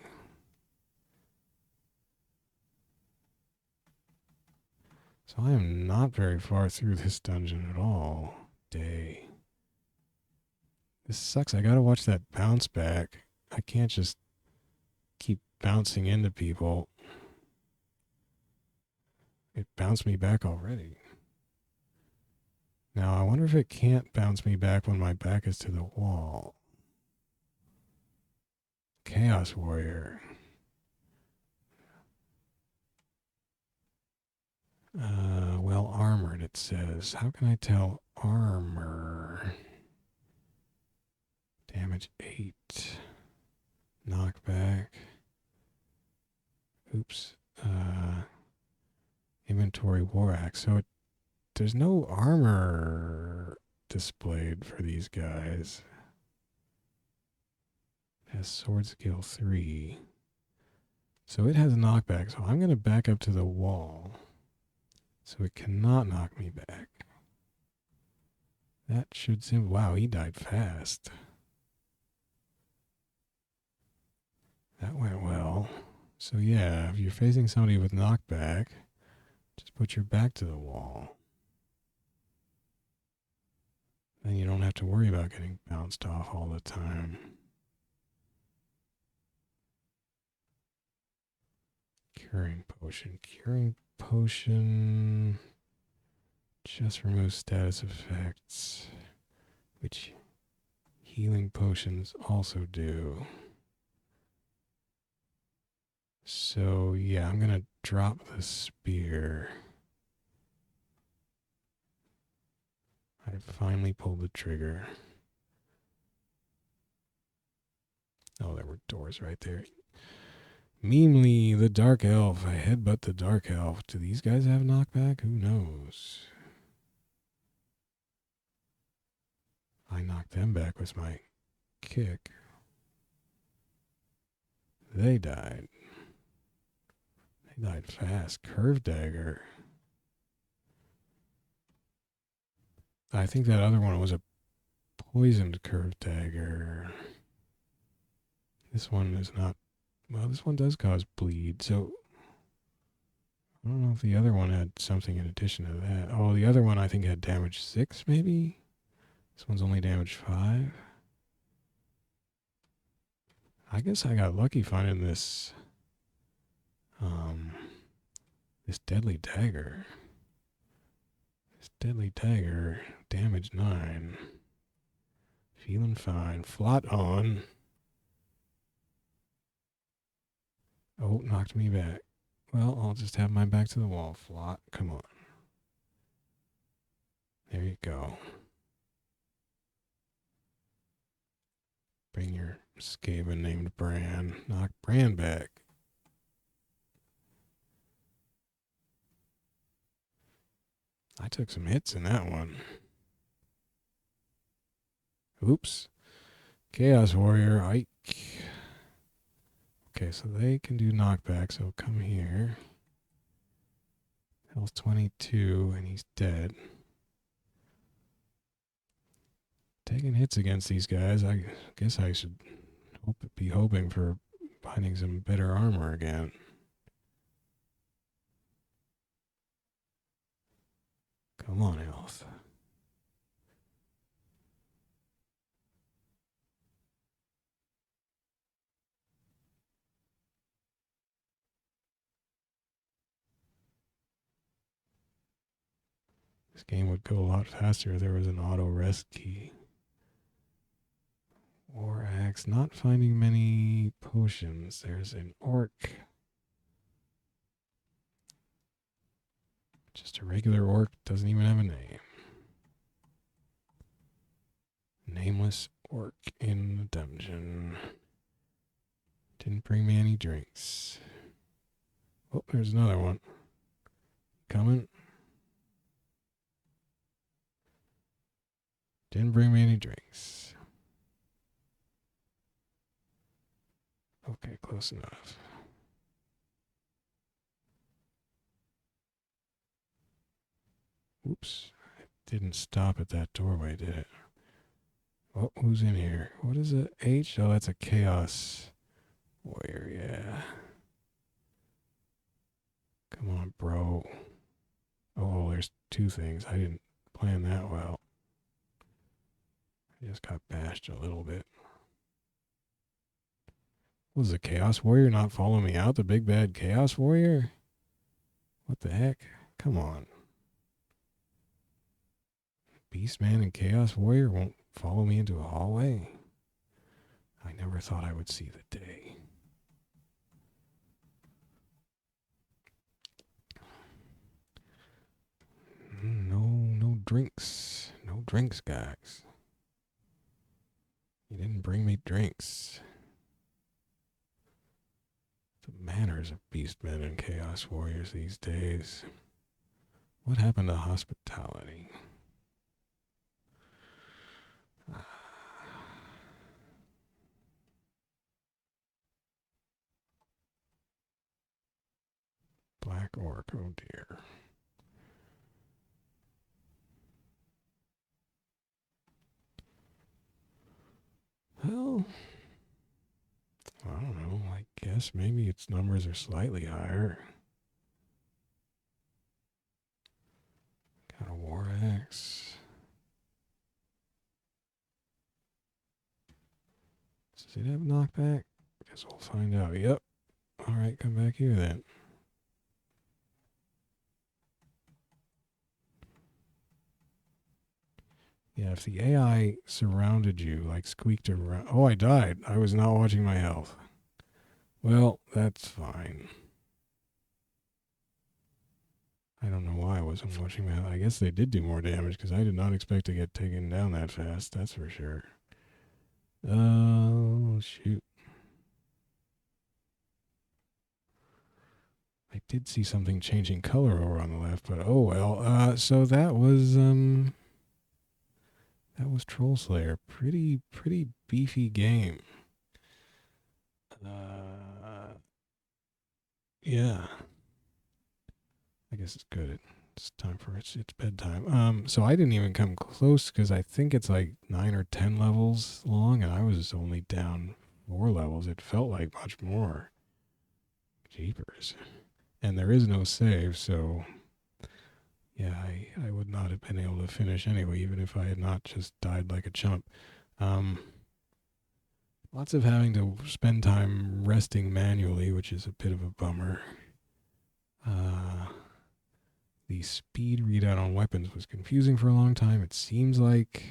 So I am not very far through this dungeon at all. Day. This sucks. I gotta watch that bounce back. I can't just keep bouncing into people. It bounced me back already. Now, I wonder if it can't bounce me back when my back is to the wall. Chaos Warrior. Well armored, it says. How can I tell armor? Damage 8. Knockback. Oops. Inventory war axe. So there's no armor displayed for these guys. It has sword skill 3. So it has a knockback. So I'm going to back up to the wall. So it cannot knock me back. That should seem... Wow, he died fast. That went well. So yeah, if you're facing somebody with knockback, just put your back to the wall. Then you don't have to worry about getting bounced off all the time. Curing potion. Curing potion just removes status effects, which healing potions also do. So yeah, I'm gonna drop the spear. I finally pulled the trigger. Oh, there were doors right there. Meanly, the Dark Elf. I headbutt the Dark Elf. Do these guys have knockback? Who knows? I knocked them back with my kick. They died. They died fast. Curved dagger. I think that other one was a poisoned curved dagger. This one is not. Well, this one does cause bleed, so I don't know if the other one had something in addition to that. Oh, the other one I think had damage 6, maybe? This one's only damage 5. I guess I got lucky finding this, this deadly dagger. This deadly dagger, damage 9. Feeling fine. Flot on. Oh, knocked me back. Well, I'll just have my back to the wall. Flot, come on. There you go. Bring your Skaven named Bran. Knock Bran back. I took some hits in that one. Oops. Chaos Warrior, Ike. Okay, so they can do knockback, so come here. Health 22, and he's dead. Taking hits against these guys, I guess I should be hoping for finding some better armor again. Come on, health. This game would go a lot faster if there was an auto rest key. War axe, not finding many potions. There's an orc. Just a regular orc, doesn't even have a name. Nameless orc in the dungeon. Didn't bring me any drinks. Oh, there's another one. Coming. Didn't bring me any drinks. Okay, close enough. Oops. It didn't stop at that doorway, did it? Oh, who's in here? What is it? H? Oh, that's a chaos warrior, yeah. Come on, bro. Oh, there's two things. I didn't plan that well. I just got bashed a little bit. Was the Chaos Warrior not following me out? The big bad Chaos Warrior? What the heck? Come on. Beastman and Chaos Warrior won't follow me into a hallway? I never thought I would see the day. No drinks. No drinks, guys. You didn't bring me drinks. The manners of Beastmen and Chaos Warriors these days. What happened to hospitality? Black Orc, oh dear. Well, I don't know. I guess maybe its numbers are slightly higher. Got a war axe. Does it have knockback? Guess we'll find out. Yep. Alright, come back here then. Yeah, if the AI surrounded you, like squeaked around. Oh, I died. I was not watching my health. Well, that's fine. I don't know why I wasn't watching my health. I guess they did do more damage because I did not expect to get taken down that fast. That's for sure. Oh, shoot. I did see something changing color over on the left, but oh well. So that was Troll Slayer. Pretty beefy game. Yeah. I guess it's good. It's time for it's bedtime. So I didn't even come close because I think it's like 9 or 10 levels long, and I was only down 4 levels. It felt like much more. Jeepers. And there is no save, so yeah, I would not have been able to finish anyway, even if I had not just died like a chump. Lots of having to spend time resting manually, which is a bit of a bummer. The speed readout on weapons was confusing for a long time. It seems like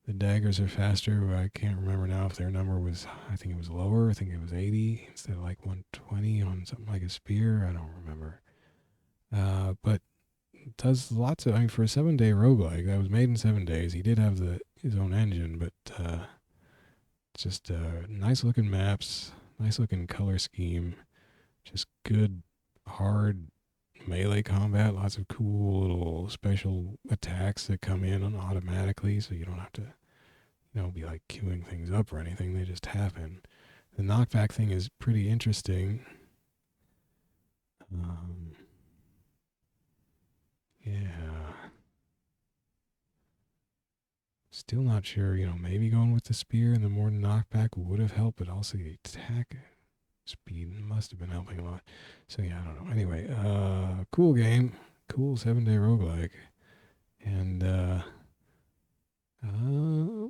the daggers are faster. I can't remember now if their number was, I think it was lower. I think it was 80 instead of like 120 on something like a spear. I don't remember. But it does lots of, I mean, for a 7-day roguelike that was made in 7 days, he did have his own engine, but just nice looking maps, nice looking color scheme, just good, hard melee combat, lots of cool little special attacks that come in automatically, so you don't have to, be like queuing things up or anything. They just happen. The knockback thing is pretty interesting. Yeah. Still not sure, maybe going with the spear and the more knockback would have helped, but also the attack speed must have been helping a lot. So yeah, I don't know. Anyway, cool game. Cool 7-day roguelike. And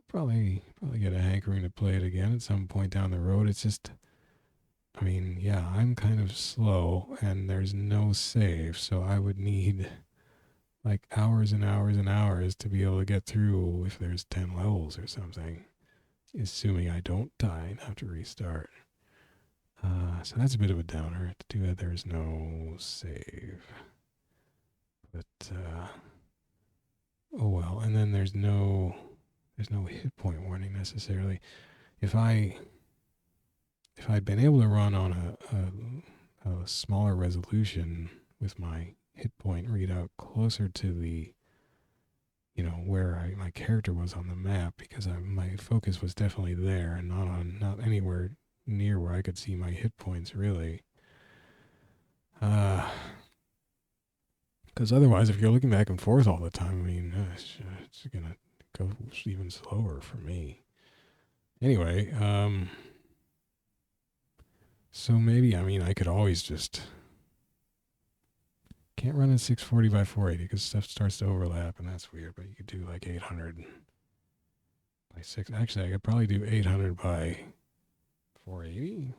probably get a hankering to play it again at some point down the road. It's just, I mean, yeah, I'm kind of slow and there's no save, so I would need like hours and hours and hours to be able to get through if there's 10 levels or something, assuming I don't die and have to restart. So that's a bit of a downer. Too bad there's no save. But oh well. And then there's no hit point warning necessarily. If I'd been able to run on a smaller resolution with my hit point readout closer to the where my character was on the map, because my focus was definitely there and not anywhere near where I could see my hit points really. Because otherwise, if you're looking back and forth all the time, I mean, it's gonna go even slower for me. Anyway, so maybe I could always just can't run at 640 by 480 because stuff starts to overlap and that's weird. But you could do like 800 by 6. Actually, I could probably do 800 by 480.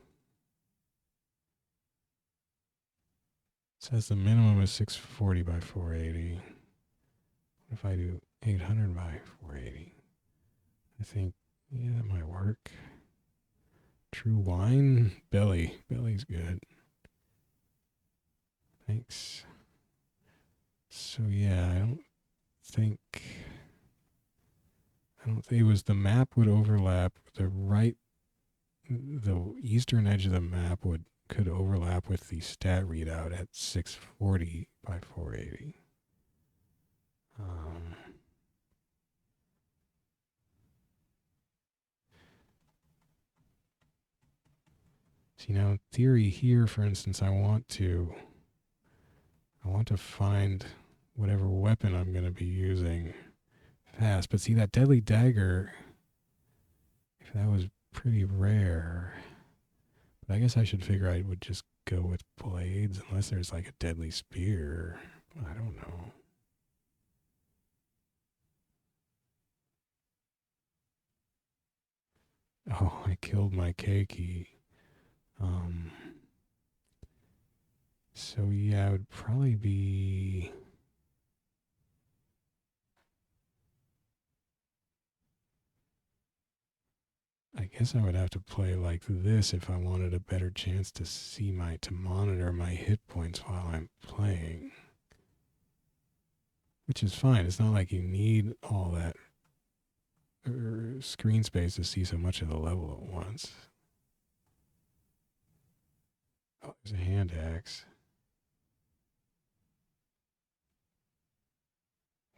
It says the minimum is 640 by 480. What if I do 800 by 480? I think, yeah, that might work. True wine, belly's good. Thanks. So yeah, I don't think it was the map would overlap. The eastern edge of the map could overlap with the stat readout at 640 by 480. See, now in theory here, for instance, I want to find whatever weapon I'm going to be using fast. But see, that deadly dagger, if that was pretty rare, but I guess I should figure I would just go with blades unless there's like a deadly spear. I don't know. Oh, I killed my keiki. So yeah, it would probably be. I guess I would have to play like this if I wanted a better chance to monitor my hit points while I'm playing. Which is fine. It's not like you need all that screen space to see so much of the level at once. Oh, there's a hand axe.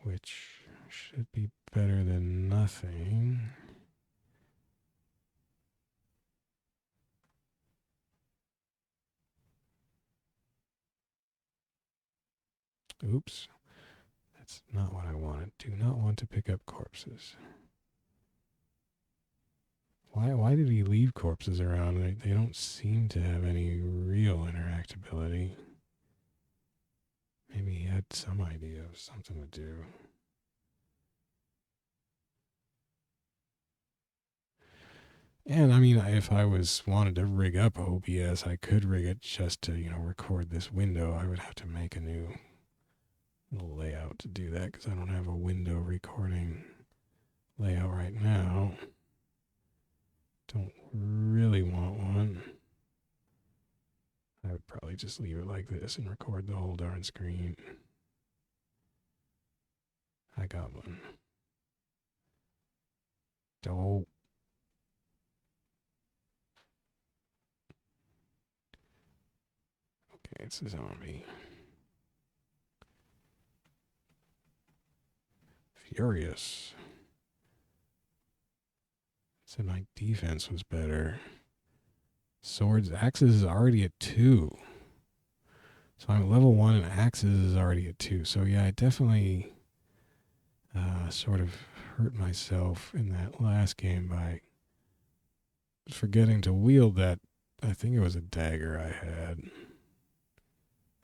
Which should be better than nothing. Oops. That's not what I wanted. Do not want to pick up corpses. Why did he leave corpses around? They don't seem to have any real interactability. Maybe he had some idea of something to do. And if I wanted to rig up OBS, I could rig it just to, record this window. I would have to make a new little layout to do that because I don't have a window recording layout right now. Don't really want one. I would probably just leave it like this and record the whole darn screen. I got one. Oh. Okay, it's a zombie. Furious. Said my defense was better. Swords, axes is already at 2. So I'm level 1 and axes is already at 2. So yeah, I definitely sort of hurt myself in that last game by forgetting to wield that. I think it was a dagger I had.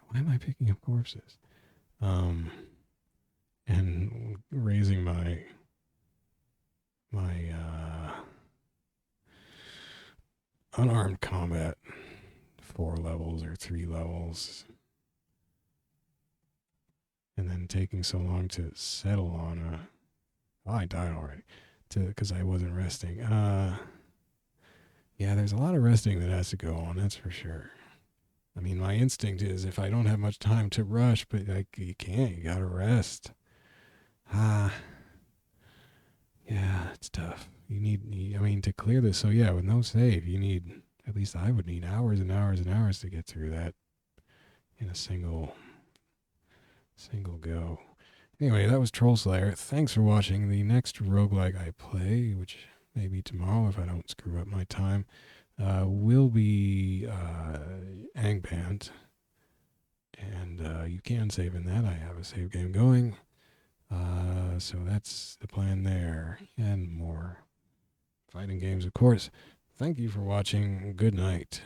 Why am I picking up corpses? And raising my unarmed combat 4 levels or 3 levels, and then taking so long to settle on I died already because I wasn't resting. Yeah, there's a lot of resting that has to go on, that's for sure. I mean, my instinct is if I don't have much time to rush, but like you can't, you gotta rest. Ah, yeah, it's tough. I mean, to clear this. So yeah, with no save, you need at least I would need hours and hours and hours to get through that in a single go. Anyway, that was Troll Slayer. Thanks for watching. The next roguelike I play, which may be tomorrow if I don't screw up my time, will be Angband. And you can save in that. I have a save game going. So that's the plan there. And more fighting games, of course. Thank you for watching. Good night.